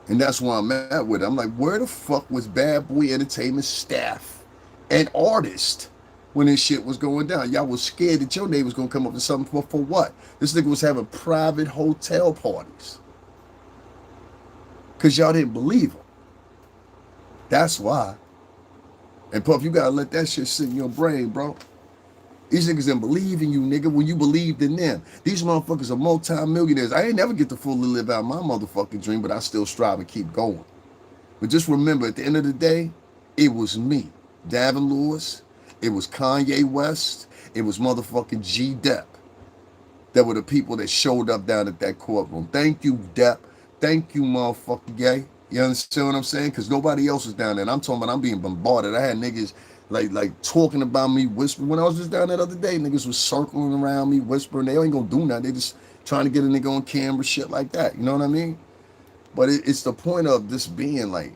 And that's where I'm at with it. I'm like, where the fuck was Bad Boy Entertainment staff and artists when this shit was going down? Y'all was scared that your name was going to come up with something for what? This nigga was having private hotel parties because y'all didn't believe him. That's why. And Puff, you gotta let that shit sit in your brain, bro. These niggas didn't believe in you, nigga, when you believed in them. These motherfuckers are multi-millionaires. I ain't never get to fully live out my motherfucking dream, but I still strive and keep going. But just remember, at the end of the day, it was me, Davin Lewis. It was Kanye West. It was motherfucking G Depp. That were the people that showed up down at that courtroom. Thank you, Depp. Thank you, motherfucking gay. You understand what I'm saying? Because nobody else was down there. And I'm talking about I'm being bombarded. I had niggas like talking about me, whispering. When I was just down that other day, niggas was circling around me, whispering. They ain't gonna do nothing. They just trying to get a nigga on camera, shit like that. You know what I mean? But it's the point of this being like,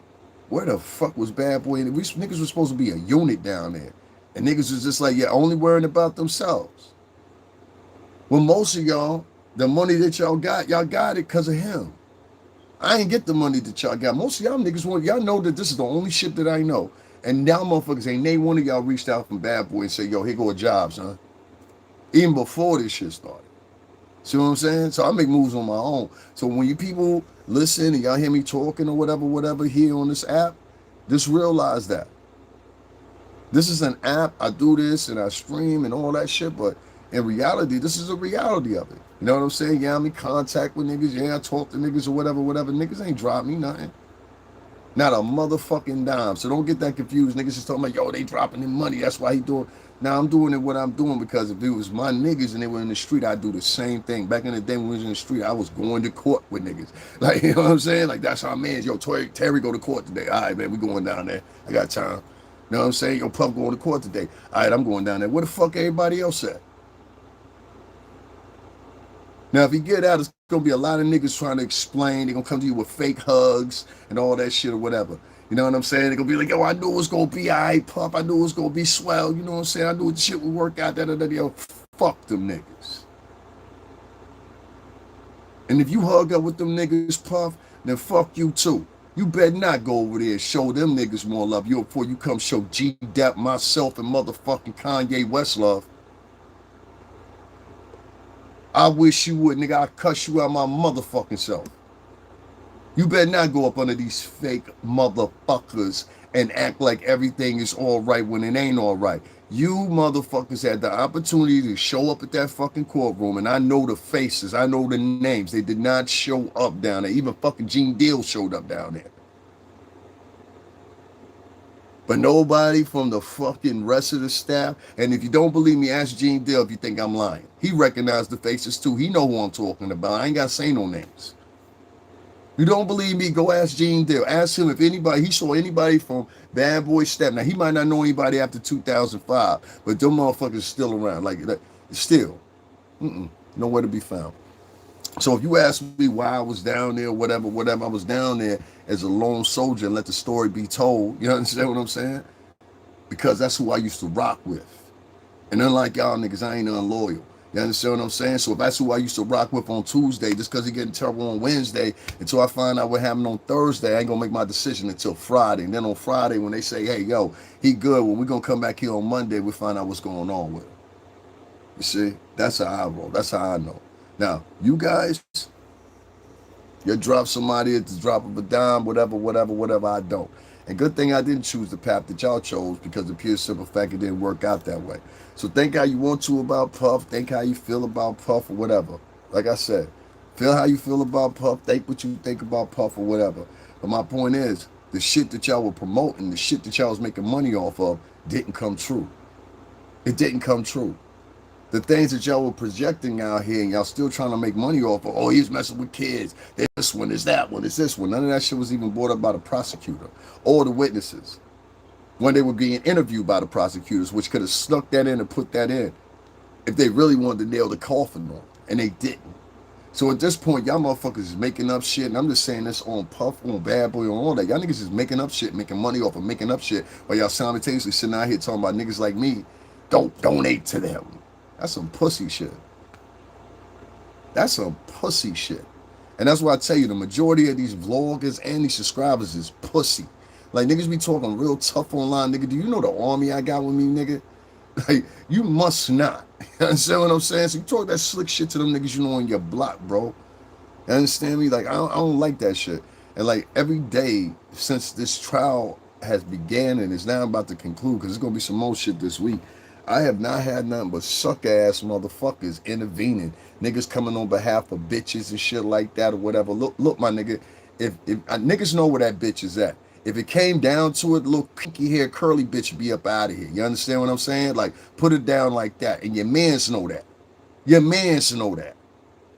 where the fuck was Bad Boy? And niggas were supposed to be a unit down there. And niggas was just like, yeah, only worrying about themselves. Well, most of y'all, the money that y'all got it because of him. I ain't get the money that y'all got. Most of y'all niggas y'all know that this is the only shit that I know. And now motherfuckers ain't name one of y'all reached out from Bad Boy and say, yo, here go a job, son. Even before this shit started. See what I'm saying? So I make moves on my own. So when you people listen and y'all hear me talking or whatever here on this app, just realize that. This is an app. I do this and I stream and all that shit, but in reality, this is a reality of it. You know what I'm saying? Yeah, I'm in contact with niggas. Yeah, I talk to niggas or whatever. Niggas ain't dropped me nothing. Not a motherfucking dime. So don't get that confused. Niggas just talking about, yo, they dropping him money. That's why he doing. Now I'm doing it what I'm doing because if it was my niggas and they were in the street, I'd do the same thing. Back in the day when we was in the street, I was going to court with niggas. Like, you know what I'm saying? Like, that's our man. Yo, Terry go to court today. All right, man, we going down there. I got time. You know what I'm saying? Yo, Puff going to court today. All right, I'm going down there. Where the fuck everybody else at? Now, if you get out, it's going to be a lot of niggas trying to explain. They're going to come to you with fake hugs and all that shit or whatever. You know what I'm saying? They're going to be like, yo, I knew it was going to be all right, Pup. I knew it was going to be swell. You know what I'm saying? I knew the shit would work out. Yo, fuck them niggas. And if you hug up with them niggas, Puff, then fuck you too. You better not go over there and show them niggas more love before you come show G Depp, myself, and motherfucking Kanye West love. I wish you would, nigga. I'll cuss you out my motherfucking self. You better not go up under these fake motherfuckers and act like everything is all right when it ain't all right. You motherfuckers had the opportunity to show up at that fucking courtroom, and I know the faces. I know the names. They did not show up down there. Even fucking Gene Deal showed up down there. But nobody from the fucking rest of the staff. And if you don't believe me, ask Gene Deal if you think I'm lying. He recognized the faces too. He know who I'm talking about. I ain't got to say no names. You don't believe me, go ask Gene Deal. Ask him if he saw anybody from Bad Boy staff. Now, he might not know anybody after 2005, but them motherfuckers still around. Like, still. Nowhere to be found. So if you ask me why I was down there, whatever, I was down there as a lone soldier and let the story be told. You understand what I'm saying? Because that's who I used to rock with. And unlike y'all niggas, I ain't unloyal. You understand what I'm saying? So if that's who I used to rock with on Tuesday, just because he getting terrible on Wednesday, until I find out what happened on Thursday, I ain't going to make my decision until Friday. And then on Friday, when they say, hey, yo, he good, when we're going to come back here on Monday, we find out what's going on with him. You see? That's how I roll. That's how I know. Now, you guys, you drop somebody at the drop of a dime, whatever, I don't. And good thing I didn't choose the path that y'all chose, because the pure simple fact it didn't work out that way. So think how you want to about Puff, think how you feel about Puff or whatever. Like I said, feel how you feel about Puff, think what you think about Puff or whatever. But my point is, the shit that y'all were promoting, the shit that y'all was making money off of, didn't come true. It didn't come true. The things that y'all were projecting out here and y'all still trying to make money off of, oh, he's messing with kids, this one is that one, is this one. None of that shit was even brought up by the prosecutor or the witnesses when they were being interviewed by the prosecutors, which could have snuck that in and put that in if they really wanted to nail the coffin on, and they didn't. So at this point, y'all motherfuckers is making up shit, and I'm just saying this on Puff, on Bad Boy, on all that. Y'all niggas is making up shit, making money off of making up shit, while y'all simultaneously sitting out here talking about niggas like me don't donate to them. That's some pussy shit. That's some pussy shit. And that's why I tell you, the majority of these vloggers and these subscribers is pussy. Like, niggas be talking real tough online, nigga. Do you know the army I got with me, nigga? Like, you must not. You understand what I'm saying? So you talk that slick shit to them niggas you know on your block, bro. You understand me? Like, I don't like that shit. And like, every day since this trial has began and is now about to conclude, because there's going to be some more shit this week, I have not had nothing but suck-ass motherfuckers intervening. Niggas coming on behalf of bitches and shit like that or whatever. Look, my nigga, if niggas know where that bitch is at. If it came down to it, little pinky hair curly bitch would be up out of here. You understand what I'm saying? Like, put it down like that. And your mans know that. Your mans know that.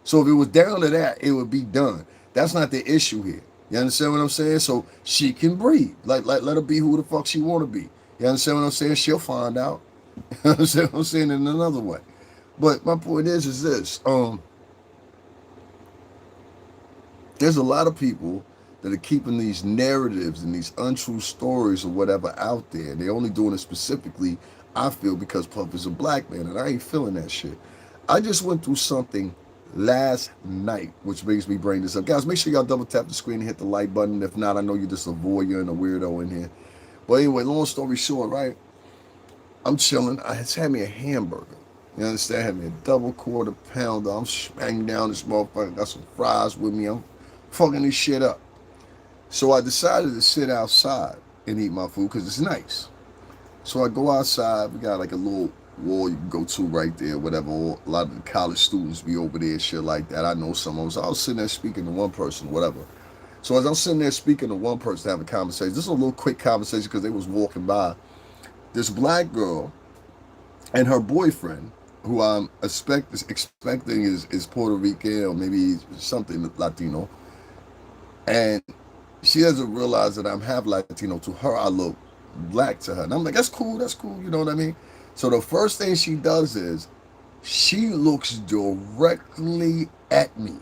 So if it was down to that, it would be done. That's not the issue here. You understand what I'm saying? So she can breathe. Like let her be who the fuck she want to be. You understand what I'm saying? She'll find out. You understand what I'm saying in another way. But my point is this. There's a lot of people that are keeping these narratives and these untrue stories or whatever out there. They're only doing it specifically, I feel, because Puff is a black man, and I ain't feeling that shit. I just went through something last night, which makes me bring this up. Guys, make sure y'all double tap the screen and hit the like button. If not, I know you're just a voyeur and a weirdo in here. But anyway, long story short, right? I'm chilling. I just had me a hamburger. You understand? I had me a double quarter pounder. I'm smacking down this motherfucker. Got some fries with me. I'm fucking this shit up. So I decided to sit outside and eat my food because it's nice. So I go outside. We got like a little wall you can go to right there, whatever. A lot of the college students be over there, shit like that. I know some of them. So I was sitting there speaking to one person, whatever. So as I'm sitting there speaking to one person, having a conversation, this is a little quick conversation because they was walking by. This black girl and her boyfriend, who I'm expecting is Puerto Rican or maybe something Latino, and she doesn't realize that I'm half Latino. To her, I look black to her. And I'm like, that's cool, you know what I mean? So the first thing she does is she looks directly at me.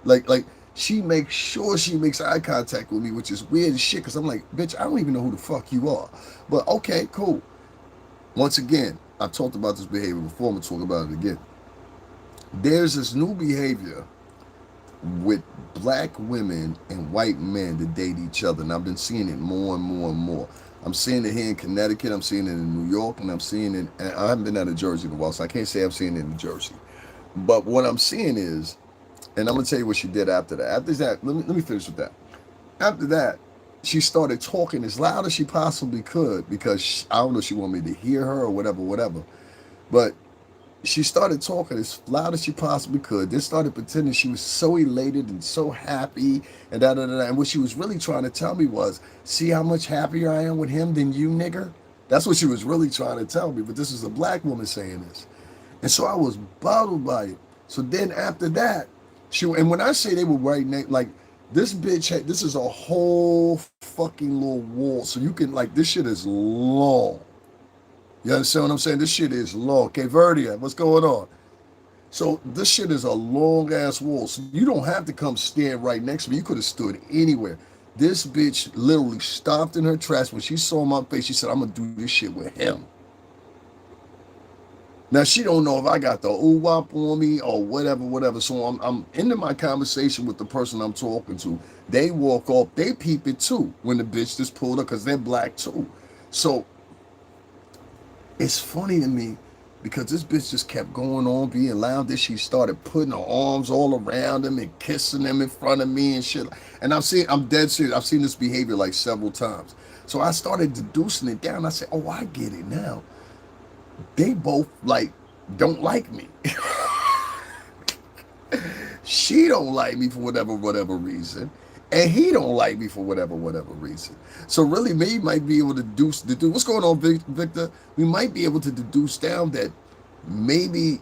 Like she makes sure she makes eye contact with me, which is weird as shit, because I'm like, bitch, I don't even know who the fuck you are. But okay, cool. Once again, I've talked about this behavior before, I'm going to talk about it again. There's this new behavior with black women and white men to date each other, and I've been seeing it more and more and more. I'm seeing it here in Connecticut, I'm seeing it in New York, and I'm seeing it, and I haven't been out of Jersey in a while, so I can't say I'm seeing it in New Jersey. But what I'm seeing is, and I'm going to tell you what she did after that. After that, let me finish with that. After that, she started talking as loud as she possibly could because I don't know if she wanted me to hear her or whatever. But she started talking as loud as she possibly could. Then started pretending she was so elated and so happy and da. And what she was really trying to tell me was, see how much happier I am with him than you, nigger? That's what she was really trying to tell me. But this is a black woman saying this. And so I was bottled by it. So then after that, and when I say they were right next, like, this bitch, this is a whole fucking little wall. So you can, like, this shit is long. You understand what I'm saying? This shit is long. Okay, Verdia, what's going on? So this shit is a long ass wall. So you don't have to come stand right next to me. You could have stood anywhere. This bitch literally stopped in her tracks when she saw my face. She said, I'm gonna do this shit with him. Now she don't know if I got the ooh-wop on me or whatever. So I'm into my conversation with the person I'm talking to. They walk off, they peep it too when the bitch just pulled up because they're black too. So it's funny to me because this bitch just kept going on being loud. Then she started putting her arms all around him and kissing him in front of me and shit. And I'm dead serious. I've seen this behavior like several times. So I started deducing it down. I said, oh, I get it now. They both like don't like me. She don't like me for whatever reason, and he don't like me for whatever reason. So really, me might be able to deduce. What's going on, Victor? We might be able to deduce down that maybe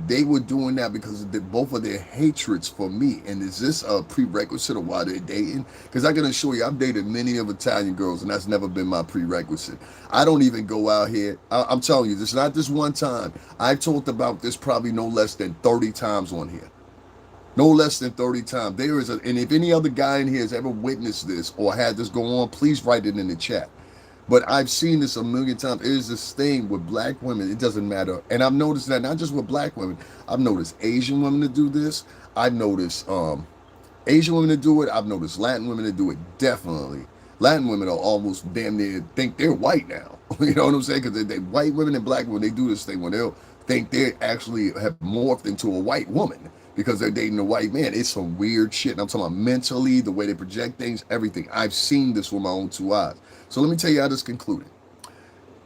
they were doing that because of both of their hatreds for me. And is this a prerequisite of why they're dating? Because I can assure you, I've dated many of Italian girls, and that's never been my prerequisite. I don't even go out here. I'm telling you, this is not this one time. I've talked about this probably no less than 30 times on here. No less than 30 times. There is and if any other guy in here has ever witnessed this or had this go on, please write it in the chat. But I've seen this a million times. It is this thing with black women. It doesn't matter. And I've noticed that not just with black women. I've noticed Asian women to do this. I've noticed Asian women to do it. I've noticed Latin women to do it. Definitely. Latin women are almost damn near think they're white now. You know what I'm saying? Because they white women and black women, they do this thing when they'll think they actually have morphed into a white woman because they're dating a white man. It's some weird shit. And I'm talking about mentally, the way they project things, everything. I've seen this with my own two eyes. So let me tell you how this concluded.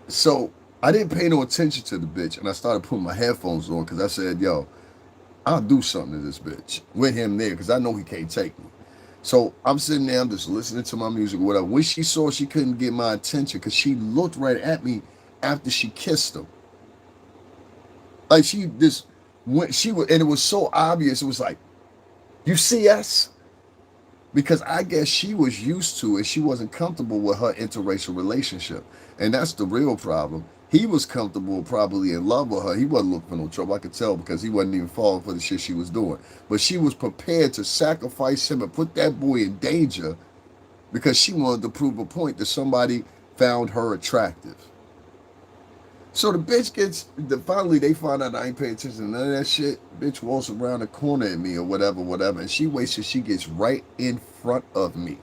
So I didn't pay no attention to the bitch, and I started putting my headphones on because I said, yo, I'll do something to this bitch with him there because I know he can't take me. So I'm sitting there, I'm just listening to my music or whatever. When she saw she couldn't get my attention because she looked right at me after she kissed him. Like when she was, and it was so obvious, it was like, you see us? Because I guess she was used to it. She wasn't comfortable with her interracial relationship. And that's the real problem. He was comfortable, probably in love with her. He wasn't looking for no trouble. I could tell because he wasn't even falling for the shit she was doing. But she was prepared to sacrifice him and put that boy in danger because she wanted to prove a point that somebody found her attractive. So the bitch finally they find out I ain't paying attention to none of that shit. Bitch walks around the corner at me or whatever, and she waits till she gets right in front of me.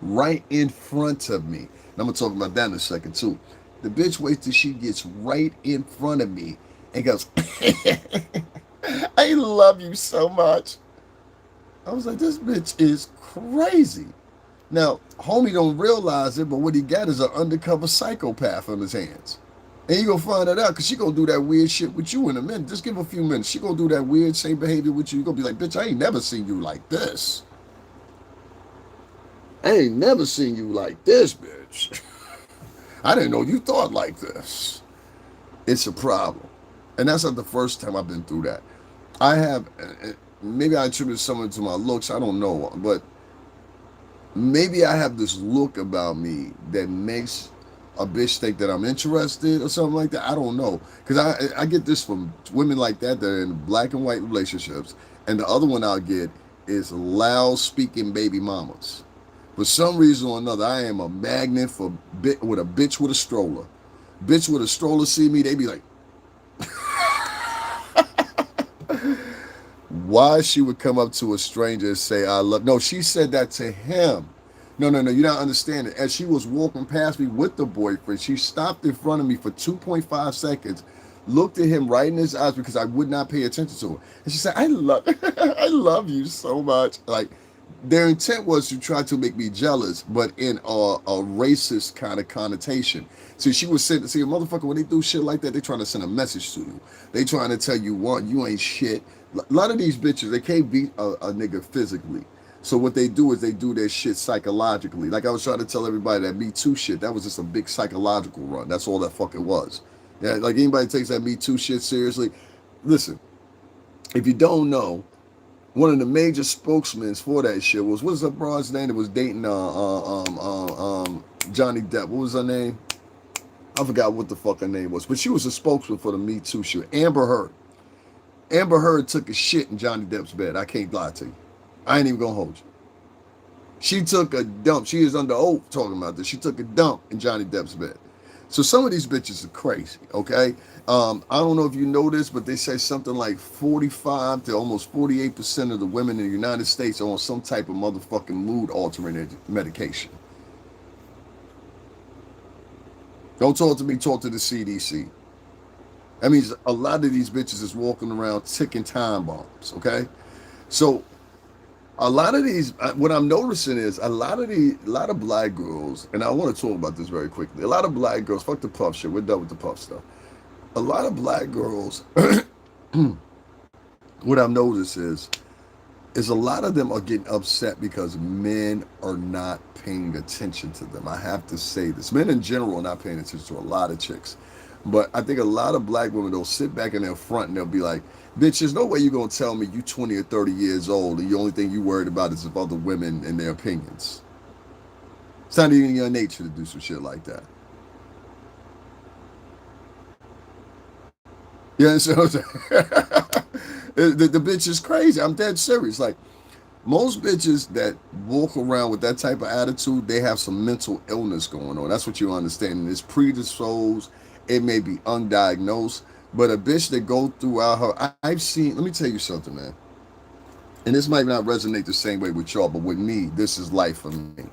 Right in front of me. And I'm gonna talk about that in a second too. The bitch waits till she gets right in front of me and goes, I love you so much. I was like, this bitch is crazy. Now, homie don't realize it, but what he got is an undercover psychopath on his hands. And you gonna find that out because she gonna do that weird shit with you in a minute. Just give her a few minutes. She gonna do that weird same behavior with you. You gonna be like, bitch, I ain't never seen you like this. I ain't never seen you like this, bitch. I didn't know you thought like this. It's a problem. And that's not the first time I've been through that. I have, maybe I attribute some of it to my looks, I don't know. But maybe I have this look about me that makes a bitch think that I'm interested or something like that. I don't know. Because I get this from women like that are in black and white relationships. And the other one I'll get is loud speaking baby mamas. For some reason or another, I am a magnet for with a bitch with a stroller. Bitch with a stroller see me, they be like, why she would come up to a stranger and say, I love. No, she said that to him. No, you're not understanding. As she was walking past me with the boyfriend, she stopped in front of me for 2.5 seconds, looked at him right in his eyes because I would not pay attention to her. And she said, I love you so much. Like, their intent was to try to make me jealous, but in a racist kind of connotation. See, she was saying, see, a motherfucker, when they do shit like that, they trying to send a message to you. They trying to tell you, one, you ain't shit. A lot of these bitches, they can't beat a nigga physically. So what they do is they do their shit psychologically. Like I was trying to tell everybody that Me Too shit, that was just a big psychological run. That's all that fucking was. Yeah, like anybody takes that Me Too shit seriously. Listen, if you don't know, one of the major spokesmen for that shit was, what's that broad's name that was dating Johnny Depp? What was her name? I forgot what the fuck her name was, but she was a spokesman for the Me Too shit. Amber Heard. Amber Heard took a shit in Johnny Depp's bed. I can't lie to you. I ain't even gonna hold you. She took a dump. She is under oath talking about this. She took a dump in Johnny Depp's bed. So some of these bitches are crazy, okay? I don't know if you know this, but they say something like 45 to almost 48% of the women in the United States are on some type of motherfucking mood-altering medication. Don't talk to me, talk to the CDC. That means a lot of these bitches is walking around ticking time bombs, okay? So a lot of these, what I'm noticing is a lot of black girls, and I want to talk about this very quickly. A lot of black girls, fuck the puff shit, we're done with the puff stuff. A lot of black girls, what I've noticed is a lot of them are getting upset because men are not paying attention to them. I have to say this. Men in general are not paying attention to a lot of chicks. But I think a lot of black women, they'll sit back in their front and they'll be like, bitch, there's no way you're going to tell me you 20 or 30 years old and the only thing you worried about is of other women and their opinions. It's not even in your nature to do some shit like that. You understand what I'm saying? The bitch is crazy. I'm dead serious. Like, most bitches that walk around with that type of attitude, they have some mental illness going on. That's what you understand. It's predisposed. It may be undiagnosed. But a bitch that go throughout her, I've seen, let me tell you something, man. And this might not resonate the same way with y'all, but with me, this is life for me.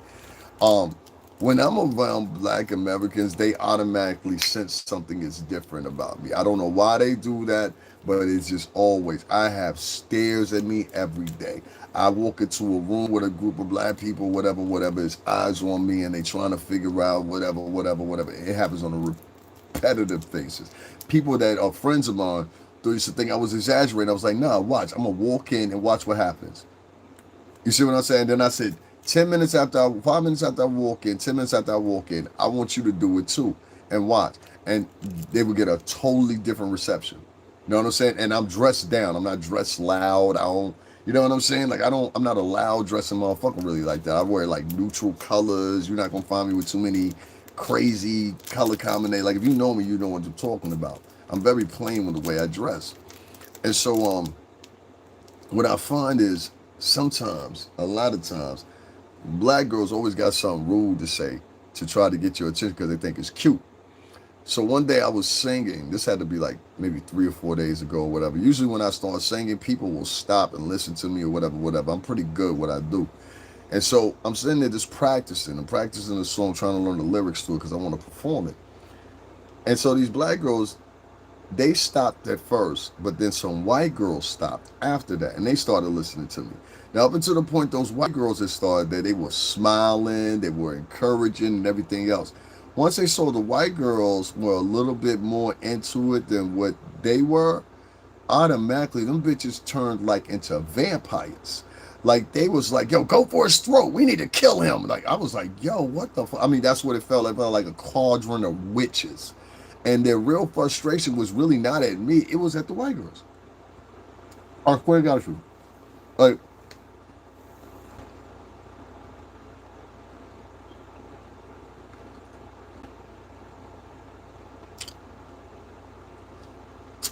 Um, when I'm around black Americans, they automatically sense something is different about me. I don't know why they do that, but it's just always. I have stares at me every day. I walk into a room with a group of black people, whatever, whatever, it's eyes on me and they trying to figure out whatever, whatever, whatever. It happens on a repetitive basis. People that are friends of mine, they used to think I was exaggerating. I was like, nah, watch. I'm going to walk in and watch what happens. You see what I'm saying? Then I said, 5 minutes after I walk in, 10 minutes after I walk in, I want you to do it too and watch. And they would get a totally different reception. You know what I'm saying? And I'm dressed down. I'm not dressed loud. I don't, you know what I'm saying? Like, I'm not a loud dressing motherfucker really like that. I wear like neutral colors. You're not going to find me with too many crazy color combinations. Like, if you know me, you know what I'm talking about. I'm very plain with the way I dress. And so, what I find is sometimes, a lot of times, black girls always got something rude to say to try to get your attention because they think it's cute. So one day I was singing. This had to be like maybe 3 or 4 days ago or whatever. Usually when I start singing, people will stop and listen to me or whatever, whatever. I'm pretty good at what I do. And so I'm sitting there just practicing. I'm practicing the song, trying to learn the lyrics to it because I want to perform it. And so these black girls, they stopped at first, but then some white girls stopped after that, and they started listening to me. Now, up until the point those white girls that started there, they were smiling, they were encouraging, and everything else. Once they saw the white girls were a little bit more into it than what they were, automatically them bitches turned like into vampires. Like they was like, yo, go for his throat. We need to kill him. Like I was like, yo, what the fuck? I mean, that's what it felt like. It felt like a cauldron of witches. And their real frustration was really not at me. It was at the white girls. I swear to God, like,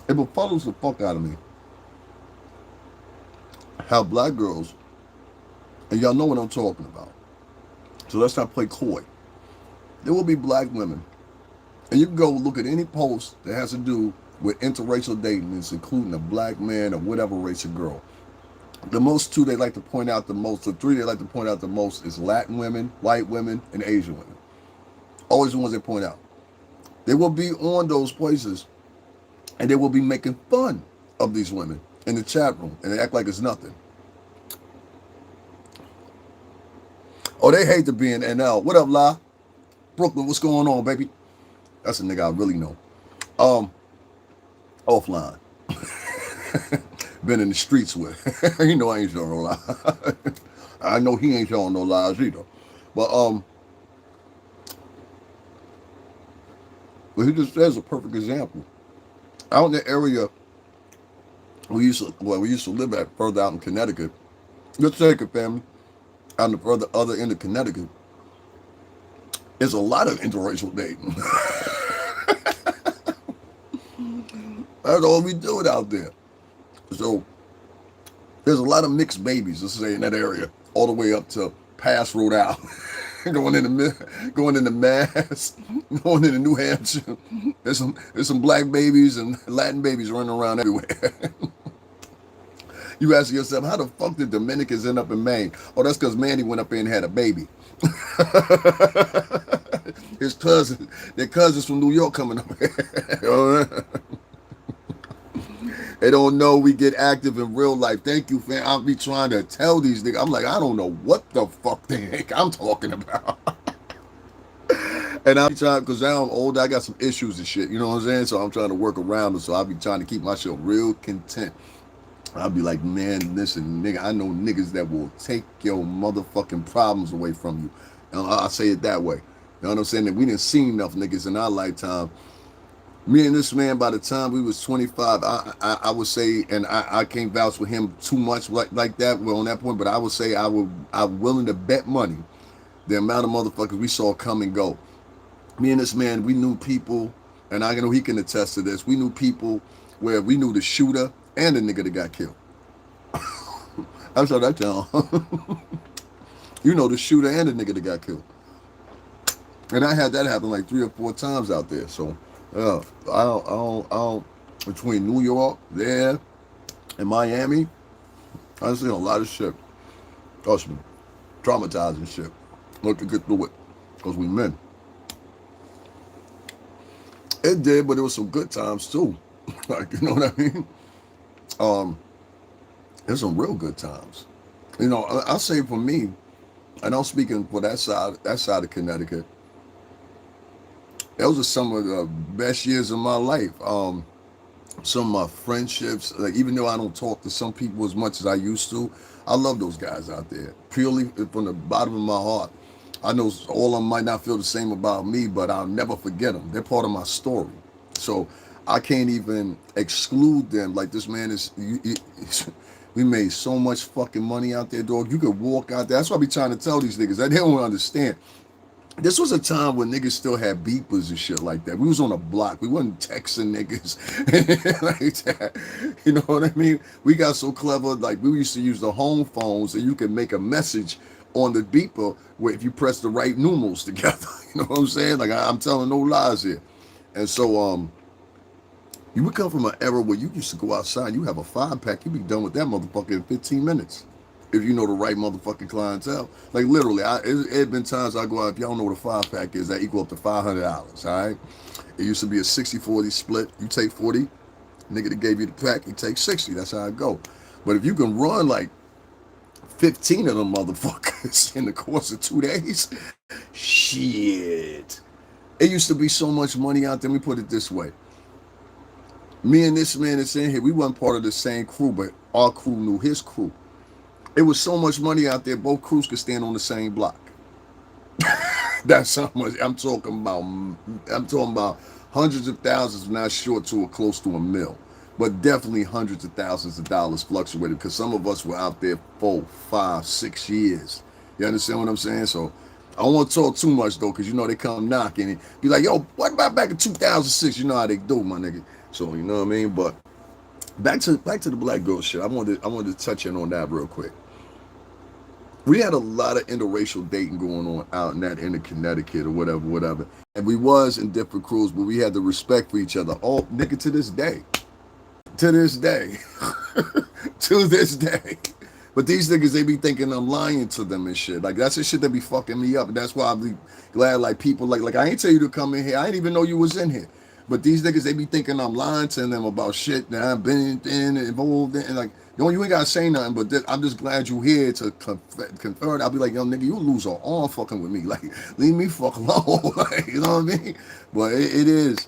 it befuddles the fuck out of me how black girls, and y'all know what I'm talking about. So let's not play coy. There will be black women, and you can go look at any post that has to do with interracial dating, it's including a black man or whatever race of girl. The most two they like to point out the most, the three they like to point out the most is Latin women, white women, and Asian women. Always the ones they point out. They will be on those places and they will be making fun of these women in the chat room and they act like it's nothing. Oh, they hate to be in NL. What up, La? Brooklyn, what's going on, baby? That's a nigga I really know. Offline. Been in the streets with. You know I ain't showing no lies. I know he ain't showing no lies either. But he just says a perfect example. Out in the area we used to live at further out in Connecticut. Let's take it, family. Out in the other end of Connecticut, there's a lot of interracial dating. That's all we do it out there. So there's a lot of mixed babies, let's say, in that area, all the way up to past Rhode Island, going into Mass, going into New Hampshire. There's some black babies and Latin babies running around everywhere. You ask yourself, how the fuck did Dominicans end up in Maine? Oh, that's because Mandy went up there and had a baby. Their cousins from New York coming up here. They don't know we get active in real life. Thank you, fam. I'll be trying to tell these niggas. I'm like, I don't know what the fuck they think I'm talking about. And I'm trying, because now I'm older, I got some issues and shit. You know what I'm saying? So I'm trying to work around it. So I'll be trying to keep myself real content. I'll be like, man, listen, nigga, I know niggas that will take your motherfucking problems away from you. And I'll say it that way. You know what I'm saying? That we didn't see enough niggas in our lifetime. Me and this man, by the time we was 25, I would say, and I can't vouch for him too much like that, well, on that point, but I would say I'm willing to bet money the amount of motherfuckers we saw come and go. Me and this man, we knew people, and I know he can attest to this, we knew people where we knew the shooter, and the nigga that got killed. I saw that down. You know, the shooter and the nigga that got killed. And I had that happen like 3 or 4 times out there. So, I don't, between New York, there, and Miami, I've seen a lot of shit. Trust me, traumatizing shit. Look to get through it, because we men. It did, but it was some good times too. Like, you know what I mean? There's some real good times. You know, I'll say for me, and I'm speaking for that side of Connecticut, those are some of the best years of my life. Some of my friendships, like even though I don't talk to some people as much as I used to, I love those guys out there. Purely from the bottom of my heart. I know all of them might not feel the same about me, but I'll never forget them. They're part of my story. So I can't even exclude them. Like this man is, we made so much fucking money out there, dog. You could walk out there. That's what I be trying to tell these niggas. They don't understand. This was a time when niggas still had beepers and shit like that. We was on a block. We wasn't texting niggas like that. You know what I mean? We got so clever. Like we used to use the home phones, and you could make a message on the beeper where if you press the right numerals together. You know what I'm saying? Like I'm telling no lies here. And so you would come from an era where you used to go outside. You have a 5-pack. You be done with that motherfucker in 15 minutes. If you know the right motherfucking clientele. Like literally, it been times I go out, if y'all know what a 5-pack is, that equal up to $500, all right? It used to be a 60-40 split. You take 40, nigga that gave you the pack, he takes 60. That's how it go. But if you can run like 15 of them motherfuckers in the course of 2 days, shit. It used to be so much money out there. Let me put it this way. Me and this man that's in here, we weren't part of the same crew, but our crew knew his crew. It was so much money out there, both crews could stand on the same block. That's how much I'm talking about. I'm talking about hundreds of thousands, not short to or close to a mil, but definitely hundreds of thousands of dollars fluctuated because some of us were out there 4, 5, 6 years. You understand what I'm saying? So I don't want to talk too much though, because you know they come knocking and be like, yo, what about back in 2006? You know how they do, my nigga. So you know what I mean? But back to the black girl shit. I wanted to touch in on that real quick. We had a lot of interracial dating going on out in that end of Connecticut or whatever. And we was in different crews, but we had the respect for each other. Oh, nigga, to this day. To this day. To this day. But these niggas, they be thinking I'm lying to them and shit. Like, that's the shit that be fucking me up. And that's why I be glad, like, people, like I ain't tell you to come in here. I didn't even know you was in here. But these niggas, they be thinking I'm lying to them about shit that I've been in, involved in. And like, you ain't got to say nothing, but I'm just glad you here to confer. I'll be like, yo, nigga, you lose an arm fucking with me. Like, leave me fuck alone. Like, you know what I mean? But it is.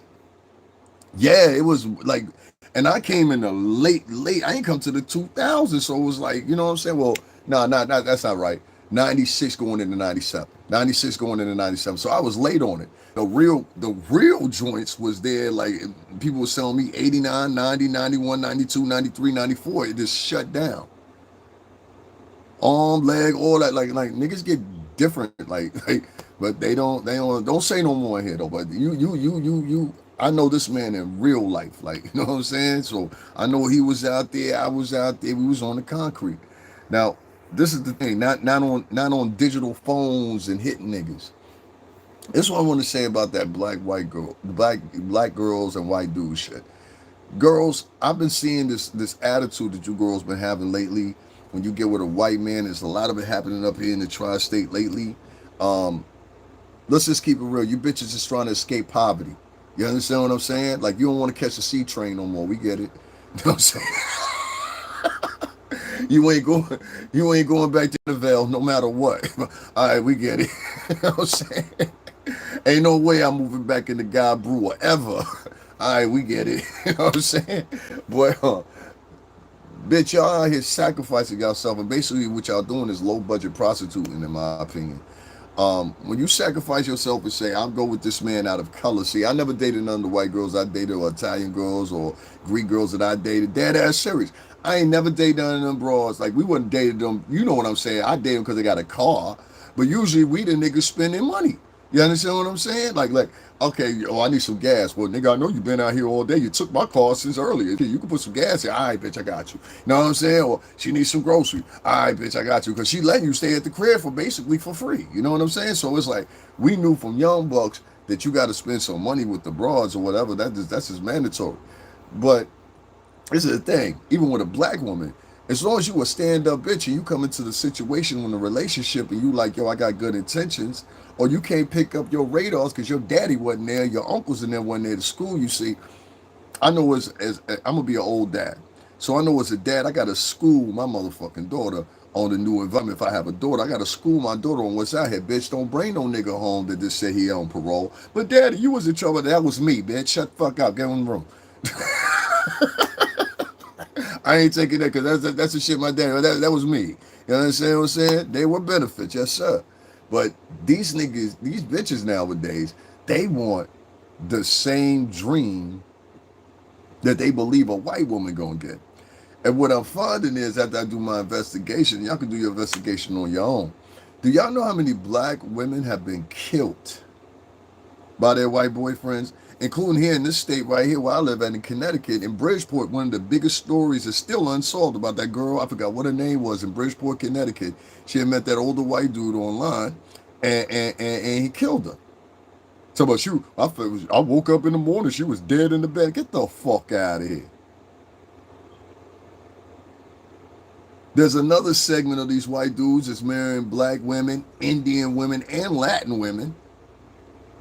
Yeah, it was like, and I came in the late. I ain't come to the 2000s, so it was like, you know what I'm saying? Well, no, that's not right. 96 going into 97. 96 going into 97. So I was late on it. The real joints was there. Like people were selling me 89, 90, 91, 92, 93, 94. It just shut down. Arm, leg, all that. Like niggas get different. Like, but they don't say no more in here though. But you. I know this man in real life. Like, you know what I'm saying? So I know he was out there. I was out there. We was on the concrete. Now, this is the thing. Not on digital phones and hitting niggas. This is what I want to say about that black girls and white dudes shit. Girls, I've been seeing this attitude that you girls been having lately. When you get with a white man, there's a lot of it happening up here in the tri-state lately. Let's just keep it real. You bitches just trying to escape poverty. You understand what I'm saying? Like you don't want to catch a C train no more. We get it. You know what I'm saying? You ain't going back to the Vale no matter what. All right, we get it. You know what I'm saying? Ain't no way I'm moving back in the God Brewer ever. All right, we get it. You know what I'm saying? Boy, bitch, y'all out here sacrificing yourself, and basically what y'all doing is low budget prostituting, in my opinion. When you sacrifice yourself and say, I'll go with this man out of color. See, I never dated none of the white girls I dated, or Italian girls, or Greek girls that I dated. Dead ass serious. I ain't never dated none of them bras. Like, we wouldn't date them. You know what I'm saying? I date them because they got a car. But usually we the niggas spending money. You understand what I'm saying? Like, okay, oh, I need some gas. Well, nigga, I know you've been out here all day. You took my car since earlier. You can put some gas here. All right, bitch, I got you. You know what I'm saying? Or she needs some groceries. All right, bitch, I got you. Because she letting you stay at the crib for basically for free. You know what I'm saying? So it's like, we knew from young bucks that you got to spend some money with the broads or whatever. That's just mandatory. But this is the thing, even with a black woman, as long as you a stand-up bitch and you come into the situation in a relationship and you like, yo, I got good intentions, or you can't pick up your radars because your daddy wasn't there, your uncles in there wasn't there to school, you see, I know as I'm gonna be an old dad. So I know as a dad, I gotta school my motherfucking daughter on the new environment. If I have a daughter, I gotta school my daughter on what's out here. Bitch, don't bring no nigga home that just said he on parole. But daddy, you was in trouble. That was me, bitch. Shut the fuck up. Get in the room. I ain't taking that because that's the shit my dad. That was me. You understand what I'm saying? They were benefits, yes sir. But these niggas, these bitches nowadays, they want the same dream that they believe a white woman gonna get. And what I'm finding is after I do my investigation, y'all can do your investigation on your own. Do y'all know how many black women have been killed by their white boyfriends, including here in this state right here where I live at in Connecticut, in Bridgeport? One of the biggest stories is still unsolved about that girl. I forgot what her name was in Bridgeport, Connecticut. She had met that older white dude online, and he killed her. So, but I woke up in the morning, she was dead in the bed. Get the fuck out of here. There's another segment of these white dudes that's marrying black women, Indian women, and Latin women,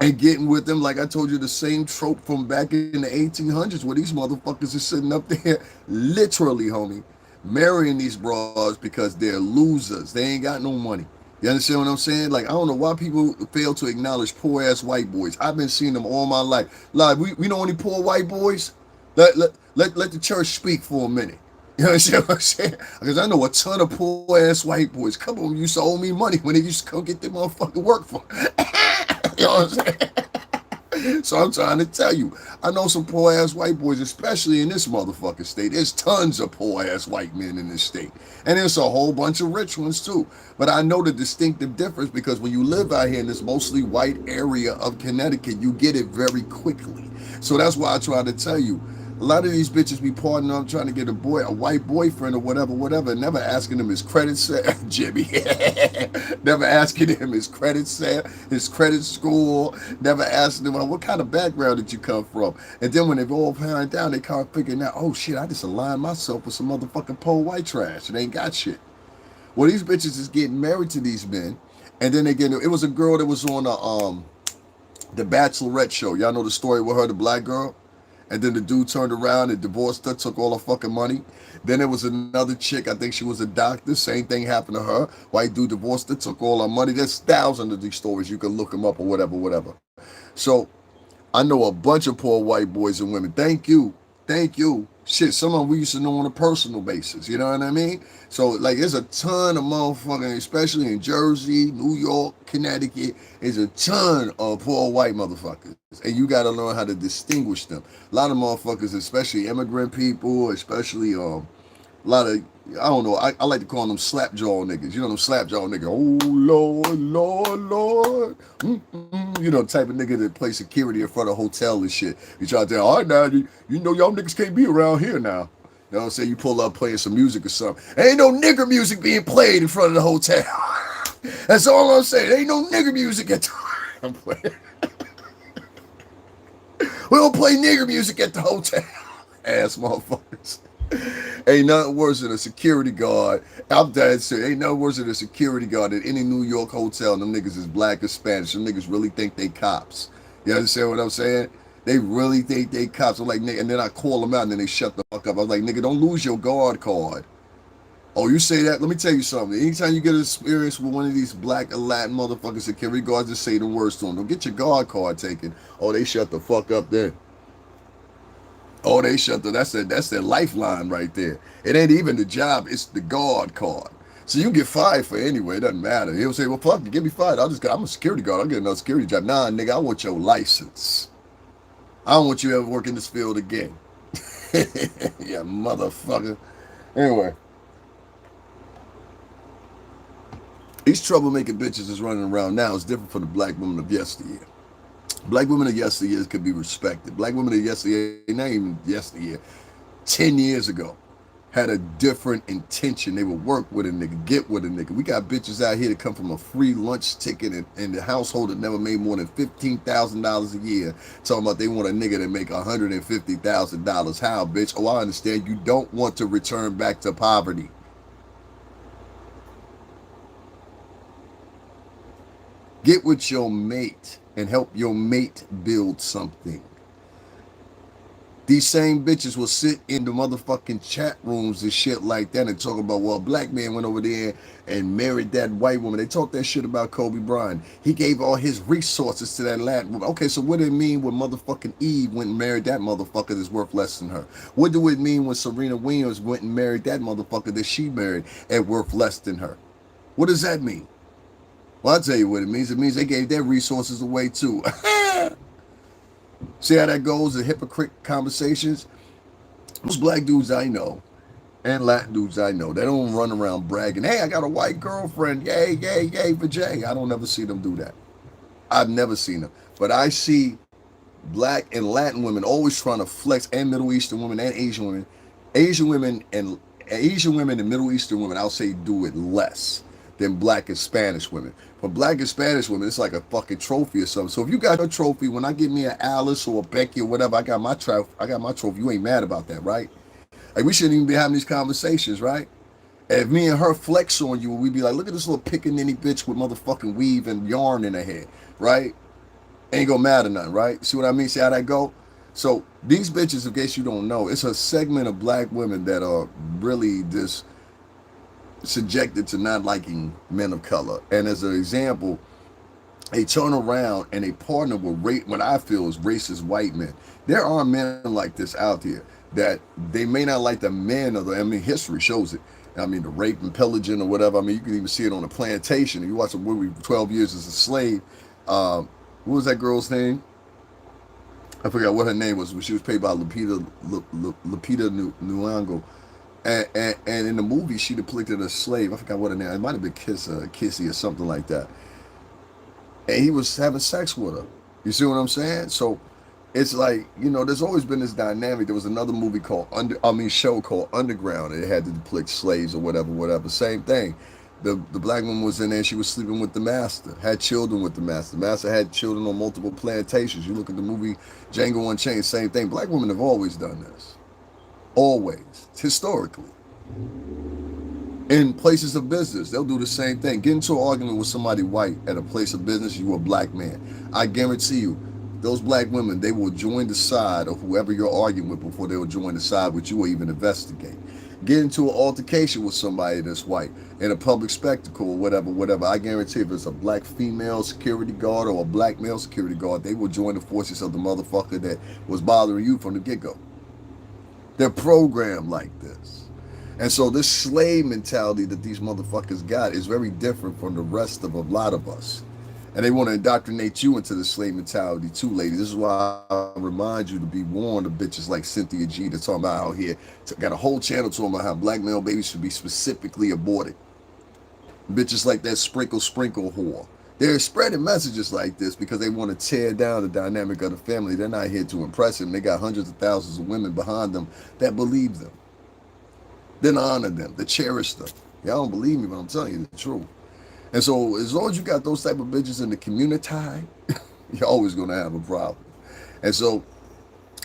and getting with them, like I told you, the same trope from back in the 1800s where these motherfuckers are sitting up there, literally, homie, marrying these bras because they're losers. They ain't got no money. You understand what I'm saying? Like, I don't know why people fail to acknowledge poor-ass white boys. I've been seeing them all my life. Like, we know any poor white boys? Let the church speak for a minute. You understand what I'm saying? Because I know a ton of poor-ass white boys. Come on, used to owe me money when they used to come get their motherfucking work for. You know what I'm saying? So I'm trying to tell you, I know some poor ass white boys, especially in this motherfucking state. There's tons of poor ass white men in this state. And there's a whole bunch of rich ones too. But I know the distinctive difference because when you live out here in this mostly white area of Connecticut, you get it very quickly. So that's why I try to tell you, a lot of these bitches be partnering up trying to get a white boyfriend or whatever, never asking him his credit set, Jimmy. Never asking him his credit set, his credit score, never asking him, what kind of background did you come from? And then when they all parent down, they kind of figuring out, oh shit, I just aligned myself with some motherfucking poor white trash. It ain't got shit. Well, these bitches is getting married to these men, and then it was a girl that was on the Bachelorette show. Y'all know the story with her, the black girl? And then the dude turned around and divorced her, took all her fucking money. Then there was another chick, I think she was a doctor. Same thing happened to her. White dude divorced her, took all her money. There's thousands of these stories. You can look them up or whatever. So I know a bunch of poor white boys and women. Thank you. Shit, some of them we used to know on a personal basis. You know what I mean? So, like, there's a ton of motherfucking, especially in Jersey, New York, Connecticut, there's a ton of poor white motherfuckers. And you got to learn how to distinguish them. A lot of motherfuckers, especially immigrant people, especially a lot of, I don't know, I like to call them slapjaw niggas. You know them slapjaw niggas. Oh, Lord. You know, the type of nigga that play security in front of a hotel and shit. You try to tell, all right, now, you know y'all niggas can't be around here now. You know what I'm saying? You pull up playing some music or something. Ain't no nigger music being played in front of the hotel. That's all I'm saying. Ain't no nigger music at the I'm playing. We don't play nigger music at the hotel. Ass motherfuckers. Ain't nothing worse than a security guard. I'm dead serious. Ain't nothing worse than a security guard at any New York hotel. Them niggas is black or Spanish. Them niggas really think they cops. You understand what I'm saying? They really think they cops. I'm like, nigga, and then I call them out and then they shut the fuck up. I was like, nigga, don't lose your guard card. Oh, you say that? Let me tell you something. Anytime you get an experience with one of these black or Latin motherfucking security guards, just say the words to them. Don't get your guard card taken. Oh, they shut the fuck up then. Oh, they shut the, that's their lifeline right there. It ain't even the job, it's the guard card. So you get fired for anyway, it doesn't matter. He'll say, well, fuck, get me fired. I'm a security guard, I'll get another security job. Nah, nigga, I want your license. I don't want you ever work in this field again. Yeah, motherfucker. Anyway. These troublemaking bitches is running around now is different from the black women of yesteryear. Black women of yesteryear could be respected. Black women of yesteryear, not even yesteryear, 10 years ago, had a different intention. They would work with a nigga, get with a nigga. We got bitches out here that come from a free lunch ticket and the household that never made more than $15,000 a year, talking about they want a nigga that make $150,000. How, bitch? Oh, I understand. You don't want to return back to poverty. Get with your mate and help your mate build something. These same bitches will sit in the motherfucking chat rooms and shit like that and talk about, well, a black man went over there and married that white woman. They talk that shit about Kobe Bryant. He gave all his resources to that Latin woman. Okay, so what did it mean when motherfucking Eve went and married that motherfucker that's worth less than her? What do it mean when Serena Williams went and married that motherfucker that she married at worth less than her? What does that mean? Well, I'll tell you what it means. It means they gave their resources away too. See how that goes? The hypocrite conversations. Most black dudes I know and Latin dudes I know, they don't run around bragging, hey, I got a white girlfriend. Yay, yay, yay for Jay. I don't ever see them do that. I've never seen them. But I see black and Latin women always trying to flex, and Middle Eastern women and Asian women. Asian women and Middle Eastern women, I'll say, do it less than black and Spanish women. For black and Spanish women, it's like a fucking trophy or something. So if you got a trophy, when I get me an Alice or a Becky or whatever, I got my trophy. You ain't mad about that, right? Like, we shouldn't even be having these conversations, right? And if me and her flex on you, we'd be like, look at this little pickaninny bitch with motherfucking weave and yarn in her head, right? Ain't gonna matter nothing, right? See what I mean? See how that go? So these bitches, in case you don't know, it's a segment of black women that are really this subjected to not liking men of color. And as an example, they turn around and they partner with what I feel is racist white men. There are men like this out here that they may not like the men of the, I mean, history shows it. I mean, the rape and pillaging or whatever. I mean, you can even see it on the plantation. If you watch a movie, 12 Years as a Slave, what was that girl's name? I forgot what her name was, but she was played by Lupita Nyong'o. And in the movie, she depicted a slave. I forgot what her name. It might have been Kissy or something like that. And he was having sex with her. You see what I'm saying? So it's like, you know, there's always been this dynamic. There was another movie called show called Underground, and it had to depict slaves or whatever. Same thing. The black woman was in there. She was sleeping with the master. Had children with the master. The master had children on multiple plantations. You look at the movie Django Unchained. Same thing. Black women have always done this. Always, historically. In places of business, they'll do the same thing. Get into an argument with somebody white at a place of business, you're a black man. I guarantee you, those black women, they will join the side of whoever you're arguing with before they will join the side with you or even investigate. Get into an altercation with somebody that's white in a public spectacle or whatever. I guarantee if it's a black female security guard or a black male security guard, they will join the forces of the motherfucker that was bothering you from the get-go. They're programmed like this. And so this slave mentality that these motherfuckers got is very different from the rest of a lot of us. And they want to indoctrinate you into the slave mentality too, ladies. This is why I remind you to be warned of bitches like Cynthia G that's talking about out here. Got a whole channel talking about how black male babies should be specifically aborted. Bitches like that sprinkle whore. They're spreading messages like this because they want to tear down the dynamic of the family. They're not here to impress them. They got hundreds of thousands of women behind them that believe them, that honor them, that cherish them. Y'all don't believe me, but I'm telling you the truth. And so as long as you got those type of bitches in the community, you're always going to have a problem. And so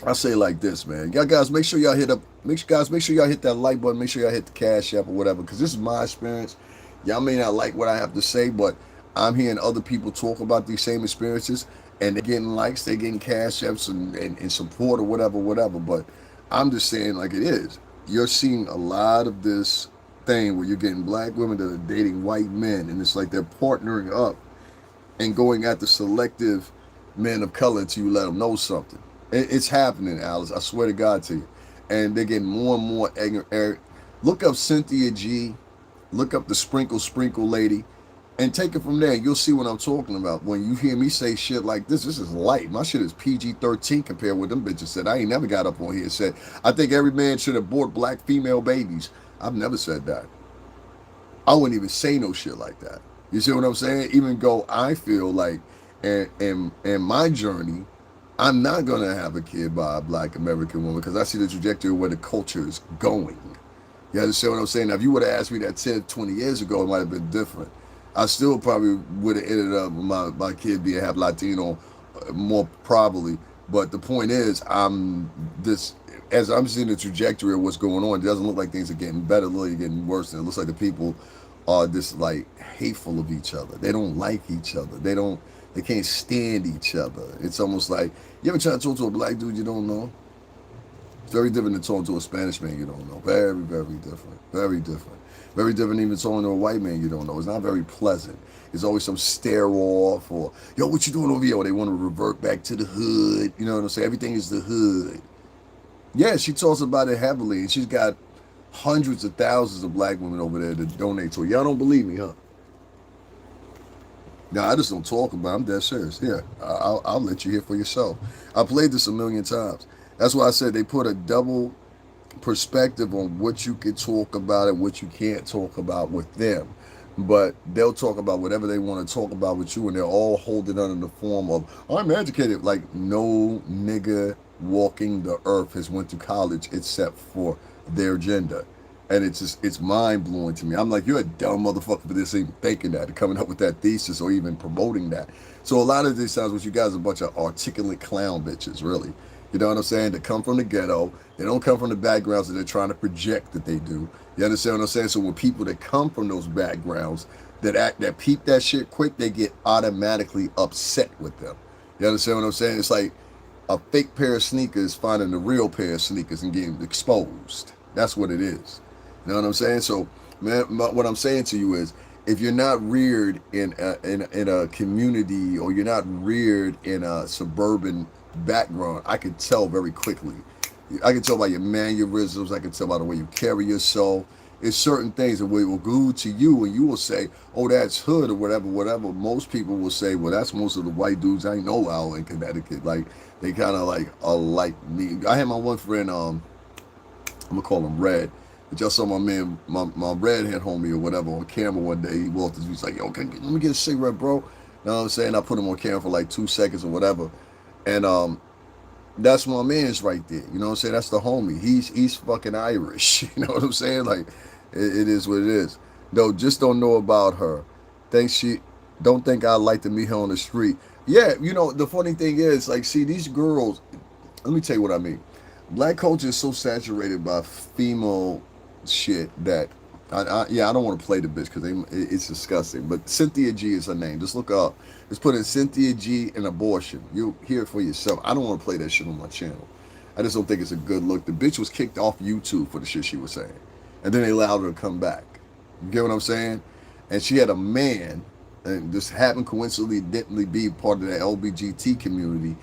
I say like this, man. Y'all guys, make sure y'all hit that like button. Make sure y'all hit the Cash App or whatever, because this is my experience. Y'all may not like what I have to say, but I'm hearing other people talk about these same experiences, and they're getting likes, they're getting Cash Apps and support or whatever. But I'm just saying like it is. You're seeing a lot of this thing where you're getting black women that are dating white men, and it's like they're partnering up and going after selective men of color until you let them know something. It's happening, Alice. I swear to God to you. And they're getting more and more ignorant. Look up Cynthia G. Look up the Sprinkle lady. And take it from there. You'll see what I'm talking about. When you hear me say shit like this is light. My shit is PG-13 compared with them bitches said. I ain't never got up on here and said, I think every man should abort black female babies. I've never said that. I wouldn't even say no shit like that. You see what I'm saying? Even though I feel like, and my journey, I'm not gonna have a kid by a black American woman because I see the trajectory where the culture is going. You understand what I'm saying? Now, if you would have asked me that 10, 20 years ago, it might have been different. I still probably would have ended up with my kid being half Latino, more probably. But the point is, as I'm seeing the trajectory of what's going on, it doesn't look like things are getting better. It looks like getting worse. And it looks like the people are just like hateful of each other. They don't like each other. They can't stand each other. It's almost like, you ever try to talk to a black dude you don't know? It's very different than talking to a Spanish man you don't know. Very, very different. Very different. Very different than even talking to a white man you don't know. It's not very pleasant. There's always some stare off or, yo, what you doing over here? Or they want to revert back to the hood. You know what I'm saying? Everything is the hood. Yeah, she talks about it heavily, and she's got hundreds of thousands of black women over there that donate to her. Y'all don't believe me, huh? No, I just don't talk about it. I'm dead serious. Here, I'll let you hear for yourself. I played this a million times. That's why I said they put a double perspective on what you can talk about and what you can't talk about with them. But they'll talk about whatever they want to talk about with you, and they're all holding under the form of, I'm educated. Like, no nigga walking the earth has went to college except for their gender. And it's mind blowing to me. I'm like, you're a dumb motherfucker for this even thinking that, and coming up with that thesis or even promoting that. So a lot of these times, what you guys are a bunch of articulate clown bitches, really. You know what I'm saying? They come from the ghetto. They don't come from the backgrounds that they're trying to project that they do. You understand what I'm saying? So when people that come from those backgrounds that peep that shit quick, they get automatically upset with them. You understand what I'm saying? It's like a fake pair of sneakers finding a real pair of sneakers and getting exposed. That's what it is. You know what I'm saying? So, man, what I'm saying to you is, if you're not reared in a community, or you're not reared in a suburban background, I can tell very quickly. I can tell by your mannerisms. I can tell by the way you carry yourself. It's certain things that will go to you, and you will say, "Oh, that's hood," or whatever, whatever. Most people will say, "Well, that's most of the white dudes I know out in Connecticut." Like, they kind of like are like me. I had my one friend. I'm gonna call him Red. I just saw my man, my redhead homie or whatever, on camera one day. He walked in, he was like, yo, let me get a cigarette, bro. You know what I'm saying? I put him on camera for like 2 seconds or whatever. And that's my man's right there. You know what I'm saying? That's the homie. He's fucking Irish. You know what I'm saying? Like, it is what it is. No, just don't know about her. Don't think I'd like to meet her on the street. Yeah, you know, the funny thing is, like, see, these girls, let me tell you what I mean. Black culture is so saturated by female shit that I don't want to play the bitch because it's disgusting. But Cynthia G is her name. Just look up. Just put in Cynthia G and abortion. You'll hear it for yourself. I don't want to play that shit on my channel. I just don't think it's a good look. The bitch was kicked off YouTube for the shit she was saying, and then they allowed her to come back. You get what I'm saying? And she had a man, and this happened coincidentally be part of the LBGT community.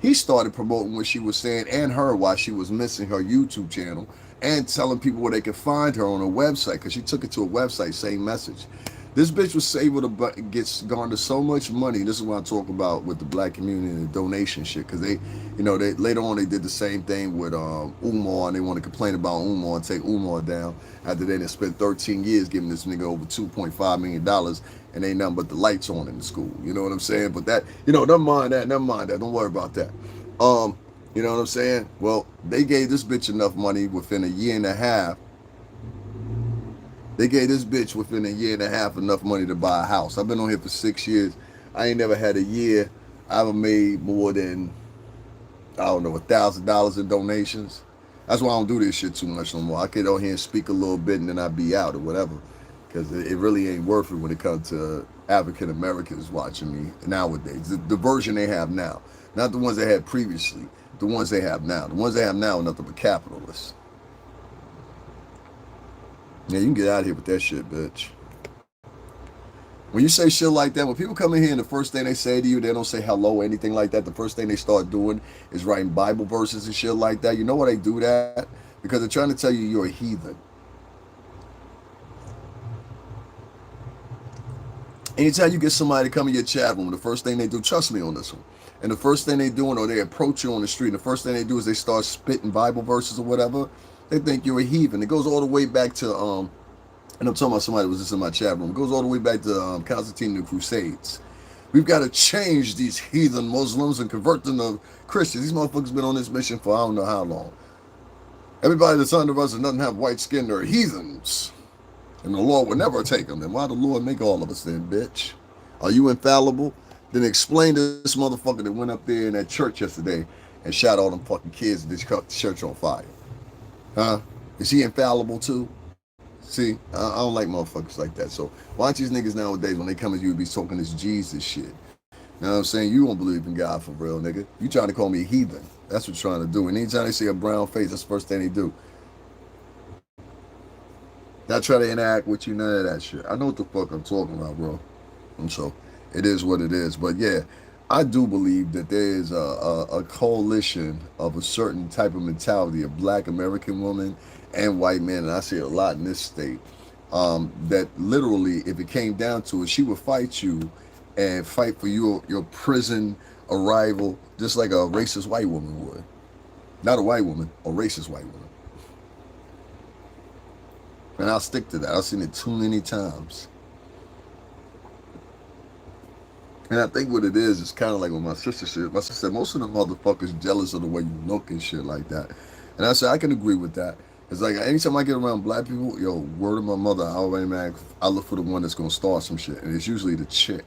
He started promoting what she was saying and her while she was missing her YouTube channel, and telling people where they could find her on her website, because she took it to a website, same message. This bitch was able to garner so much money. This is what I talk about with the black community and the donation shit, because they later on they did the same thing with Umar, and they want to complain about Umar and take Umar down after they spent 13 years giving this nigga over $2.5 million, and ain't nothing but the lights on in the school. You know what I'm saying? But that, never mind that. Don't worry about that. You know what I'm saying? Well, they gave this bitch enough money within a year and a half. They gave this bitch within a year and a half enough money to buy a house. I've been on here for 6 years. I ain't never had a year I've made more than, I don't know, $1,000 in donations. That's why I don't do this shit too much no more. I get on here and speak a little bit and then I be out or whatever. Because it really ain't worth it when it comes to African Americans watching me nowadays. The version they have now. Not the ones they had previously. The ones they have now. The ones they have now are nothing but capitalists. Yeah, you can get out of here with that shit, bitch. When you say shit like that, when people come in here and the first thing they say to you, they don't say hello or anything like that. The first thing they start doing is writing Bible verses and shit like that. You know why they do that? Because they're trying to tell you you're a heathen. Anytime you get somebody to come in your chat room, the first thing they do, trust me on this one, and the first thing they do, or they approach you on the street, and the first thing they do is they start spitting Bible verses or whatever, they think you're a heathen. It goes all the way back to And I'm talking about somebody that was just in my chat room. It goes all the way back to Constantine and the Crusades. We've got to change these heathen Muslims and convert them to Christians. These motherfuckers been on this mission for I don't know how long. Everybody that's under us and doesn't have white skin, they're heathens. And the Lord will never take them. Then why the Lord make all of us then, bitch? Are you infallible? Then explain to this motherfucker that went up there in that church yesterday and shot all them fucking kids and just caught the church on fire. Huh? Is he infallible too? See, I don't like motherfuckers like that. So watch these niggas nowadays when they come at you be talking this Jesus shit. You know what I'm saying? You don't believe in God for real, nigga. You trying to call me a heathen. That's what you're trying to do. And anytime they see a brown face, that's the first thing they do. Not try to interact with you, none of that shit. I know what the fuck I'm talking about, bro. And so it is what it is. But yeah, I do believe that there is a coalition of a certain type of mentality of black American women and white men, and I see it a lot in this state, that literally, if it came down to it, she would fight you and fight for your prison arrival just like a racist white woman would. Not a white woman, a racist white woman. And I'll stick to that. I've seen it too many times. And I think what it is kind of like what my sister said. My sister said, most of the motherfuckers jealous of the way you look and shit like that. And I said, I can agree with that. It's like, anytime I get around black people, yo, word of my mother, I already, man, I look for the one that's going to start some shit. And it's usually the chick.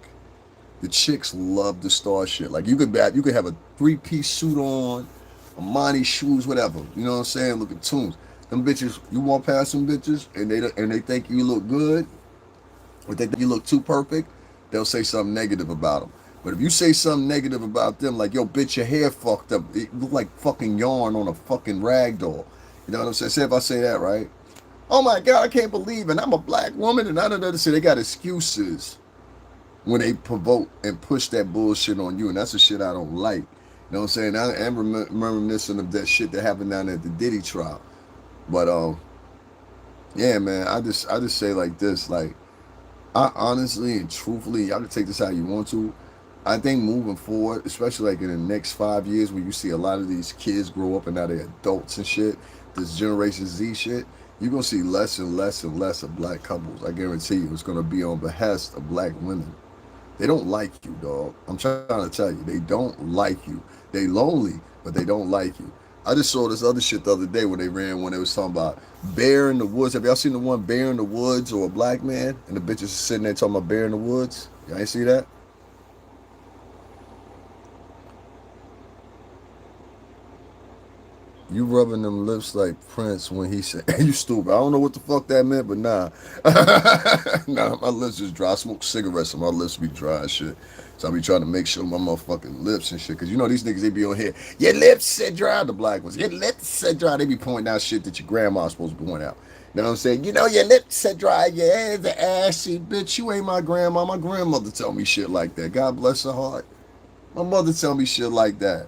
The chicks love to start shit. Like, you could have a 3-piece suit on, Armani shoes, whatever. You know what I'm saying? Look at tunes. Them bitches, you walk past some bitches, and they think you look good, or they think you look too perfect, they'll say something negative about them. But if you say something negative about them, like, yo, bitch, your hair fucked up. It look like fucking yarn on a fucking rag doll. You know what I'm saying? Say if I say that, right? Oh my God, I can't believe it. I'm a black woman, and I don't know. So they got excuses when they provoke and push that bullshit on you, and that's the shit I don't like. You know what I'm saying? I am reminiscent of that shit that happened down at the Diddy trial. But yeah, man, I just say like this, like, I honestly and truthfully, y'all can take this how you want to. I think moving forward, especially like in the next 5 years, when you see a lot of these kids grow up and now they're adults and shit, this Generation Z shit, you're gonna see less and less and less of black couples. I guarantee you, it's gonna be on behest of black women. They don't like you, dog. I'm trying to tell you, they don't like you. They lonely, but they don't like you. I just saw this other shit the other day when they was talking about bear in the woods. Have y'all seen the one bear in the woods or a black man? And the bitches sitting there talking about bear in the woods. Y'all ain't see that? You rubbing them lips like Prince when he said, you stupid. I don't know what the fuck that meant, but nah. Nah, my lips is dry. I smoke cigarettes and my lips be dry and shit. So I be trying to make sure my motherfucking lips and shit. Because you know these niggas, they be on here, your lips said dry, the black ones. Your lips said dry. They be pointing out shit that your grandma's supposed to be pointing out. You know what I'm saying? You know your lips said dry, your hands are ashy. Bitch, you ain't my grandma. My grandmother tell me shit like that. God bless her heart. My mother tell me shit like that.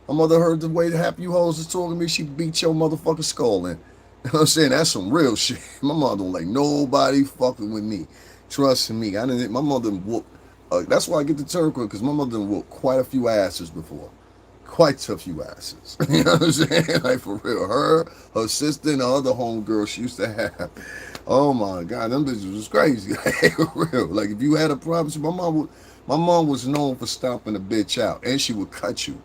My mother heard the way half you hoes is talking to me, she beat your motherfucking skull in. You know what I'm saying? That's some real shit. My mother don't like nobody fucking with me. Trust me. My mother whooped. That's why I get the term quick, because my mother whooped quite a few asses before. Quite a few asses. You know what I'm saying? Like, for real. Her sister, and the other homegirl she used to have. Oh my God, them bitches was crazy. Like, for real. Like, if you had a problem, my mom was known for stomping a bitch out, and she would cut you.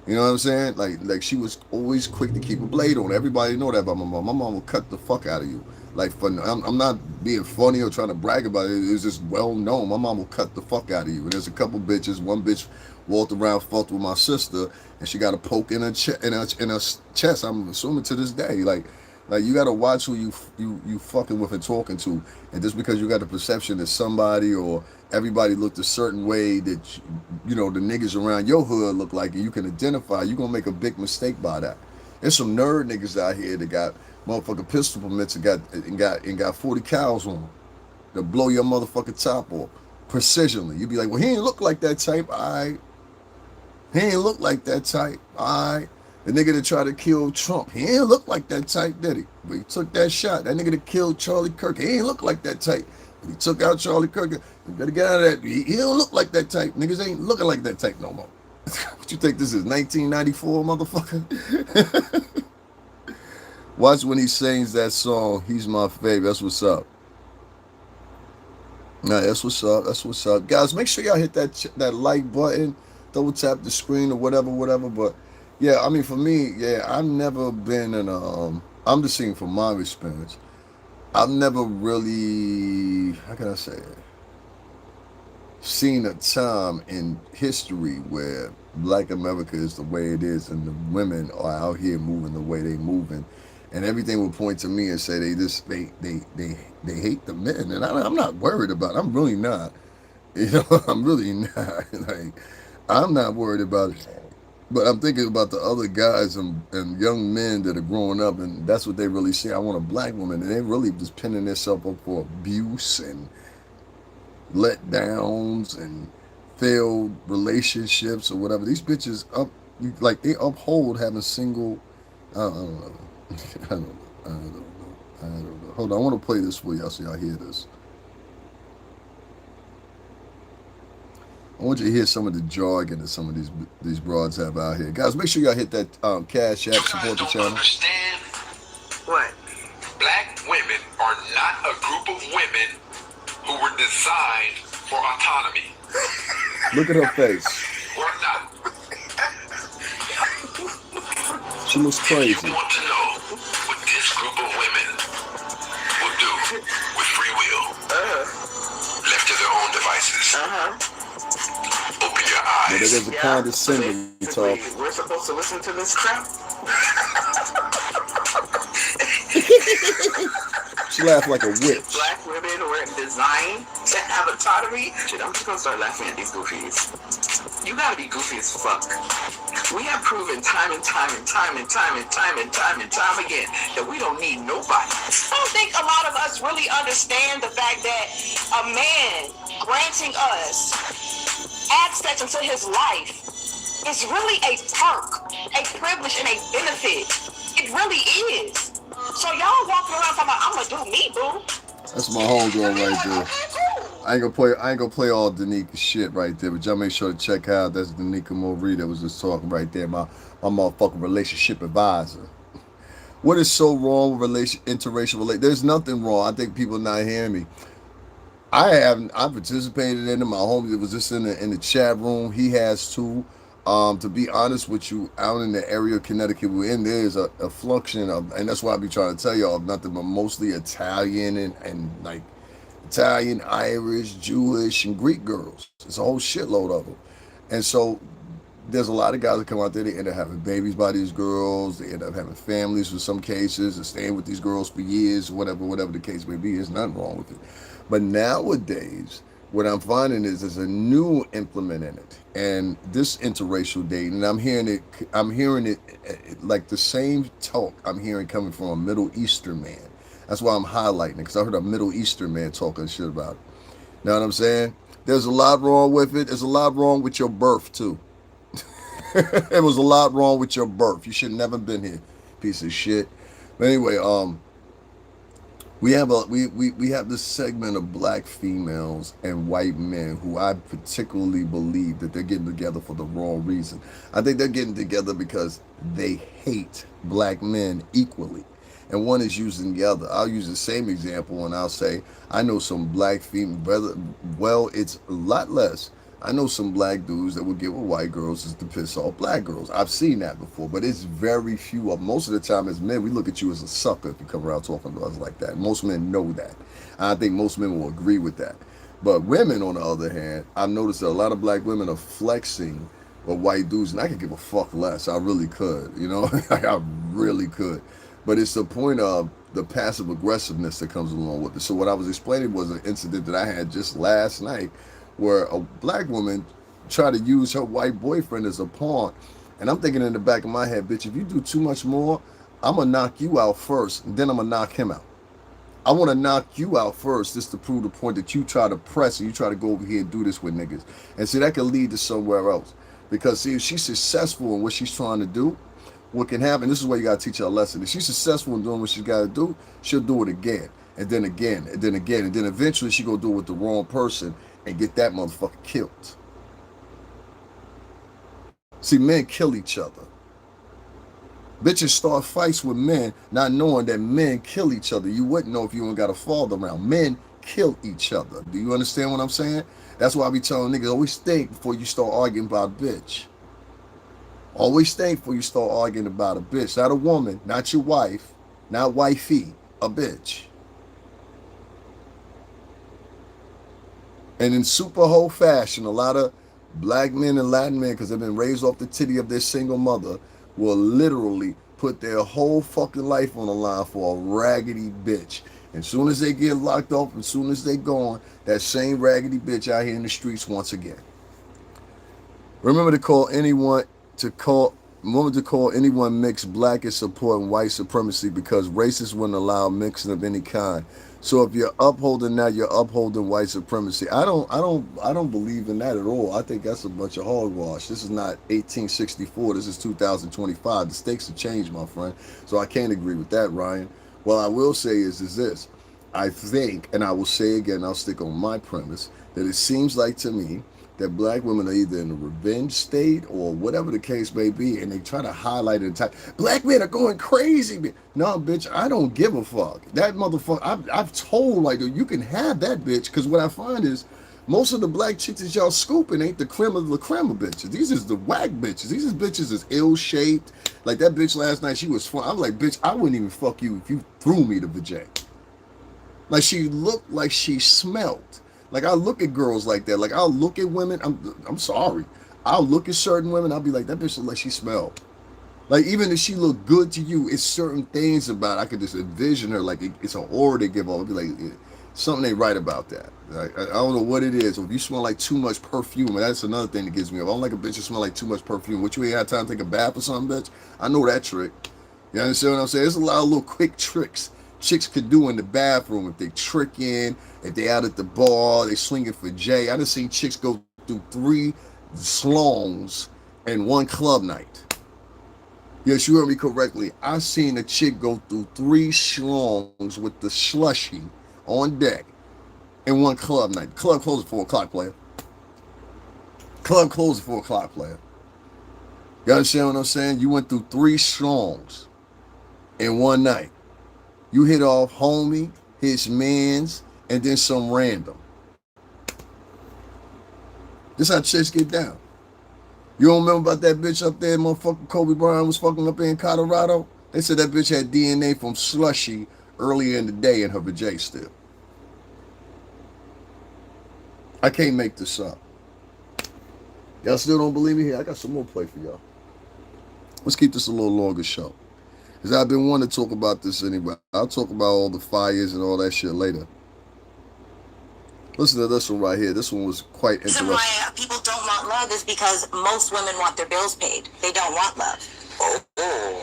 You know what I'm saying? Like she was always quick to keep a blade on. Everybody know that about my mom. My mom will cut the fuck out of you. Like, I'm not being funny or trying to brag about it. It's just well known. My mom will cut the fuck out of you. And there's a couple bitches. One bitch walked around, fucked with my sister, and she got a poke in her chest. I'm assuming to this day. Like you gotta watch who you fucking with and talking to. And just because you got the perception that somebody or everybody looked a certain way that you know the niggas around your hood look like, and you can identify, you're gonna make a big mistake by that. There's some nerd niggas out here that got motherfucking pistol permits and got 40 cows on them that blow your motherfucking top off precisionally. You'd be like, well, he ain't look like that type. Alright. He ain't look like that type. Alright. The nigga that tried to kill Trump, he ain't look like that type, did he? But he took that shot. That nigga that killed Charlie Kirk, he ain't look like that type. He took out Charlie Kirk. You better get out of that. He don't look like that type. Niggas ain't looking like that type no more. What you think this is, 1994, motherfucker? Watch when he sings that song, He's My Favorite. That's what's up. Nah, that's what's up. That's what's up, guys. Make sure y'all hit that like button, double tap the screen or whatever, whatever. But yeah, I mean, for me, yeah, I've never been in a. I'm just saying from my experience, I've never really, how can I say it, seen a time in history where Black America is the way it is, and the women are out here moving the way they moving, and everything will point to me and say they hate the men, and I'm not worried about it. I'm really not. You know, I'm really not. Like, I'm not worried about it. But I'm thinking about the other guys and young men that are growing up, and that's what they really say. I want a black woman, and they really just pinning themselves up for abuse and letdowns and failed relationships or whatever. These bitches up, like they uphold having single. I don't know. I don't know. I don't know. I don't know. Hold on, I want to play this for y'all so y'all hear this. I want you to hear some of the jargon that some of these broads have out here. Guys, make sure y'all hit that Cash App, support the channel. Understand what? Black women are not a group of women who were designed for autonomy. Look at her face. We're not. She looks crazy. If you want to know what this group of women will do with free will, left to their own devices. Open your eyes. But it is a condescending talk. We're supposed to listen to this crap? She laughed like a witch. Black women were designed to have autonomy. Shit, I'm just gonna start laughing at these goofies. You gotta be goofy as fuck. We have proven time and time again that we don't need nobody. I don't think a lot of us really understand the fact that a man granting us access into his life is really a perk, a privilege, and a benefit. It really is. So y'all walking around talking about, I'm gonna do me, boo. That's my homegirl right there. I ain't gonna play all Danica shit right there, but y'all make sure to check out. That's Danica Marie that was just talking right there. My motherfucking relationship advisor. What is so wrong with interracial relate? There's nothing wrong. I think people not hearing me. I participated in it. My homie that was just in the chat room. He has too. To be honest with you, out in the area of Connecticut we're in, there is a fluxion of, and that's why I be trying to tell y'all, nothing but mostly Italian and like Italian, Irish, Jewish, and Greek girls. It's a whole shitload of them. And so there's a lot of guys that come out there, they end up having babies by these girls, they end up having families in some cases, and staying with these girls for years, whatever the case may be. There's nothing wrong with it. But nowadays, what I'm finding is there's a new implement in it, and this interracial dating, and I'm hearing it like the same talk I'm hearing coming from a Middle Eastern man. That's why I'm highlighting it, because I heard a Middle Eastern man talking shit about it. Know what I'm saying? There's a lot wrong with it. There's a lot wrong with your birth too. There was a lot wrong with your birth. You should never been here, piece of shit. But anyway, we have this segment of black females and white men who I particularly believe that they're getting together for the wrong reason. I think they're getting together because they hate black men equally. And one is using the other. I'll use the same example and I'll say, I know some black female, well, it's a lot less. I know some black dudes that will get with white girls just to piss off black girls. I've seen that before, but it's very few of. Most of the time as men, we look at you as a sucker if you come around talking to us like that. Most men know that. I think most men will agree with that. But women, on the other hand, I've noticed that a lot of black women are flexing with white dudes, and I could give a fuck less. I really could, you know? I really could. But it's the point of the passive aggressiveness that comes along with it. So what I was explaining was an incident that I had just last night where a black woman tried to use her white boyfriend as a pawn. And I'm thinking in the back of my head, bitch, if you do too much more, I'm going to knock you out first, and then I'm going to knock him out. I want to knock you out first just to prove the point that you try to press and you try to go over here and do this with niggas. And see, that could lead to somewhere else. Because, see, if she's successful in what she's trying to do, what can happen, this is where you got to teach her a lesson. If she's successful in doing what she's got to do, she'll do it again, and then again, and then again. And then eventually she going to do it with the wrong person and get that motherfucker killed. See, men kill each other. Bitches start fights with men not knowing that men kill each other. You wouldn't know if you ain't got a father around. Men kill each other. Do you understand what I'm saying? That's why I be telling niggas, always think before you start arguing about a bitch. Always think before you start arguing about a bitch. Not a woman, not your wife, not wifey, a bitch. And in super hoe fashion, a lot of black men and Latin men, because they've been raised off the titty of their single mother, will literally put their whole fucking life on the line for a raggedy bitch. And soon as they get locked up, as soon as they gone, that same raggedy bitch out here in the streets once again. Remember to call anyone mixed black is supporting white supremacy, because racists wouldn't allow mixing of any kind. So if you're upholding that, you're upholding white supremacy. I don't believe in that at all. I think that's a bunch of hogwash. This is not 1864. This is 2025. The stakes have changed, my friend. So I can't agree with that, Ryan. What I will say is this. I think, and I will say again, I'll stick on my premise, that it seems like to me that black women are either in a revenge state or whatever the case may be, and they try to highlight it. Black men are going crazy. No, bitch, I don't give a fuck. That motherfucker, I've told, like, you can have that bitch, because what I find is most of the black chicks that y'all scooping ain't the creme of the creme of bitches. These is the whack bitches. These is bitches is ill-shaped. Like that bitch last night, she was fun. I'm like, bitch, I wouldn't even fuck you if you threw me the vajay. Like, she looked like she smelled. Like, I look at girls like that. Like, I'll look at women. I'm sorry. I'll look at certain women. I'll be like, that bitch look like she smelled. Like, even if she look good to you, it's certain things about it. I could just envision her. Like, it's an aura they give off. I'll be like, something ain't right about that. Like, I don't know what it is. If you smell like too much perfume, and that's another thing that gets me up. I don't like a bitch that smell like too much perfume. What, you ain't had time to take a bath or something, bitch? I know that trick. You understand what I'm saying? There's a lot of little quick tricks chicks could do in the bathroom. If they trick in, if they out at the bar, they swinging for Jay. I done seen chicks go through 3 slongs in one club night. Yes, you heard me correctly. I seen a chick go through 3 schlongs with the slushy on deck in one club night. Club closed at 4 o'clock, player. Club closed at 4 o'clock, player. You understand what I'm saying? You went through 3 schlongs in one night. You hit off homie, his mans, and then some random. This how chicks get down. You don't remember about that bitch up there, motherfucking Kobe Bryant was fucking up there in Colorado? They said that bitch had DNA from Slushy earlier in the day in her vajay still. I can't make this up. Y'all still don't believe me? Here, I got some more play for y'all. Let's keep this a little longer show. Because I've been wanting to talk about this anyway. I'll talk about all the fires and all that shit later. Listen to this one right here. This one was quite interesting. The reason why people don't want love is because most women want their bills paid. They don't want love.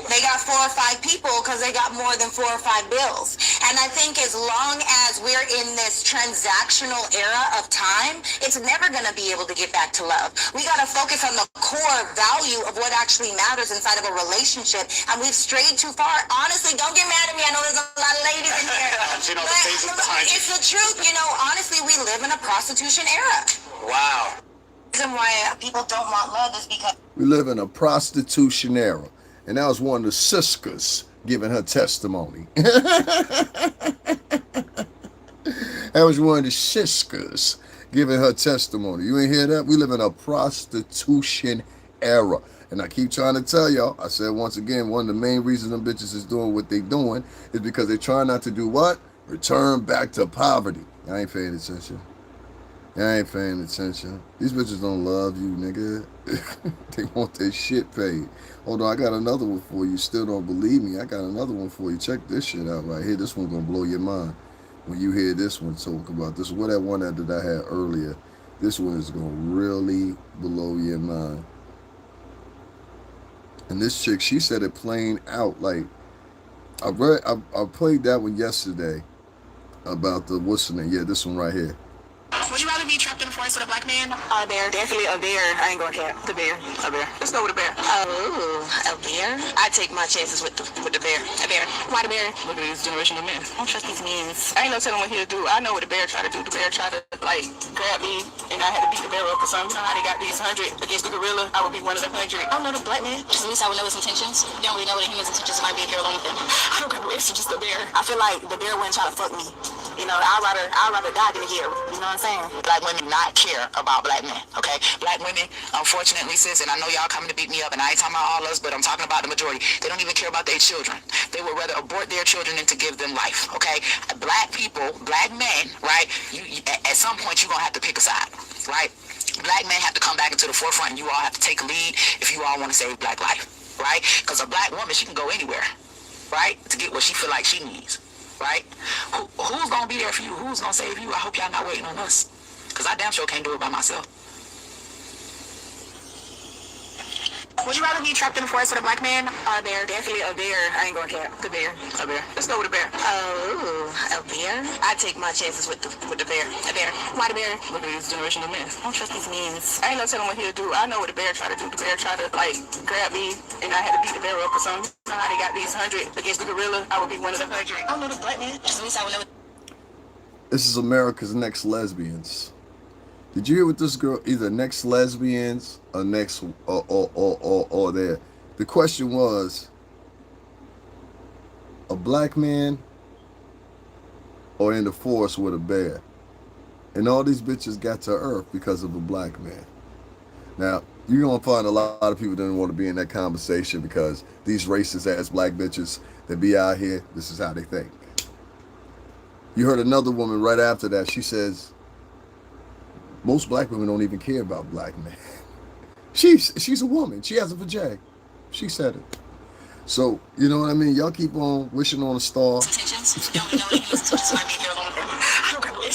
They got 4 or 5 people because they got more than 4 or 5 bills. And I think as long as we're in this transactional era of time, it's never going to be able to get back to love. We got to focus on the core value of what actually matters inside of a relationship. And we've strayed too far. Honestly, don't get mad at me. I know there's a lot of ladies in here. But it's the truth. You know, honestly, we live in a prostitution era. Wow. The reason why people don't want love is because we live in a prostitution era. And that was one of the sisters giving her testimony. That was one of the sisters giving her testimony. You ain't hear that? We live in a prostitution era. And I keep trying to tell y'all, I said once again, one of the main reasons them bitches is doing what they doing is because they trying not to do what? Return back to poverty. I ain't paying attention. I ain't paying attention. These bitches don't love you, nigga. They want their shit paid. Hold on, I got another one for you. Still don't believe me. I got another one for you. Check this shit out right here. This one gonna blow your mind when you hear this one talk about this. What that one that I had earlier. This one is gonna really blow your mind. And this chick, she said it plain out. Like I played that one yesterday about the what's the name? Yeah, this one right here. Would you rather be trapped in a forest with a black man? a bear. Definitely a bear. I ain't gonna cap. The bear. A bear. Let's go with a bear. Oh, a bear? I take my chances with the bear. A bear. Why the bear? Look at this generation of men. I don't trust these men. I ain't no telling what he'll do. I know what the bear tried to do. The bear tried to, like, grab me, and I had to beat the bear up or something. You know how they got these 100 against the gorilla? I would be one of the 100. I don't know the black man. At least I would know his intentions. You don't really know what a human's intentions might be if you're alone with him. I don't care. It's just a bear. I feel like the bear wouldn't try to fuck me. You know, I'd rather die than hear. You know what I'm saying? Black women do not care about black men. Okay, black women, unfortunately, sis, and I know y'all coming to beat me up, and I ain't talking about all of us, but I'm talking about the majority. They don't even care about their children. They would rather abort their children than to give them life. Okay, black people, black men, right? At some point you're gonna have to pick a side, right? Black men have to come back into the forefront, and you all have to take a lead if you all want to save black life, right? Because a black woman, she can go anywhere, right, to get what she feel like she needs, right? Who's gonna be there for you? Who's gonna save you? I hope y'all not waiting on us, because I damn sure can't do it by myself. Would you rather be trapped in the forest with a black man or a bear? Definitely a bear. I ain't gonna cap. The bear. A bear. Let's go with a bear. Oh, a bear? I take my chances with the bear. A bear. Why the bear? Look at this generation of men. I don't trust these men. I ain't no telling what he'll do. I know what the bear tried to do. The bear tried to like grab me, and I had to beat the bear up or something. You know how they got these 100 against the gorilla? I would be one of the 100. I don't know the black man. At least I would never. This is America's Next Lesbians. Did you hear what this girl, either Next Lesbians or Next or there? The question was, a black man or in the forest with a bear? And all these bitches got to Earth because of a black man. Now, you're going to find a lot of people didn't want to be in that conversation because these racist ass black bitches that be out here, this is how they think. You heard another woman right after that. She says, most black women don't even care about black men. She's a woman. She has a vajay. She said it. So, you know what I mean? Y'all keep on wishing on a star. It's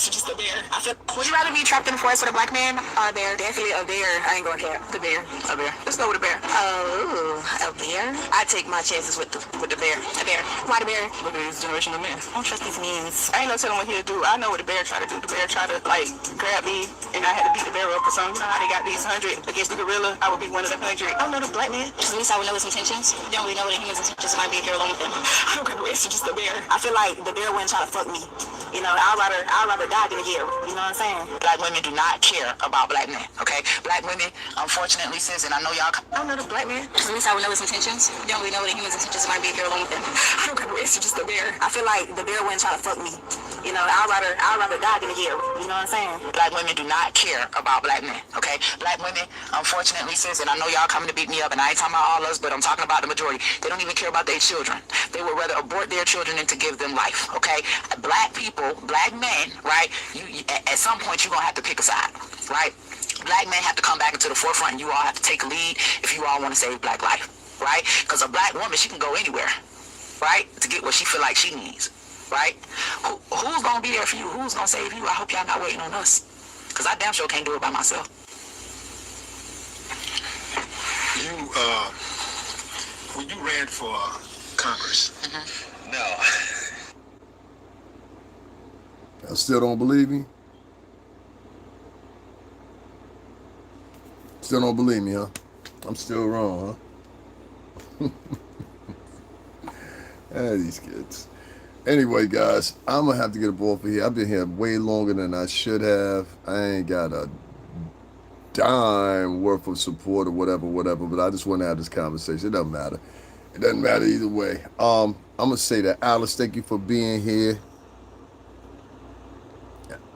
just a bear. Would you rather be trapped in the forest with a black man or a bear? Definitely a bear. I ain't gonna cap. The bear. A bear. Let's go with a bear. Oh, a bear? I take my chances with the bear. A bear. Why the bear? Look at this generation of men. I don't trust these men. I ain't no telling what he'll do. I know what the bear tried to do. The bear tried to like grab me, and I had to beat the bear up or something. You know how they got these 100 against the gorilla? I would be one of the 100. I don't know the black man. At least I would know his intentions. You don't really know what a human's intentions might be if you're alone with them. I don't care. It's just a bear. I feel like the bear wouldn't try to fuck me. You know, I'd rather die than hear. You know what I'm saying? Black women do not care about black men. Okay, black women, unfortunately, sis, and I know y'all. I don't know the black man. At least I would know his intentions. You don't really know what a human's intentions might be if you're alone with them. I don't care. It's just a bear. I feel like the bear wouldn't try to fuck me. You know, I'd rather die than hear. You know what I'm saying? Black women do not care about black men. Okay, black women, unfortunately, sis, and I know y'all coming to beat me up, and I ain't talking about all of us, but I'm talking about the majority. They don't even care about their children. They would rather abort their children than to give them life. Okay, black people, black men, right? At some point you're gonna have to pick a side, right? Black men have to come back into the forefront, and you all have to take a lead if you all want to save black life, right? Because a black woman, she can go anywhere, right, to get what she feel like she needs, right? Who's gonna be there for you? Who's gonna save you? I hope y'all not waiting on us, because I damn sure can't do it by myself. When you ran for Congress, No. I still don't believe me? Still don't believe me, huh? I'm still wrong, huh? These kids. Anyway, guys, I'm going to have to get up off of here. I've been here way longer than I should have. I ain't got a dime worth of support or whatever, but I just want to have this conversation. It doesn't matter. It doesn't matter either way. I'm going to say that, Alice, thank you for being here.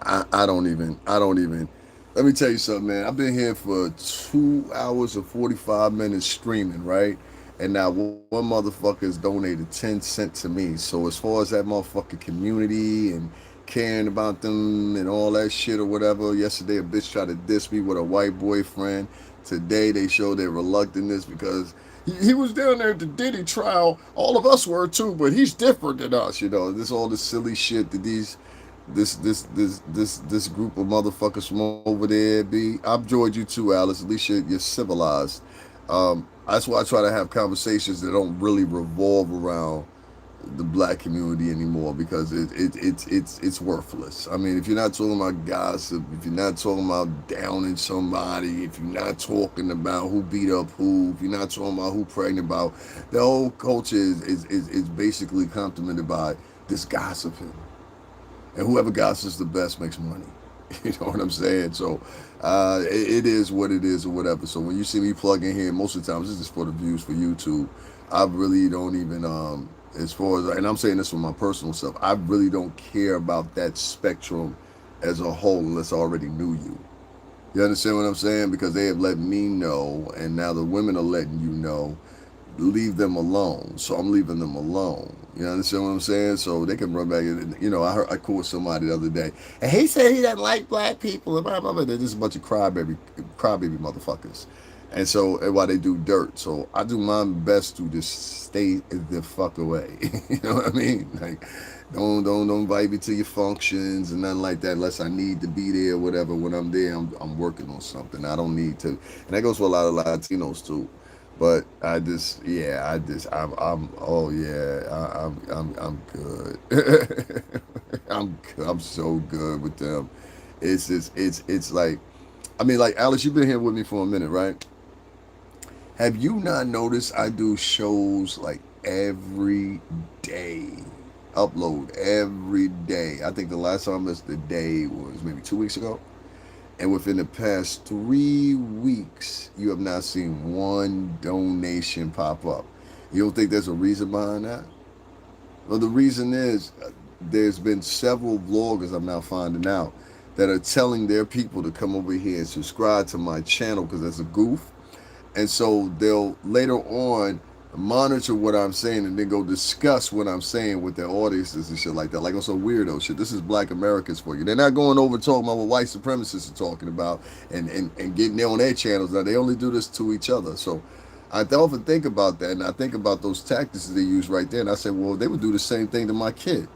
I don't even, let me tell you something, man. I've been here for 2 hours and 45 minutes streaming, right? And now one motherfucker has donated 10 cents to me. So as far as that motherfucking community and caring about them and all that shit or whatever, yesterday a bitch tried to diss me with a white boyfriend. Today they show their reluctantness because he was down there at the Diddy trial. All of us were too, but he's different than us, you know. This all the silly shit that this group of motherfuckers from over there be. I've enjoyed you too, Alice. At least you're civilized. That's why I try to have conversations that don't really revolve around the black community anymore, because it's worthless. I mean, if you're not talking about gossip, if you're not talking about downing somebody, if you're not talking about who beat up who, if you're not talking about who pregnant about, the whole culture is basically complemented by this gossiping. And whoever gossips the best makes money. You know what I'm saying? So it is what it is or whatever. So when you see me plug in here, most of the times this is for the views for YouTube. I really don't even As far as, and I'm saying this for my personal self, I really don't care about that spectrum as a whole unless I already knew you. You understand what I'm saying? Because they have let me know, and now the women are letting you know, leave them alone. So I'm leaving them alone. You understand what I'm saying? So they can run back. You know, I called somebody the other day, and he said he doesn't like black people. And blah, blah, blah. They're just a bunch of crybaby motherfuckers. And so, and while they do dirt, so I do my best to just stay the fuck away. You know what I mean? Like, don't invite me to your functions and nothing like that unless I need to be there or whatever. When I'm there, I'm working on something. I don't need to, and that goes for a lot of Latinos too. But I just, yeah, I'm oh yeah, I'm good. I'm so good with them. It's just, it's like, I mean, like Alice, you've been here with me for a minute, right? Have you not noticed I do shows like every day? Upload every day. I think the last time I missed a day was maybe 2 weeks ago. And within the past 3 weeks, you have not seen one donation pop up. You don't think there's a reason behind that? Well, the reason is there's been several vloggers I'm now finding out that are telling their people to come over here and subscribe to my channel because that's a goof. And so they'll later on monitor what I'm saying and then go discuss what I'm saying with their audiences and shit like that. Like on some weirdo shit. This is Black Americans for you. They're not going over talking about what white supremacists are talking about and getting there on their channels. Now, they only do this to each other. So I often think about that, and I think about those tactics that they use right there. And I say, well, they would do the same thing to my kid.